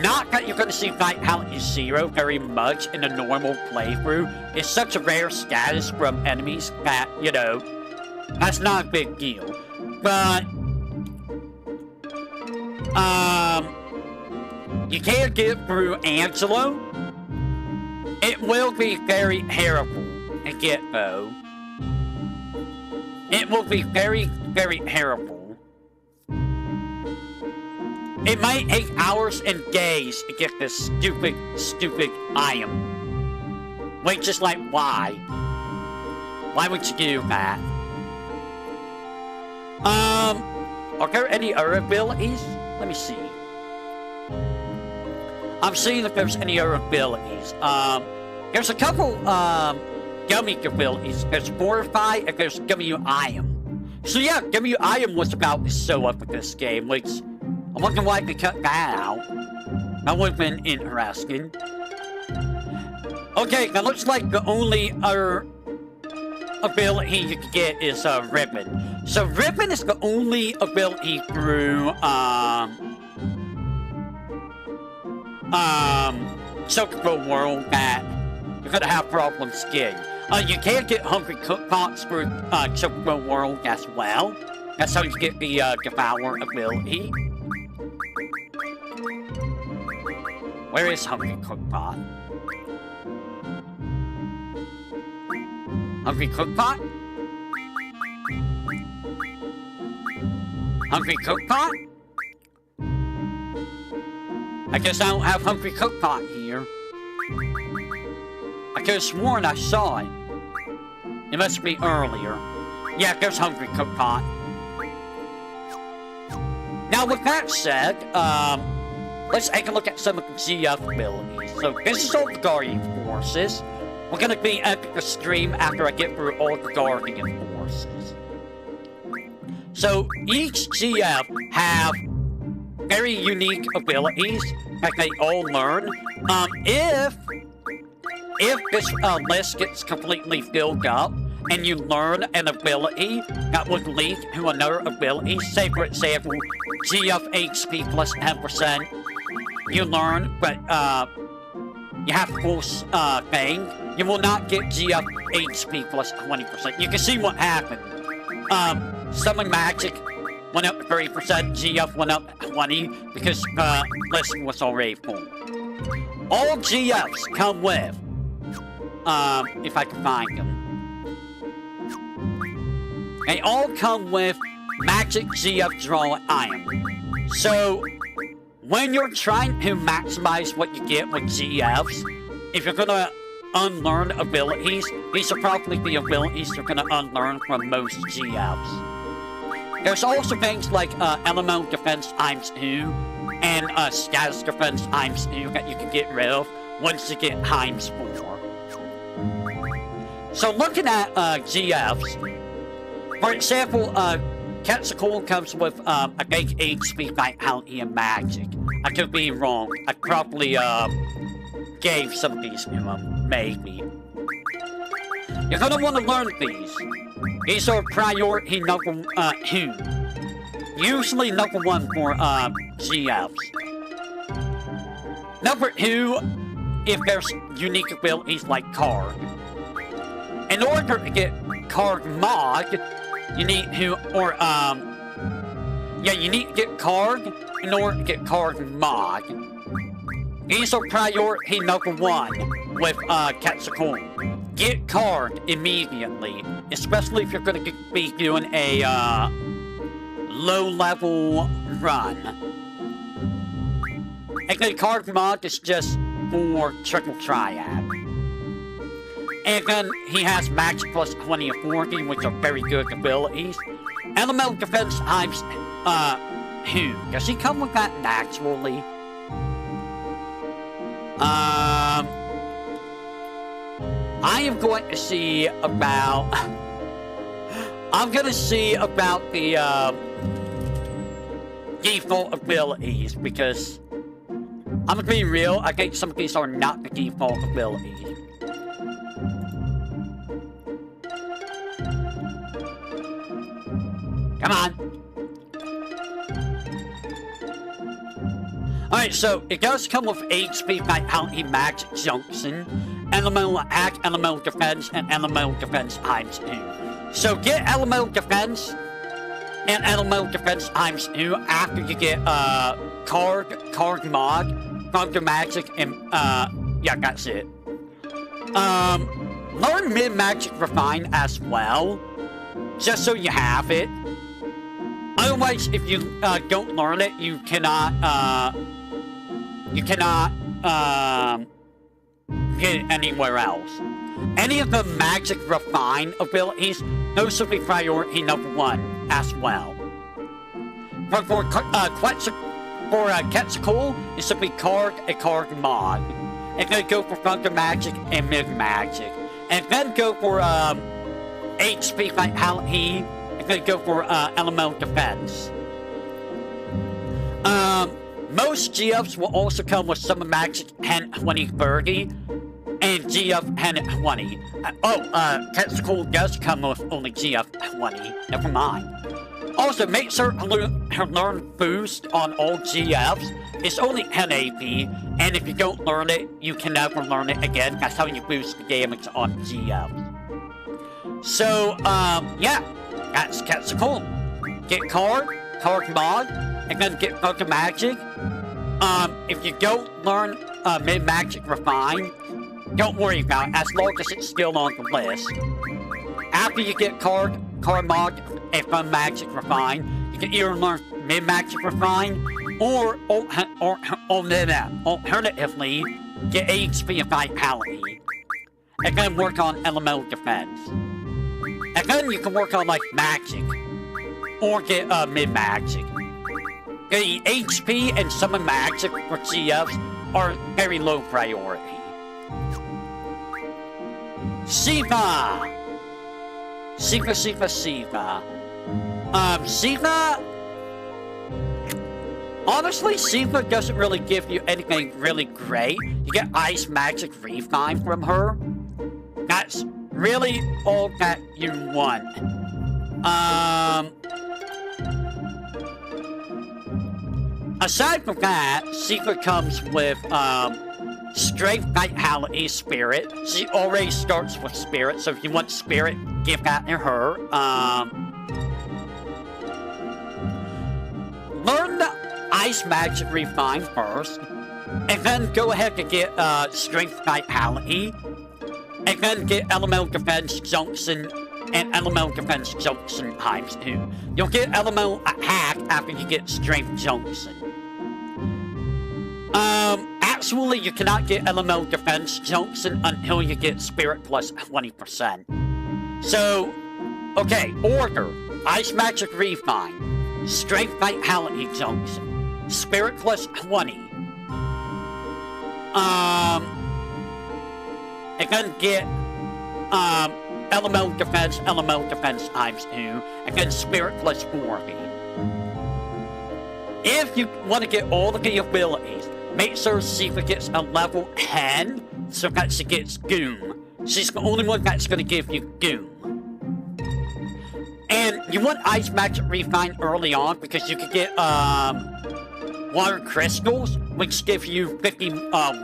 Not that you're going to see Vitality 0 very much in a normal playthrough. It's such a rare status from enemies that, you know, that's not a big deal. But, you can't get through Angelo. It will be very terrible to get, though. It will be very, very terrible. It might take hours and days to get this stupid, stupid item. Wait, just like, why? Why would you do that? Are there any other abilities? Let me see. I'm seeing if there's any other abilities. There's a couple, gummy abilities. There's Fortify and there's W-Item. So yeah, W-Item was about to show up with this game, which I wonder why they cut that out. That would have been interesting. Okay, that looks like the only other ability you can get is, Ribbon. So Ribbon is the only ability through, Chocobo World that you're gonna have problems getting. You can get Hungry Cook Pots through, Chocobo World as well. That's how you get the, Devour ability. Where is Hungry Cook Pot? Hungry Cook Pot? Hungry Cook Pot? I guess I don't have Hungry Cook Pot here. I could have sworn I saw it. It must be earlier. Yeah, there's Hungry Cook Pot. Now, with that said, let's take a look at some of the GF abilities. So, this is all the Guardian Forces. We're gonna be ending the stream after I get through all the Guardian Forces. So, each GF have very unique abilities that they all learn. If this list gets completely filled up and you learn an ability that would lead to another ability, say for example, GF HP plus 10%, you learn, but you have full thing, you will not get GF HP plus 20%. You can see what happened. Summon Magic went up 30%, GF went up 20 because list was already full. All GFs come with, if I can find them. They all come with Magic GF Draw Item. So, when you're trying to maximize what you get with GFs, if you're gonna unlearn abilities, these are probably the abilities you're gonna unlearn from most GFs. There's also things like Elemental Defense ×2 and Status Defense ×2 that you can get rid of once you get ×4. So looking at GFs, for example, Quetzalcoatl comes with a big HP, Vitality, and Magic. I could be wrong. I probably gave some of these to him, maybe. You're gonna want to learn these. These are priority number 2. Usually number 1 for GFs. Number 2, if there's unique abilities like Card. In order to get Card Mod, you need to, you need to get Card in order to get Card Mod. These are priority number 1 with Quetzalcoatl. Get Card immediately, especially if you're going to be doing a low-level run. And then card mod is just for triple triad. And then he has magic plus 20 authority, which are very good abilities. Elemental defense times who? Does he come with that naturally? I am going to see about... I'm gonna see about the default abilities, because I'm gonna be real, I think some of these are not the default abilities. Come on. Alright, so it does come with HP, Vitality, Magic, Junction, Elemental Attack, Elemental Defense, and Elemental Defense times 2. So get Elemental Defense and Elemental Defense times 2 after you get card mod, Thunder Magic, and yeah, that's it. Learn Mid Magic Refine as well, just so you have it. Otherwise, if you don't learn it, you cannot get it anywhere else. Any of the Magic Refine abilities, those should be priority number 1 as well. For Quetzalcoatl, it should be a card mod. And then go for Thunder Magic and Mid Magic. And then go for HP Vitality. Gonna go for Elemental Defense. Most GFs will also come with Summon Magic 10, 20, 30, and GF 10, 20. Quetzalcoatl does come with only GF 20. Never mind. Also, make sure to learn Boost on all GFs. It's only 10 AP, and if you don't learn it, you can never learn it again. That's how you boost the damage on GFs. So, yeah. That's Quetzalcoatl. Get card mod, and then get Thunder Magic. If you don't learn Mid Magic Refine, don't worry about it, as long as it's still on the list. After you get card mod and Thunder Magic Refine, you can either learn Mid Magic Refine, or alternatively, get HP and Vitality. And then work on Elemental Defense. And then you can work on, like, Magic. Or get, Mid-Magic. The HP and Summon Magic for GFs are very low priority. Shiva! Shiva. Honestly, Shiva doesn't really give you anything really great. You get Ice Magic Refine from her. That's really all that you want. Aside from that, Secret comes with Strength, Vitality, Spirit. She already starts with Spirit, so if you want Spirit, give that to her. Learn the Ice Magic Refine first, and then go ahead and get Strength, Vitality. And then get Elemental Defense Junction and Elemental Defense Junction times 2. You'll get Elemental Attack after you get Strength Junction. Actually, you cannot get Elemental Defense Junction until you get Spirit plus 20%. So, okay, order. Ice Magic Refine. Strength Vitality Junction. Spirit plus 20. And then get, Elemental Defense times 2, and then Spirit plus 40. If you want to get all of the abilities, make sure Shiva gets a level 10, so that she gets Goom. She's the only one that's going to give you Goom. And you want Ice Magic Refine early on, because you can get, Water Crystals, which give you 50,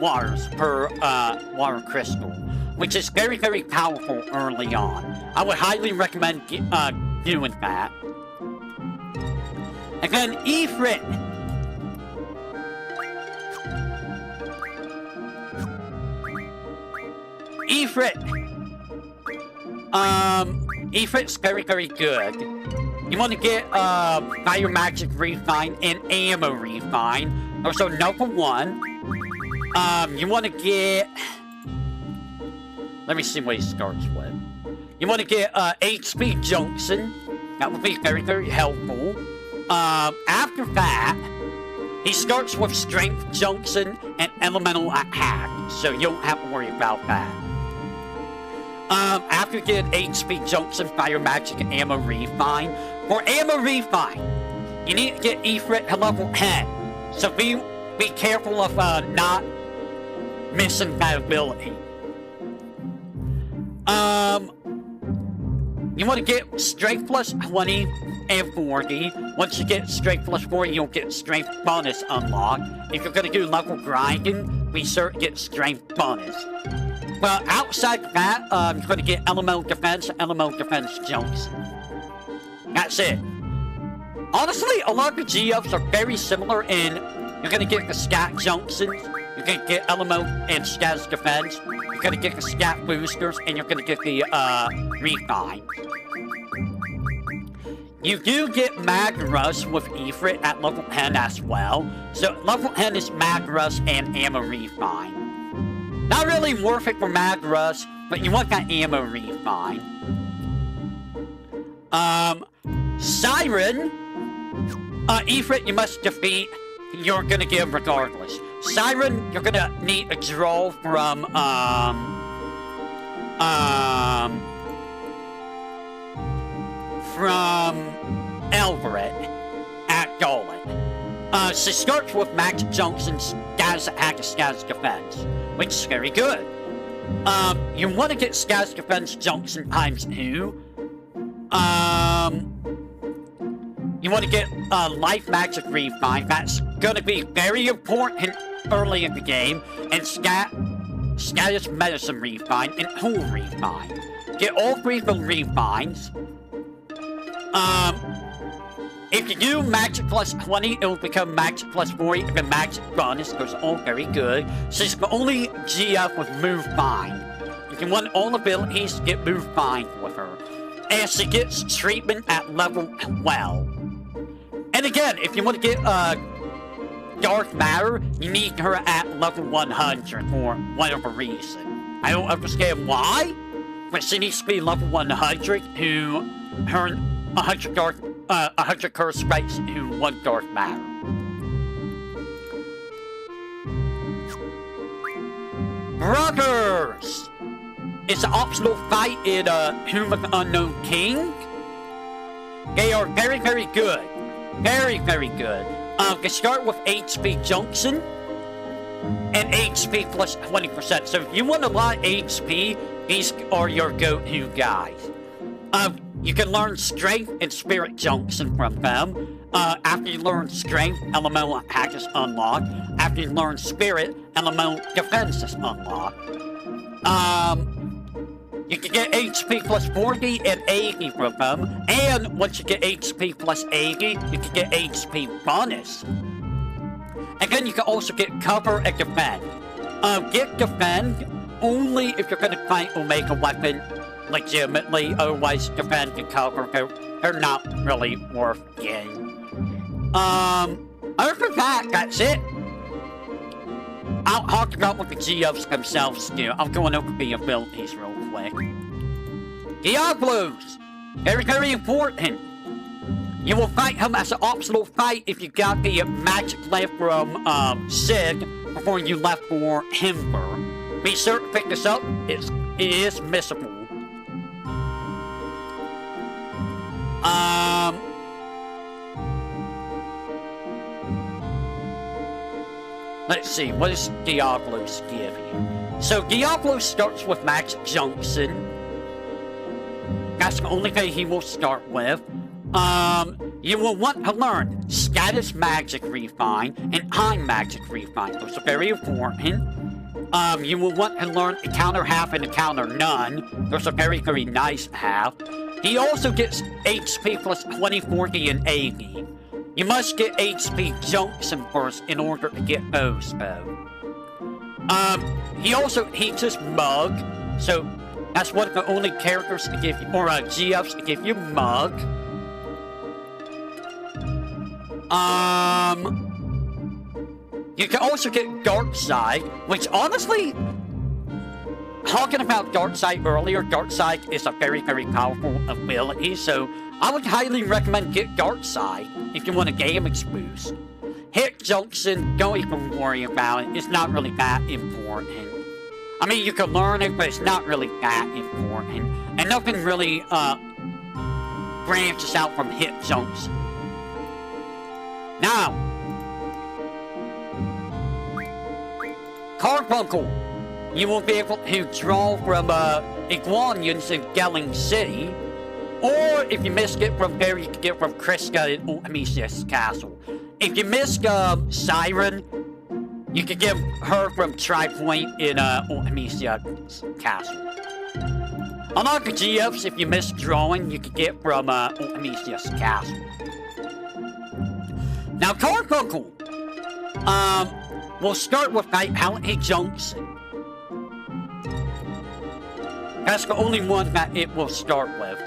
waters per, Water Crystal. Which is very, very powerful early on. I would highly recommend doing that. And then Ifrit. Ifrit's very, very good. You want to get Fire Magic Refine and Ammo Refine. Those are number 1. You want to get... Let me see what he starts with. You want to get HP Junction. That would be very, very helpful. After that, he starts with Strength Junction and Elemental Attack, so you don't have to worry about that. After you get HP Junction, Fire Magic, and Ammo Refine. For Ammo Refine, you need to get Ifrit to level 10. So be careful of not missing that ability. You want to get Strength plus 20 and 40. Once you get Strength plus 40, you'll get Strength bonus unlocked. If you're going to do level grinding, be sure to get Strength bonus. But outside of that, you're going to get Elemental Defense Junction. That's it. Honestly, a lot of the GFs are very similar in you're going to get the Scat Junctions, you're going to get Elemental and Status Defense, you're going to get the Scat Boosters, and you're going to get the Refine. You do get Mag Rush with Ifrit at level 10 as well. So level 10 is Mag Rush and Ammo Refine. Not really worth it for Mag Rush, but you want that Ammo Refine. Siren, Ifrit you must defeat, you're gonna give regardless. Siren, you're gonna need a draw from, Elveret at Golan. She starts with Magic Junctions, Status Attack, and Status Defense, which is very good. You want to get Status Defense Junction times 2. You want to get Life Magic Refine. That's going to be very important early in the game. And Status Medicine Refine and Tool Refine. Get all 3 of the refines. If you do Magic plus 20, it will become Magic plus 40, and the Magic bonus goes all very good. She's the only GF with Move Find. If you want all abilities, get Move Find with her. And she gets treatment at level 12. And again, if you want to get Dark Matter, you need her at level 100 for whatever reason. I don't understand why, but she needs to be level 100 to earn 100 curse strikes to 1 Dark Matter. Brothers! It's an optional fight in Tomb of the Unknown King. They are very, very good. Very, very good. They start with HP Junction and HP plus 20%. So if you want a lot of HP, these are your go-to guys. You can learn Strength and Spirit Junction from them. After you learn Strength, Elemental Attack is unlocked. After you learn Spirit, Elemental Defense is unlocked. You can get HP plus 40 and 80 from them. And once you get HP plus 80, you can get HP bonus. And then you can also get Cover and Defend. Get Defend only if you're going to fight Omega Weapon legitimately, otherwise Defend and Cover, they're not really worth getting. Other than that, that's it. I'll talk about what the GFs themselves do. I'm going over the abilities real quick. Diablos! Very, very important. You will fight him as an optional fight if you got the magic left from Sid before you left for Himber. Be sure to pick this up. It is missable. Let's see, what does Diablos give you? So Diablos starts with Magic Junction. That's the only thing he will start with. You will want to learn Status Magic Refine and Time Magic Refine. Those are very important. You will want to learn Encounter Half and Encounter None. Those are very, very nice to have. He also gets HP plus 20, 40, and 80. You must get HP Junction first in order to get those, though. He also teaches Mug, so that's one of the only characters to give you, or GFs to give you Mug. You can also get Dark Side, which honestly, talking about Dark Side earlier, Dark Side is a very, very powerful ability, so I would highly recommend get Dark Side if you want a damage boost. Hit Junction, don't even worry about it, it's not really that important. I mean, you can learn it, but it's not really that important. And nothing really branches out from Hit Junction. Now, Carbuncle, you will be able to draw from Iguanians in Gelling City, or if you missed it from there, you can get from Kriska in Ultimisia's Castle. If you missed Siren, you can get her from Tri-Point in Ultimisia's Castle. Unlock the GFs if you missed drawing, you can get from Ultimisia's Castle. Now, Carbuncle, we'll start with Vitality Junction. That's the only one that it will start with.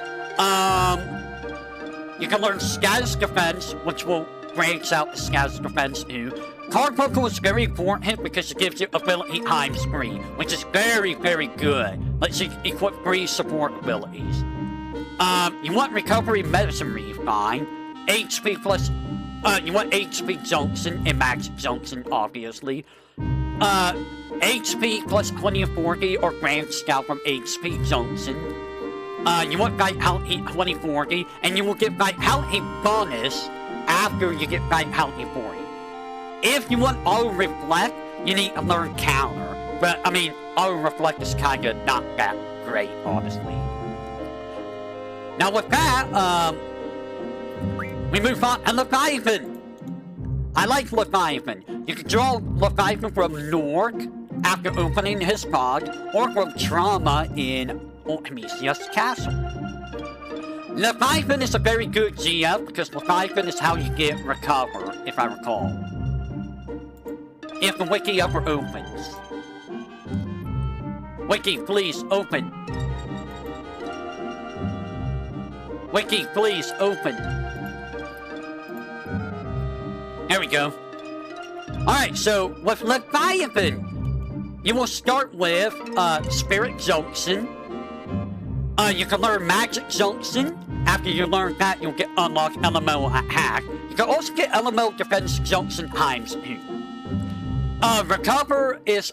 You can learn Status Defense, which will branch out the Status Defense too. Carbuncle is very important because it gives you ability times 3, which is very, very good. Lets you equip 3 support abilities. You want Recovery Medicine Refine, HP plus... you want HP Junction and Magic Junction, obviously. HP plus 20 of 40 or branched out from HP Junction. You want Vitality 2040, and you will get Vitality bonus after you get Vitality 40. If you want Auto Reflect, you need to learn Counter. But, I mean, Auto Reflect is kinda not that great, honestly. Now with that, we move on to Leviathan. I like Leviathan. You can draw Leviathan from Norg after opening his pod, or from Trauma in Ultimisia's Castle. Leviathan is a very good GF because Leviathan is how you get Recover, if I recall. If the wiki ever opens. Wiki, please open. Wiki, please open. There we go. Alright, so with Leviathan, you will start with Spirit Junction. You can learn Magic Junction. After you learn that, you'll get unlocked Elemental Attack. You can also get Elemental Defense Junction times 2. Recover is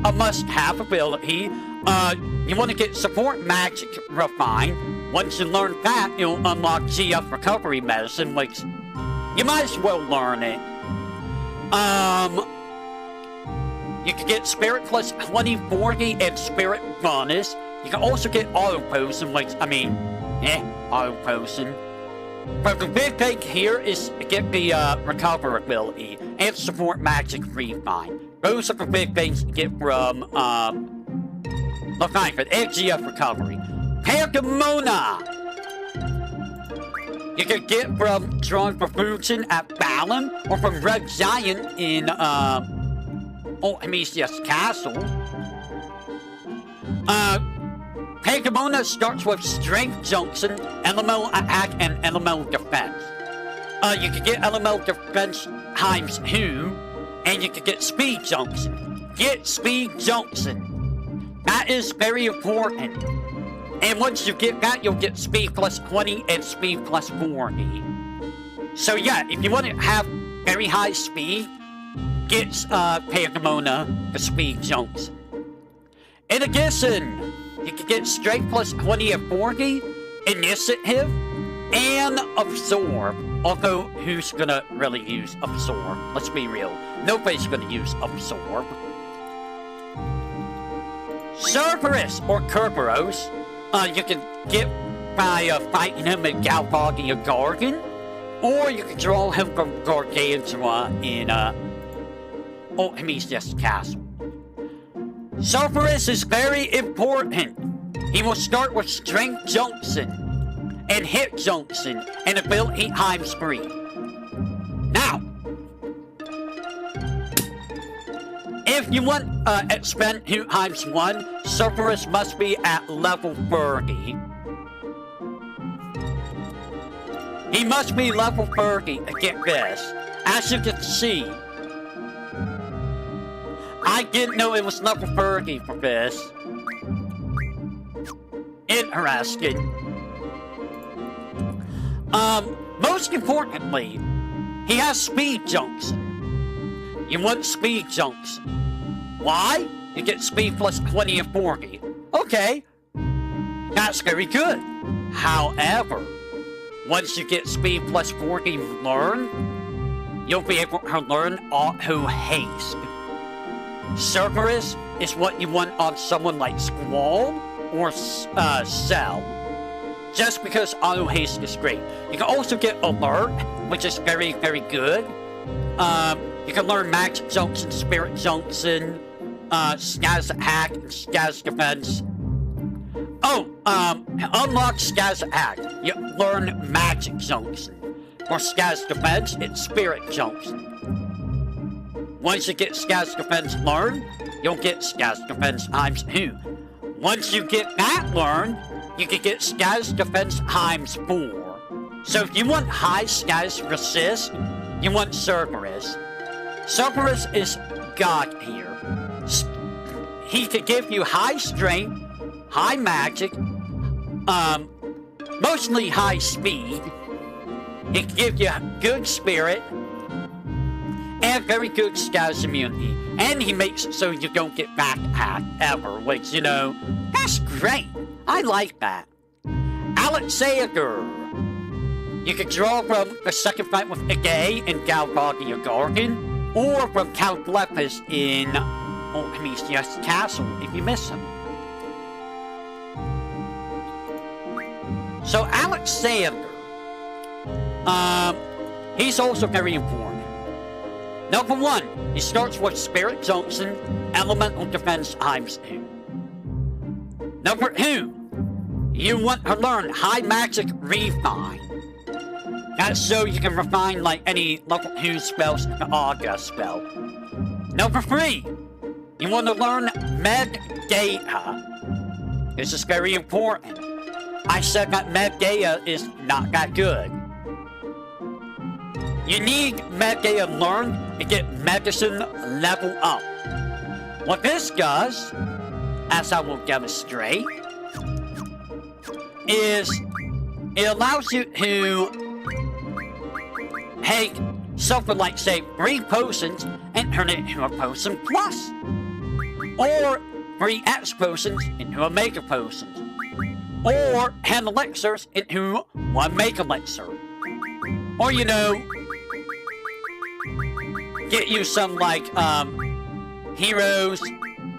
a must-have ability. You want to get Support Magic Refine. Once you learn that, you'll unlock GF Recovery Medicine, which you might as well learn it. You can get Spirit plus 2040 and Spirit bonus. You can also get Auto Potion, which, I mean, Auto Potion. But the big thing here is to get the Recover ability and Support Magic Refine. Those are the big things to get from Leviathan and GF Recovery. Pandemona! You can get from drawing for Fusion at Balan, or from Red Giant in Ultimisia's Castle. Pandemona starts with Strength Junction, Elemental Attack, and Elemental Defense. You can get Elemental Defense times 2, and you can get Speed Junction. Get Speed Junction. That is very important. And once you get that, you'll get Speed plus 20 and Speed plus 40. So yeah, if you want to have very high speed, get Pandemona, the Speed Junction. In addition, you can get Strength plus 20 and 40, Initiative, and Absorb. Although, who's gonna really use Absorb? Let's be real. Nobody's gonna use Absorb. Cerberus, or Kerberos, you can get by fighting him in Galvadia Garden, or you can draw him from Gargantua in Ultimisia's Castle. Cerberus is very important. He will start with Strength Junction and Hit Junction and ability times 3. Now, if you want expend 2 times 1, Cerberus must be at level 30. He must be level 30 to get this. As you can see, I didn't know it was level 30 for this. Interesting. Most importantly, he has speed jumps. You want speed jumps. Why? You get speed plus 20 and 40. Okay. That's very good. However, once you get speed plus 40 learn, you'll be able to learn auto haste. Cerberus is what you want on someone like Squall or Cell. Just because auto haste is great. You can also get alert, which is very, very good. You can learn Magic Junction, Spirit Junction, Skaz Attack, and Skaz Defense. Oh, unlock Skaz Attack. You learn Magic Junction. For Skaz Defense, it's Spirit Junction. Once you get Skaz Defense learned, you'll get Skaz Defense times 2. Once you get that learned, you can get Skaz Defense times 4. So if you want high Skaz Resist, you want Cerberus. Cerberus is God here. He can give you high strength, high magic, mostly high speed. He can give you good spirit, and very good Skaz immunity. And he makes it so you don't get back attack ever, which, you know, that's great. I like that. Alexander. You can draw from the second fight with Agay in Galvadia Garden, or from Calglepis in Artemisius Castle if you miss him. So Alexander, he's also very important. Number 1, he starts with Spirit Junction, Elemental Defense times 2. Number 2, you want to learn High Magic Refine. That's so you can refine like any level 2 spells in the August spell. Number 3, you want to learn Med Data. This is very important. I said that Med Data is not that good. You need Med Data learned to get medicine level up. What this does, as I will demonstrate, is it allows you to take something like, say, 3 potions and turn it into a potion plus. Or 3 X potions into a mega potion. Or 10 elixirs into 1 mega elixir. Or, you know, get you some, like, heroes,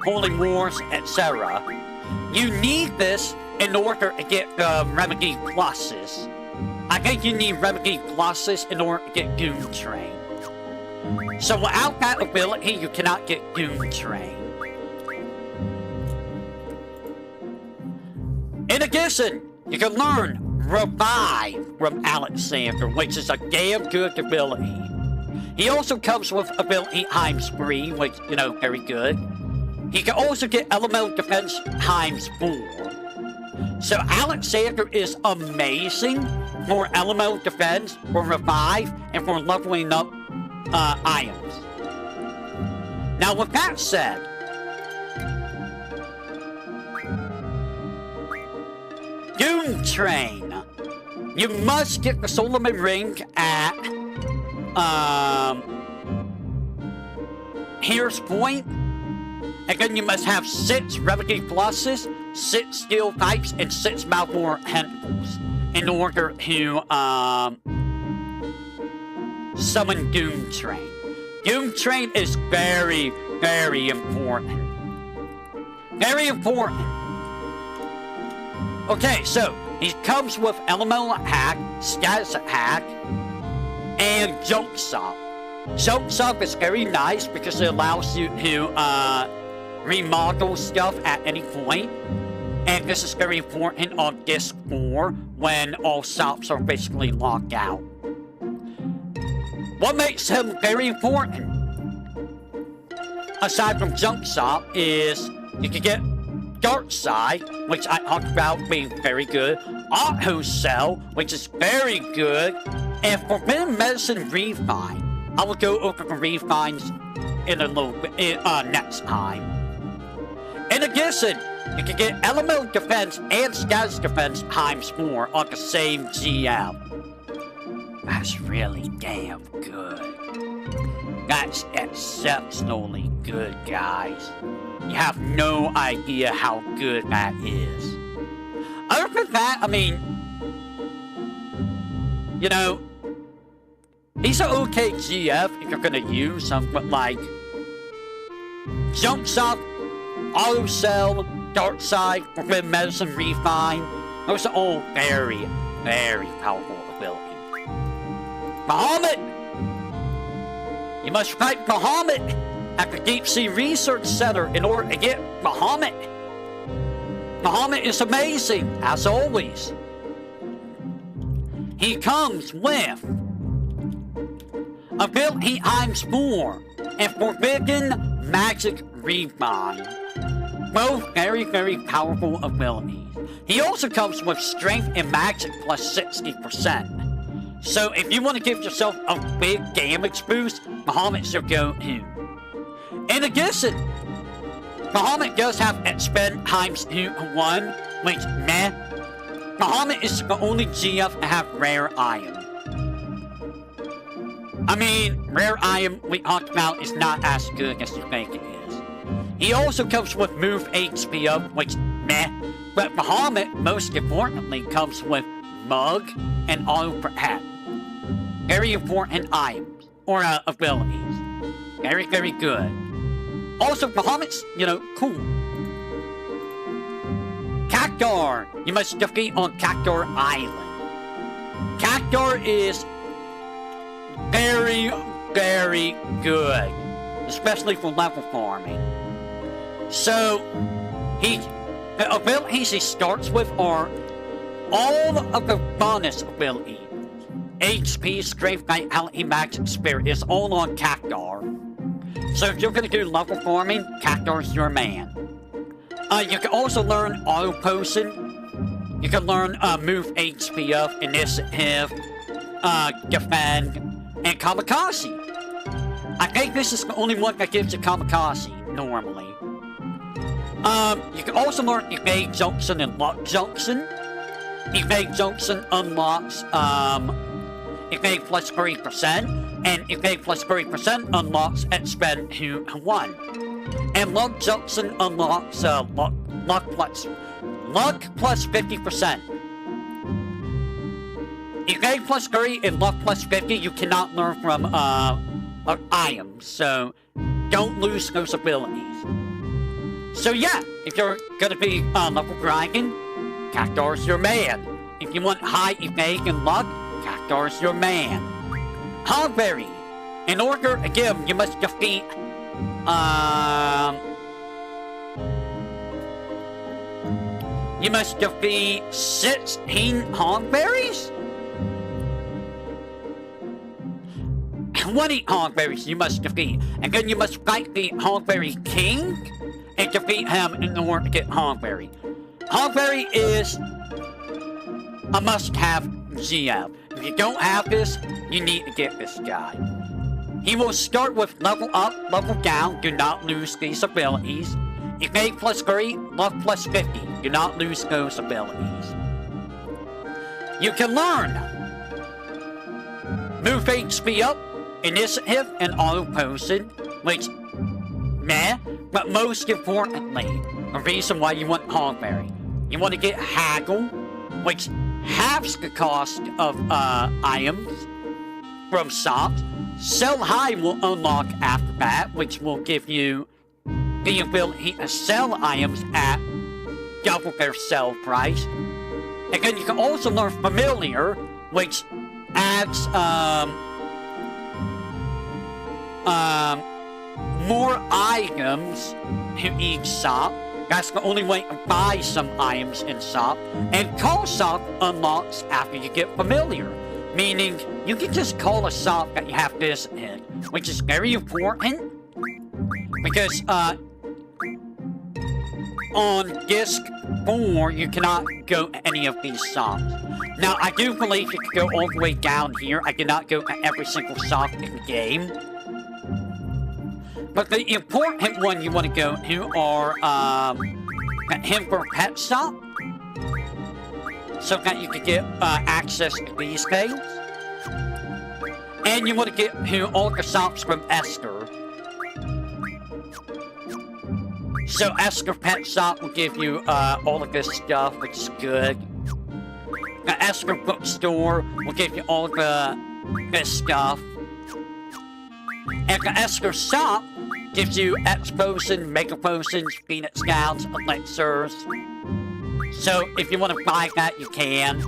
holy wars, etc. You need this in order to get the remedy pluses. I think you need remedy pluses in order to get Doom Train. So without that ability, you cannot get Doom Train. In addition, you can learn Revive from Alexander, which is a damn good ability. He also comes with ability times 3, which, you know, very good. He can also get Elemental Defense times 4. So Alexander is amazing for Elemental Defense, for Revive, and for leveling up items. Now with that said, Doom Train. You must get the Solomon Ring at Here's Point. And then you must have 6 remedy pluses, 6 steel types, and 6 Malvor tentacles in order to summon Doom Train. Doom Train is very, very important. Very important. Okay, so he comes with Elemental Attack, Status Attack, and Junk Sop. Junk Sop is very nice because it allows you to remodel stuff at any point. And this is very important on Disc 4 when all stops are basically locked out. What makes him very important, aside from Junk Sop, is you can get Dark Side, which I talked about being very good. Auto Cell, which is very good. And Forbidden Medicine Refine. I will go over the refines in a little bit, next time. In addition, you can get Elemental Defense and Status Defense ×4 on the same GM. That's really damn good. That's exceptionally good, guys. You have no idea how good that is. Other than that, I mean, you know, he's an okay GF if you're gonna use him, but like, Jump Shop, Auto Cell, Dark Side, Forbidden Medicine Refine, those are all very, very powerful abilities. Bahamut! You must fight Bahamut at the Deep Sea Research Center in order to get Bahamut. Bahamut is amazing, as always. He comes with Ability ×4 and Forbidden Magic Refine. Both very, very powerful abilities. He also comes with Strength and Magic plus 60%. So if you want to give yourself a big damage boost, Bahamut's your go-to. In addition, Bahamut does have Expend ×1, which meh. Bahamut is the only GF to have Rare Item. I mean, Rare Item we talked about is not as good as you think it is. He also comes with Move HP up, which meh. But Bahamut, most importantly, comes with Mug and Auto Protect. Very important items, or abilities. Very, very good. Also, Bahamut's, you know, cool. Cactuar! You must defeat on Cactuar Island. Cactuar is very, very good. Especially for level farming. So, the abilities he starts with are all of the bonus abilities. HP, Strength, Vitality, Magic, Spirit is all on Cactuar. So if you're gonna do level farming, Cactuar's your man. You can also learn Auto Potion. You can learn Move HP up, Initiative, Defend, and Kamikaze. I think this is the only one that gives you Kamikaze, normally. You can also learn Evade Junction and Lock Junction. Evade Junction unlocks, Evade plus 30%, and Evade plus 30% unlocks Expend ×1. And Luck Junction unlocks, Luck plus 50%. Evade plus 30 and Luck plus 50 you cannot learn from, items, so don't lose those abilities. So yeah, if you're gonna be, level grinding, Cactuar's your man. If you want high evade and luck, Cactuar's your man. Hogberry. In order, again, you must defeat, you must defeat 16 Hogberries? 20 Hogberries you must defeat. And then you must fight the Hogberry King and defeat him in order to get Hogberry. Hogberry is a must-have GF. If you don't have this, you need to get this guy. He will start with level up, level down, do not lose these abilities. Evade plus 3, luck plus 50, do not lose those abilities. You can learn Move HP up, Initiative, and Auto Potion, which, meh, but most importantly, the reason why you want Hogberry. You want to get Haggle, which halves the cost of items from shops. Sell High will unlock after that, which will give you the ability to sell items at double their sell price. And then you can also learn Familiar, which adds more items to each shop. That's the only way to buy some items in shop. And Call Shop unlocks after you get Familiar. Meaning, you can just call a shop that you have this in. Which is very important. Because, on disc 4, you cannot go to any of these songs. Now, I do believe you can go all the way down here. I did not go to every single song in the game. But the important one you want to go to are, him for Pet Shop. So that you can get, access to these things. And you want to get to all the songs from Esther. So Esther Pet Shop will give you all of this stuff, which is good. The Esther Bookstore will give you all of this stuff. And the Esther Shop gives you X Potions, Mega Potions, Phoenix Gowns, Elixirs. So if you want to buy that, you can.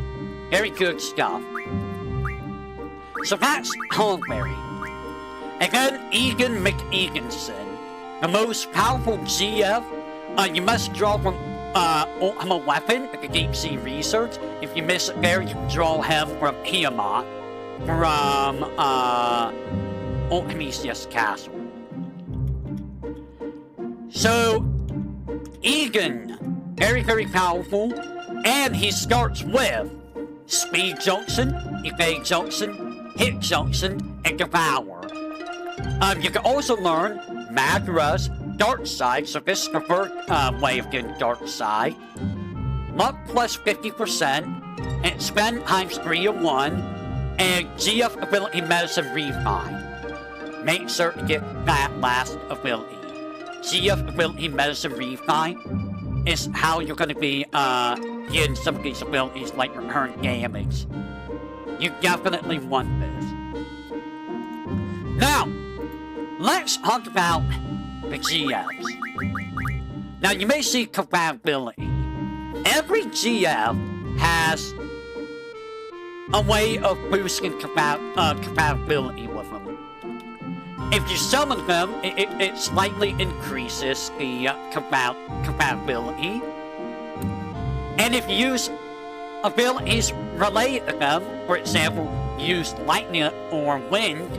Very good stuff. So that's Huckleberry. And then Egan McEganson. The most powerful GF, you must draw from Ultima Weapon at the Deep Sea Research. If you miss it there, you can draw him from Tiamat, from Ultimisius Castle. So, Egan, very, very powerful, and he starts with Speed Junction, Evade Junction, Hit Junction, and Devour. You can also learn Magra's Dark Side, so this is the first way of getting Dark Side. Luck plus 50%, and spend times 3 of 1, and GF ability Medicine Refine. Make sure to get that last ability. GF ability Medicine Refine is how you're going to be getting some of these abilities like return damage. You definitely want this. Now, let's talk about the GFs. Now, you may see compatibility. Every GF has a way of boosting compatibility with them. If you summon them, it slightly increases the compatibility. And if you use abilities related to them, for example, use lightning or wind,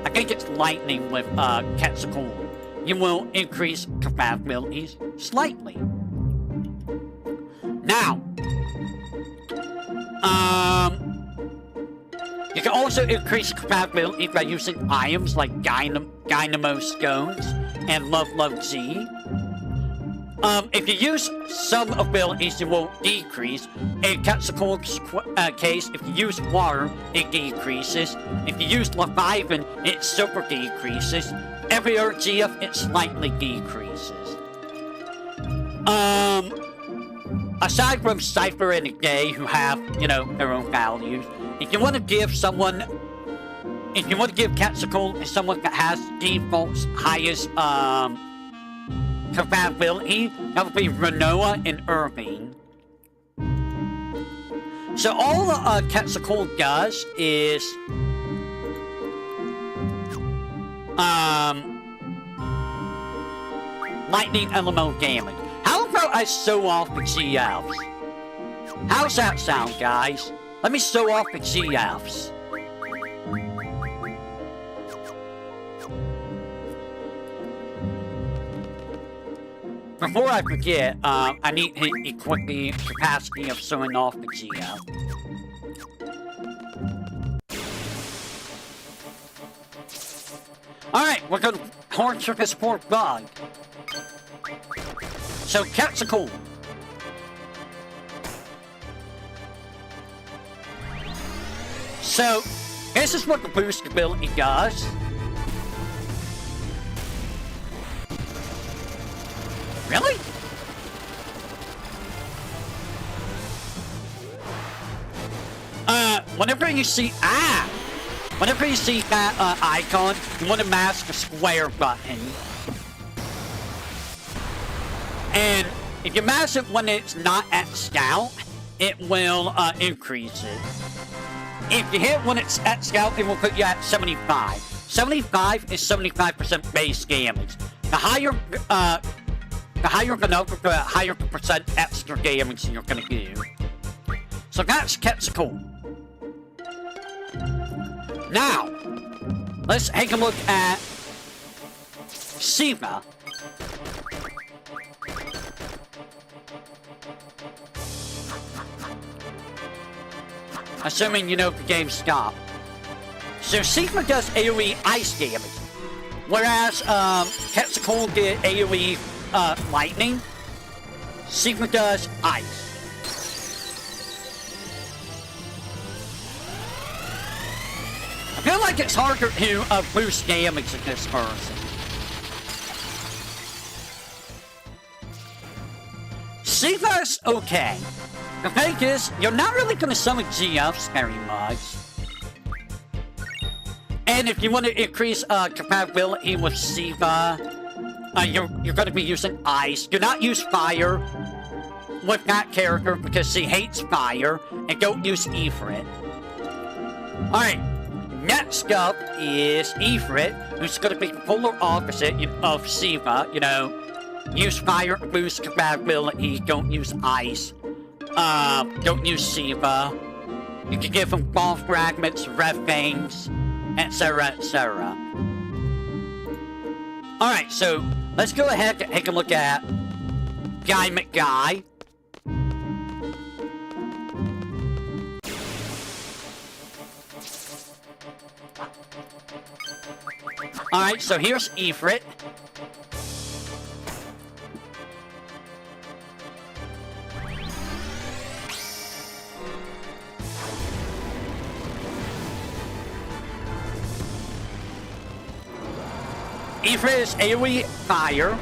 I think it's lightning with Quetzalcoatl, you will increase compatibilities slightly. Now, you can also increase compatibility by using items like Dynamo Stones and Love G. If you use some abilities, it will decrease. In Quetzalcoatl's case, if you use water, it decreases. If you use Leviathan, it super decreases. Every other GF, it slightly decreases. Aside from Cypher and Gay, who have, you know, their own values, if you want to give someone, if you want to give Quetzalcoatl to someone that has default's highest, compatibility, that would be Renoa and Irving. So all Quetzalcoatl does is lightning elemental damage. How about I show off the GFs? How's that sound, guys? Let me show off the GFs. Before I forget, I need to equip the capacity of showing off the GF. Alright, we're gonna horn trick this poor bug. So, Quetzalcoatl. So, this is what the boost ability does. Really? Whenever you see that icon, you want to mash the square button. And if you mash it when it's not at scout, it will increase it. If you hit when it's at scout, it will put you at 75. 75 is 75% base damage. The higher the number, the higher the percent extra damage you're gonna do. So that's Quetzalcoatl. Now, let's take a look at Shiva. Assuming you know the game stopped. So Sigma does AoE ice damage. Whereas Quetzalcoatl did AoE lightning. Sigma does ice. I feel like it's harder to boost damage in this person. Sigma's okay. The thing is, you're not really going to summon GFs very much. And if you want to increase compatibility with Siva, you're going to be using ice. Do not use fire with that character because she hates fire. And don't use Ifrit. Alright, next up is Ifrit, who's going to be the polar opposite of Siva. You know, use fire to boost compatibility. Don't use ice. Don't use Siva. You can give him ball fragments, red fangs, etc., etc. Alright, so let's go ahead and take a look at Guy McGuy. Alright, so here's Ifrit. Ifrit is AoE fire.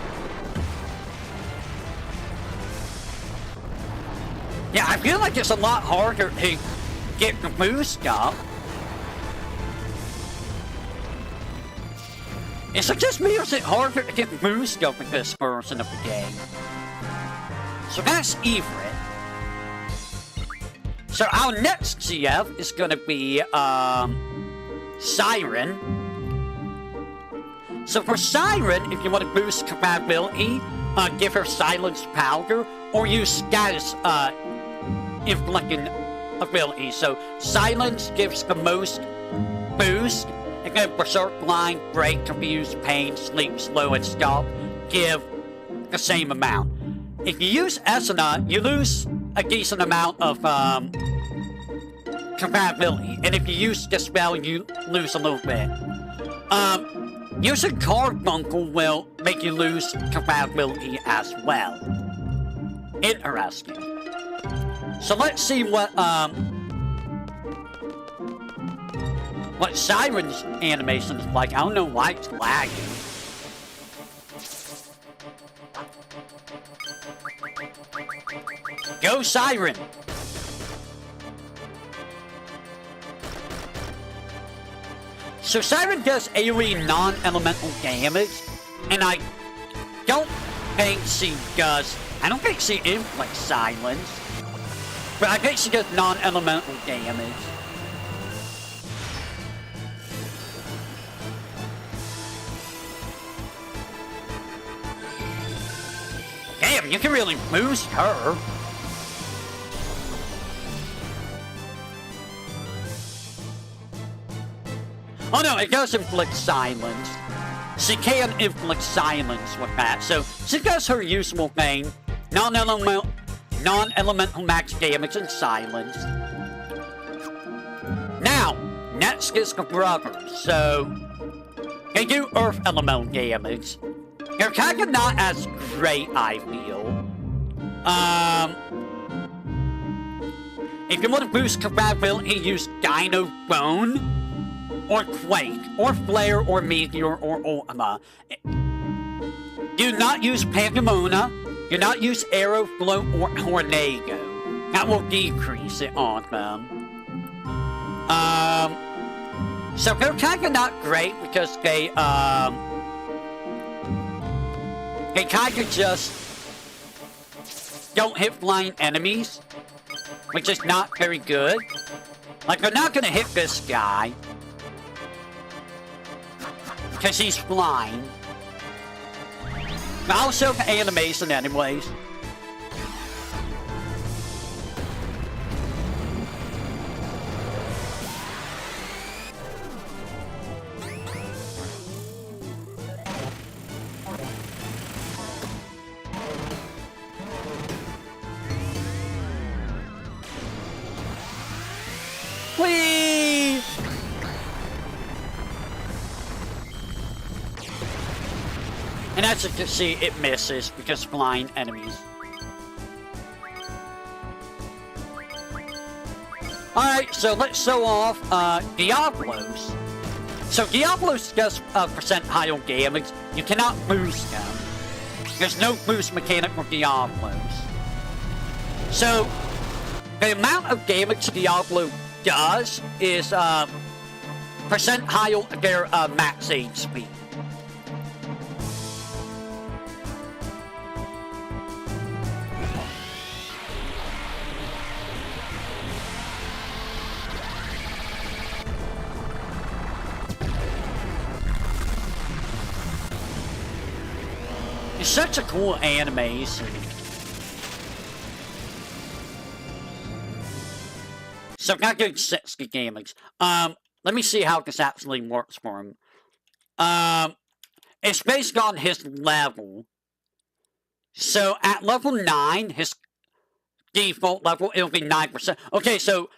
Yeah, I feel like it's a lot harder to get the boost up. Is it just me or is it harder to get the boost up in this version of the game? So that's Ifrit. So our next GF is gonna be Siren. So for Siren, if you want to boost compatibility, give her Silence Powder, or use status inflicting ability. So Silence gives the most boost, and then Berserk, Blind, Break, Confuse, Pain, Sleep, Slow, and Stop give the same amount. If you use Esuna, you lose a decent amount of compatibility, and if you use Dispel, you lose a little bit. Using Carbuncle will make you lose compatibility as well. Interesting. So let's see what Siren's animation is like. I don't know why it's lagging. Go Siren! So Siren does AoE non-elemental damage, and I don't think she does. I don't think she inflicts silence, but I think she does non-elemental damage. Damn, you can really boost her. Oh no, it does inflict silence. She can inflict silence with that, so she does her usual thing. Non-elemental max damage and silence. Now, next is the brothers, so they do earth elemental damage. They're kind of not as great, I feel. If you want to boost compatibility, use Dino Bone, or Quake, or Flare, or Meteor, or Ultima. Do not use Pandemona. Do not use Arrow, Float, or Tornado. That will decrease it on them. So they're kind of not great because they kind of just don't hit flying enemies, which is not very good. Like, they're not gonna hit this guy because he's flying. But I'll show the animation anyways. Whee! And as you can see, it misses because flying enemies. Alright, so let's show off Diablos. So Diablos does percent higher damage. You cannot boost them. There's no boost mechanic for Diablos. So the amount of damage Diablo does is percent higher their max aid speed. It's such a cool animation. So I'm not doing 60 damage. Let me see how this actually works for him. It's based on his level. So at level 9, his default level, it'll be 9%. Okay, so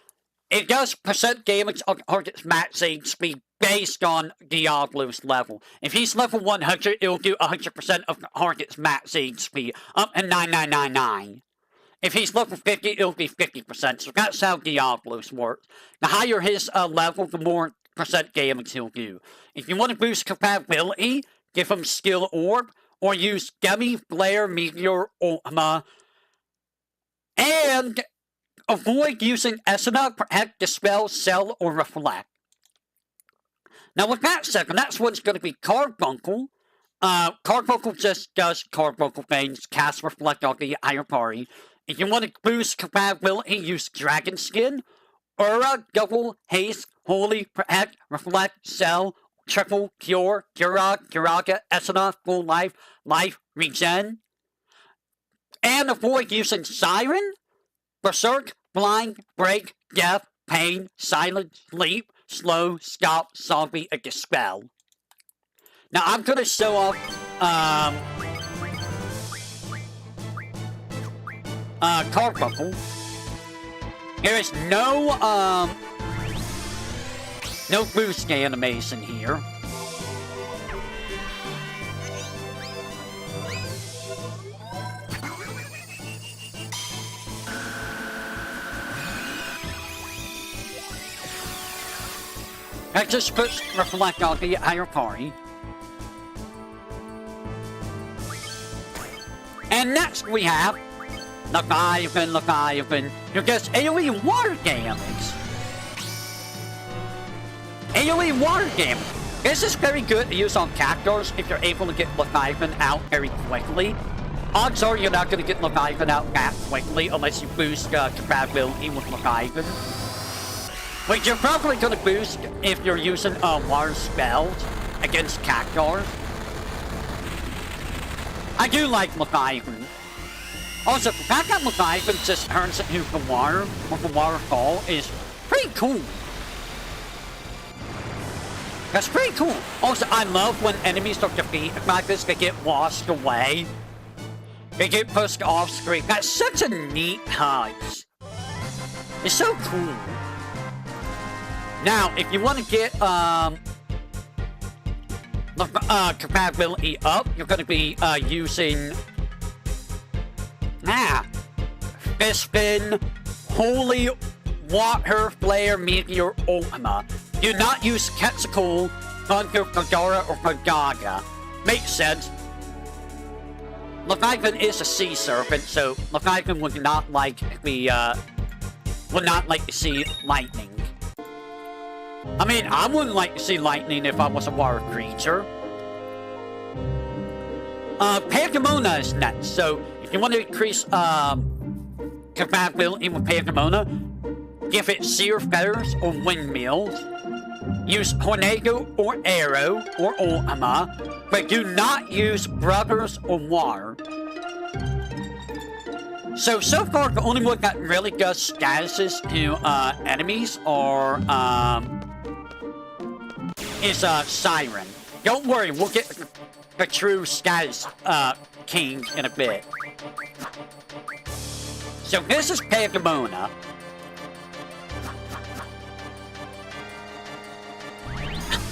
it does percent damage on target's max aid speed based on Diablo's level. If he's level 100, it'll do 100% of the target's max aid speed, up to 9999. If he's level 50, it'll be 50%. So that's how Diablos works. The higher his level, the more percent damage he'll do. If you want to boost compatibility, give him Skill Orb, or use Demi, Flare, Meteor, Ultima, and avoid using Esuna, Protect, Dispel, Sell, or Reflect. Now with that said, the next one's going to be Carbuncle. Carbuncle just does Carbuncle things, cast Reflect on the higher party. If you want to boost compatibility, use Dragon Skin, Aura, Double, Haste, Holy, Protect, Reflect, Sell, Triple, Cure, Curag, Curaga, Esuna, Full Life, Life, Regen. And avoid using Siren, Berserk, Blind, Break, Death, Pain, Silence, Sleep, Slow, Stop, Zombie, and Dispel. Now I'm going to show off Carbuncle. There is no boost animation here. That just puts Reflect on the higher party. And next we have Leviathan, who gets AoE water damage. AoE water damage. This is very good to use on Cactuars if you're able to get Leviathan out very quickly. Odds are you're not going to get Leviathan out that quickly unless you boost compatibility with Leviathan. Which you're probably going to boost if you're using water spells against Cactuars. I do like Leviathan. Also, the fact that Leviathan just turns into the water with the waterfall is pretty cool. That's pretty cool. Also, I love when enemies are defeated like this, they get washed away. They get pushed off screen. That's such a neat touch. It's so cool. Now, if you want to get compatibility up, you're going to be using Fistfin, Holy, Water, Flare, Meteor, Ultima. Do not use Quetzalcoatl, Thunder, Kagara, or Kagaga. Makes sense. Leviathan is a sea serpent, so Leviathan would not like to see lightning. I mean, I wouldn't like to see lightning if I was a water creature. Pandemona is next, so if you want to increase compatibility with Pandemona, give it Seer Feathers or Windmills. Use Tornado or Arrow or Ultima, but do not use Brothers or Water. So far, the only one that really does statuses to enemies is Siren. Don't worry, we'll get the true status king in a bit. So this is Pandemona.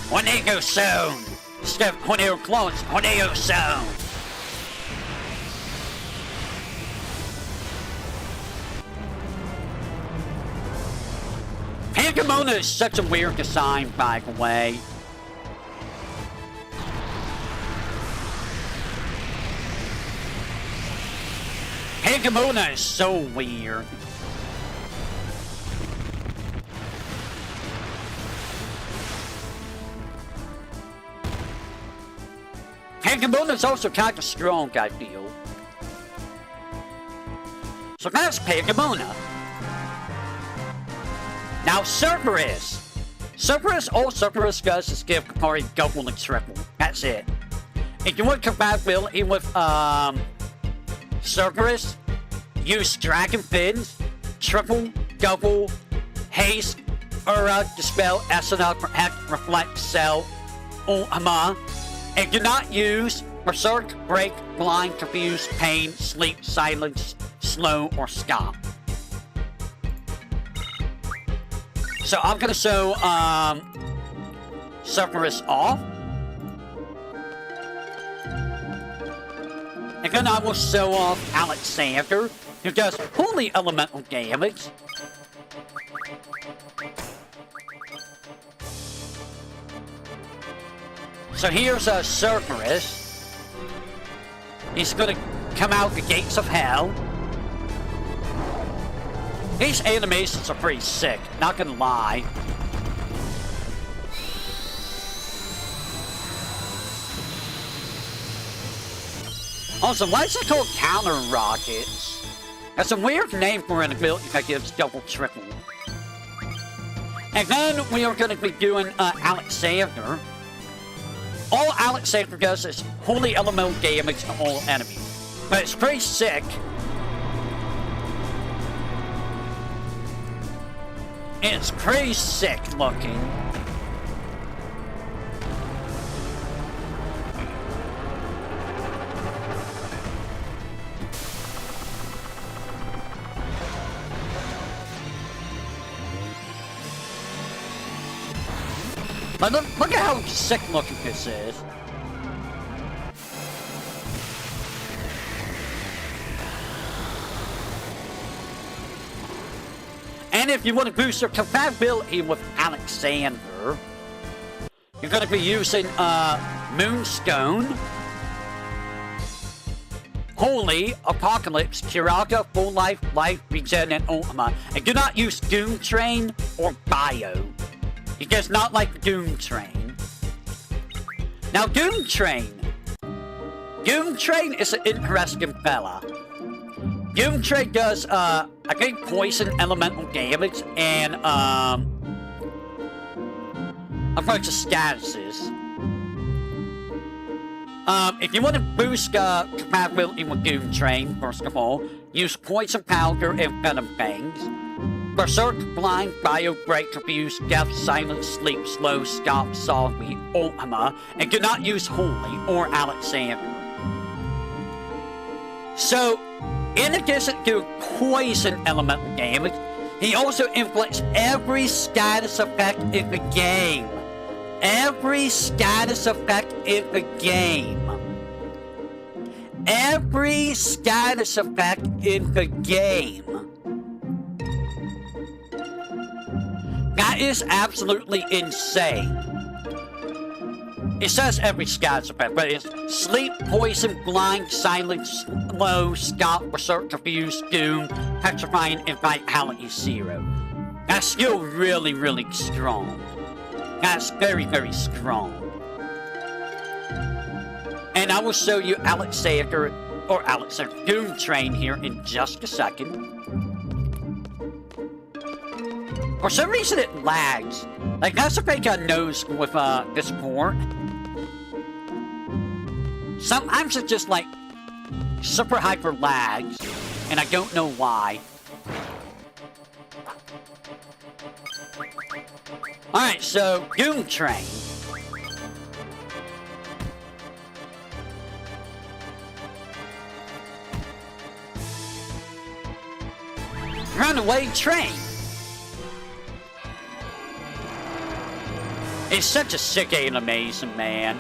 Tornado Zone! Instead of Tornado Clones, Tornado Zone! Pangamona is such a weird design, by the way. Pangamona is so weird. Pangamona is also kind of strong, I feel. So that's Pangamona. Now Cerberus. Cerberus, all Cerberus does is give Kapari double and triple. That's it. If you want compatibility with Cerberus, use Dragon Fins, triple, double, haste, aura, dispel, SNL, protect, reflect, sell, ultima. And do not use Berserk, Break, Blind, Confuse, Pain, Sleep, Silence, Slow, or Stop. So I'm gonna show Cerberus off. And then I will show off Alexander, who does holy elemental damage. So here's Cerberus. He's gonna come out the gates of hell. These animations are pretty sick, not gonna lie. Also, why is it called counter rockets? That's a weird name for an ability that gives double triple. And then we are gonna be doing Alexander. All Alexander does is holy elemental damage to all enemies. But it's pretty sick. It's pretty sick looking. But look at how sick looking this is. And if you want to boost your compatibility with Alexander, you're going to be using Moonstone, Holy, Apocalypse, Kiraka, Full Life, Life, Regen, and Ultima. And do not use Doom Train or Bio. He does not like Doom Train. Now Doom Train is an interesting fella. Doom Train does, I think, poison elemental damage and, a bunch of statuses. If you want to boost, compatibility with Doom Train, first of all, use Poison Powder and Venom Fangs. Berserk, Blind, Bio, Break, Confuse, Death, Silence, Sleep, Slow, Stop, Solve Me, Ultima, and do not use Holy or Alexander. So, in addition to poison elemental damage, he also inflicts every status effect in the game. Every status effect in the game. Every status effect in the game. That is absolutely insane. It says every status effect, but it's Sleep, Poison, Blind, Silence, Slow, Stop, Berserk, Confuse, Doom, Petrifying, and Vitality 0. That's still really, really strong. That's very, very strong. And I will show you Alexander Doom Train here in just a second. For some reason it lags. Like, that's a thing I noticed with this port. Sometimes it just, like, super hyper lags, and I don't know why. Alright, so, Doom Train. Runaway Train. It's such a sick animation, man.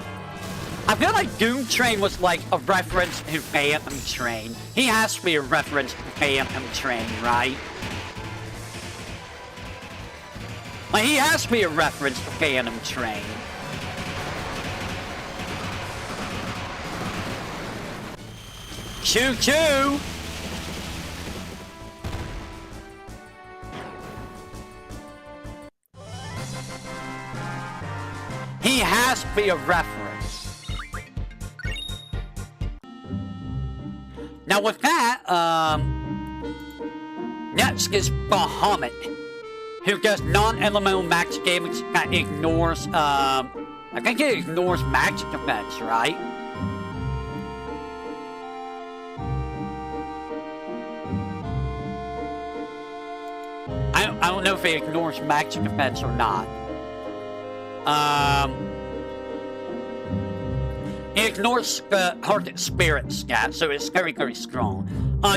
I feel like Doom Train was like a reference to Phantom Train. He has to be a reference to Phantom Train, right? Like, he has to be a reference to Phantom Train. Choo-choo! He has to be a reference. Now with that, next is Bahamut, who does non-elemental magic damage that ignores, I think it ignores magic effects, right? I don't know if it ignores magic effects or not. It ignores the target spirit stat, so it's very, very strong.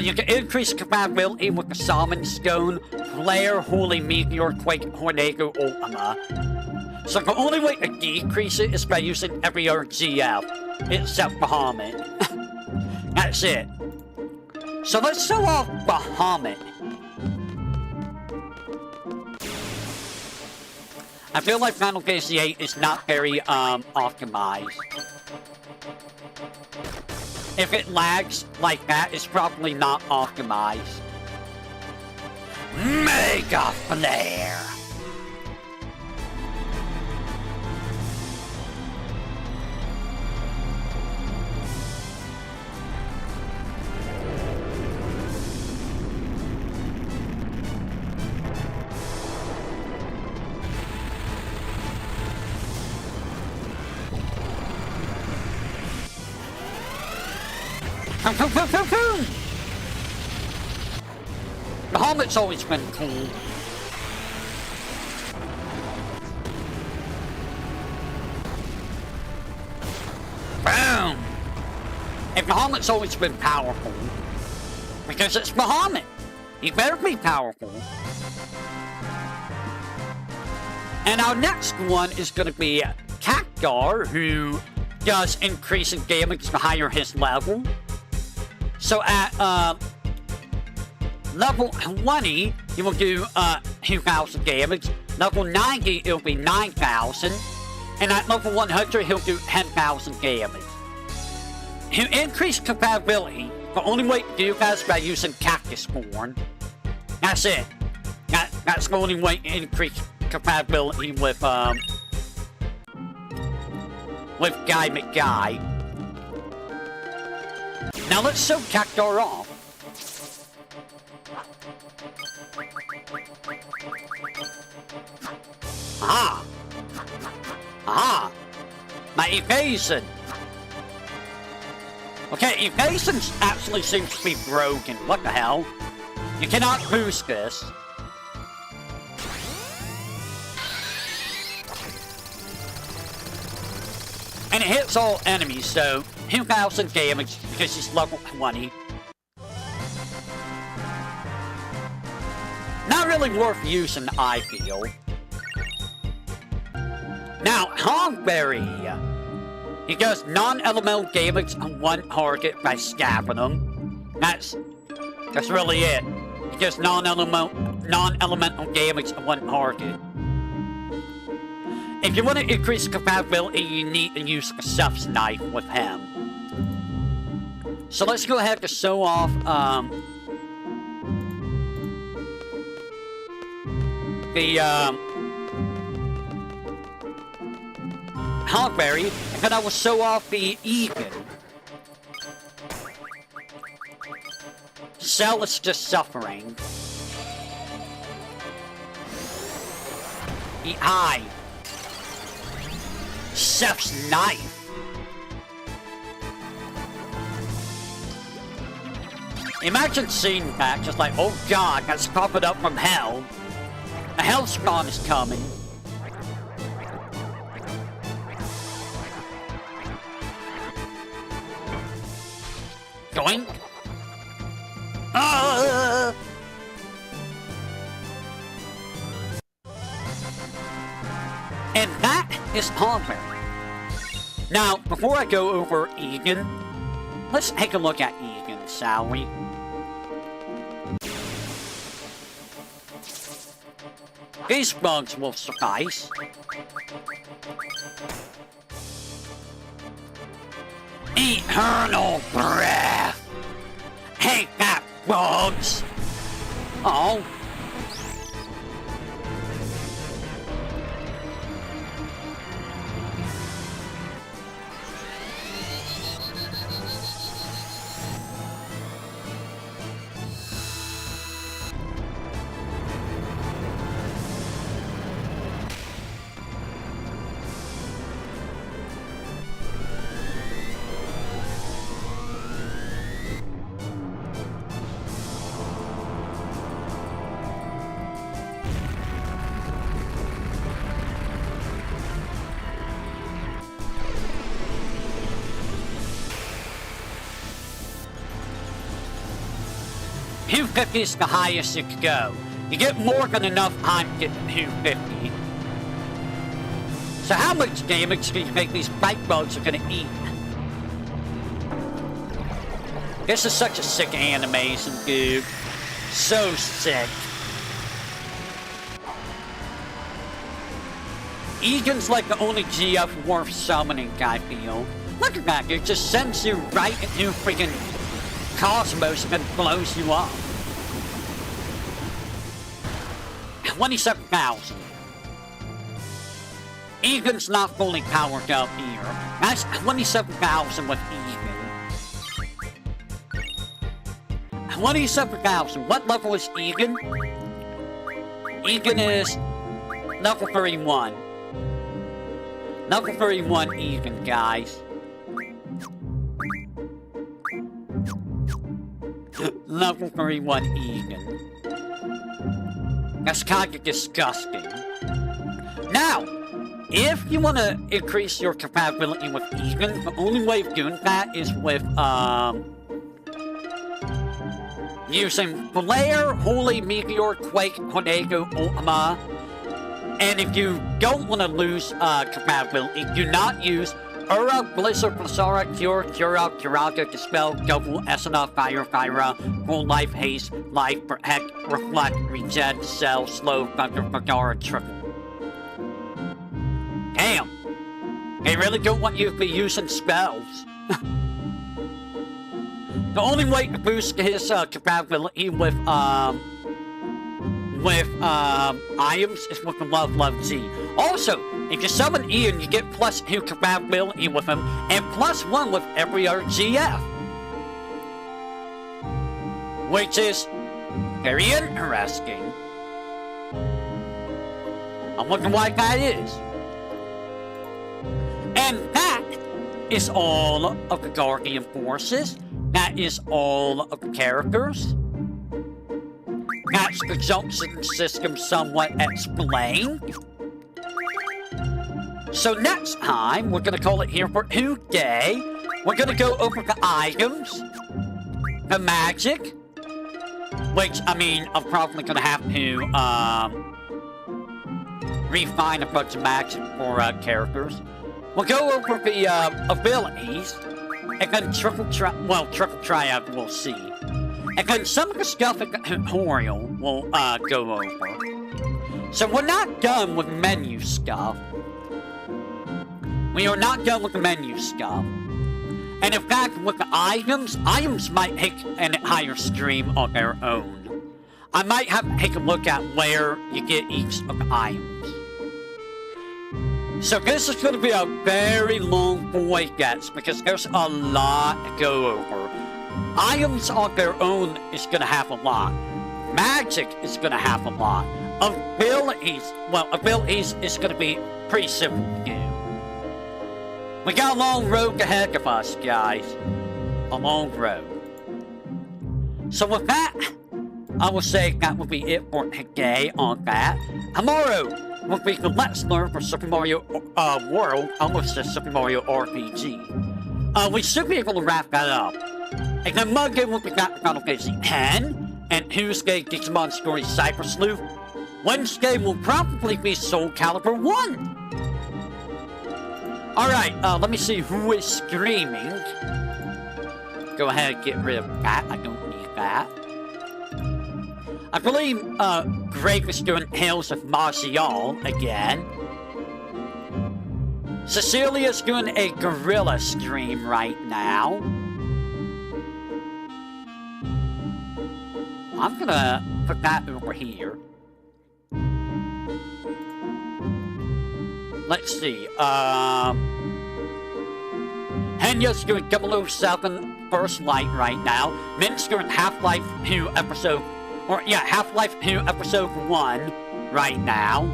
You can increase compatibility with the Shaman Stone, Flare, Holy Meteor, Quake, Tornado, Ultima. So the only way to decrease it is by using every other GF, except Bahamut. That's it. So let's show off Bahamut. I feel like Final Fantasy VIII is not very, optimized. If it lags like that, it's probably not optimized. Mega Flare! Bahamut's always been cool. Boom! And Bahamut's always been powerful. Because it's Bahamut. You better be powerful. And our next one is going to be Cactar, who does increasing damage the higher his level. So at level 20, he will do 2,000 damage. Level 90, it'll be 9,000. And at level 100, he'll do 10,000 damage. To increase compatibility, the only way to do that is by using Cactus Horn. That's it. That's the only way to increase compatibility with Guy McGuy. Now let's show Cactar off. Aha! Aha! My evasion! Okay, evasion actually seems to be broken. What the hell? You cannot boost this. And it hits all enemies, so 2,000 damage because he's level 20. Not really worth using, I feel. Now, Hogberry. He does non-elemental damage on one target by stabbing him. That's really it. He does non-elemental damage on one target. If you want to increase compatibility, you need to use a Chef's Knife with him. So let's go ahead and show off the Hogberry, and then I will show off the Egan. Cell is just suffering. The Eye. Chef's Knife. Imagine seeing that, just like, oh god, that's popping up from hell. A hellspawn is coming. Doink. And that is Hogberry. Now, before I go over Egan, let's take a look at Egan, shall we? These bugs will suffice. Eternal breath! Hate that, bugs! Oh. $250 is the highest it could go. You get more than enough time to get to $250. So how much damage do you think these bite bugs are gonna eat? This is such a sick animation, dude. So sick. Egan's like the only GF worth summoning, I feel. Look at that, dude. Just sends you right into freaking Cosmos and then blows you up. 27,000. Egan's not fully powered up here. That's 27,000 with Egan. 27,000. What level is Egan? Egan is level 31. Level 31 Egan, guys. Level 31 Egan. That's kind of disgusting. Now, if you want to increase your compatibility with Egan, the only way of doing that is with, using Flare, Holy Meteor, Quake, Tornado, Ultima. And if you don't want to lose compatibility, do not use Ura, Blizzard, Plasara, Cure, Cura, Curaga, Dispel, Double, Esena, Fire, Full Life, Haste, Life, Protect, Reflect, Regen, Cell, Slow, Thunder, Fagara, Triple. Damn! They really don't want you to be using spells. The only way to boost his compatibility with items is with the Love Z. Also, if you summon Ian, you get +2 compatibility with him, and +1 with every other GF. Which is very interesting. I wonder why that is. And that is all of the Guardian Forces. That is all of the characters. That's the junction system somewhat explained. So next time, we're gonna call it here for today. We're gonna go over the items, the magic, which, I mean, I'm probably gonna have to, refine a bunch of magic for, characters. We'll go over the, abilities, and then triple triad we'll see. And then some of the stuff in the tutorial we'll, go over. So we're not done with menu stuff. We are not done with the menu stuff. And in fact, with the items might take an entire stream on their own. I might have to take a look at where you get each of the items. So this is going to be a very long Voidex because there's a lot to go over. Items on their own is going to have a lot. Magic is going to have a lot. Abilities is going to be pretty simple to do. We got a long road ahead of us, guys. A long road. So with that, I will say that will be it for today on that. Tomorrow will be the Let's Learn for Super Mario World, almost just Super Mario RPG. We should be able to wrap that up. And then Monday will be back to Final Fantasy X, and Tuesday, Digimon Story Cyber Sleuth. Wednesday will probably be Soul Calibur 1. Alright, let me see who is streaming. Go ahead and get rid of that. I don't need that. I believe, Greg is doing Hails of Martial again. Cecilia's doing a gorilla stream right now. I'm gonna put that over here. Let's see, Henya's doing 007 First Light right now. Mint's doing Half-Life 2 episode... Or, yeah, Half-Life 2 episode 1 right now.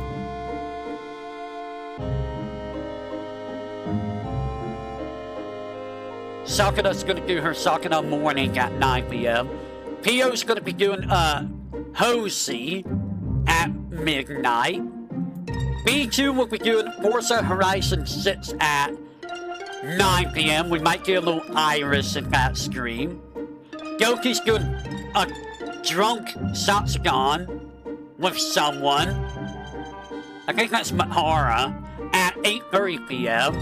Sakura's gonna do her Sakura morning at 9 p.m. Pio's gonna be doing, Hosey at midnight. B2 will be doing Forza Horizon 6 at 9 p.m. We might get a little Iris in that stream. Yoki's doing a drunk Satsugan with someone. I think that's Mahara at 8:30 p.m.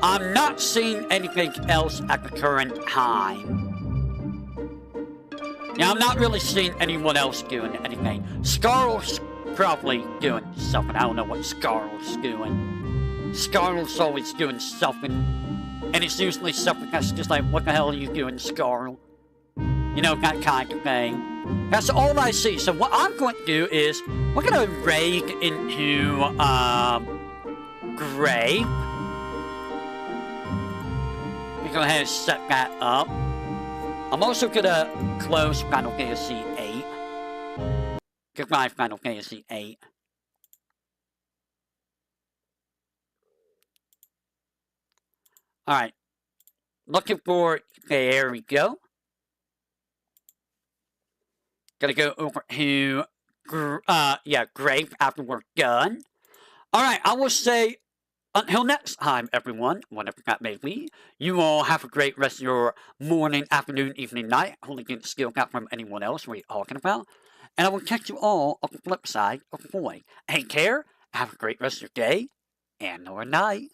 I'm not seeing anything else at the current time. Yeah, I'm not really seeing anyone else doing anything. Scarl's probably doing something. I don't know what Scarl's doing. Scarl's always doing something. And it's usually something that's just like, what the hell are you doing, Scarl? You know, that kind of thing. That's all I see. So what I'm going to do is, we're going to raid into, Grape. We go ahead and set that up. I'm also gonna close Final Fantasy VIII. Goodbye, Final Fantasy VIII. Alright. Looking for... There we go. Gonna go over to... Grave after we're done. Alright, I will say... Until next time, everyone, whatever that may be, you all have a great rest of your morning, afternoon, evening, night. Holding didn't steal that from anyone else. What are you talking about? And I will catch you all on the flip side of the void. Take care, have a great rest of your day, and or night.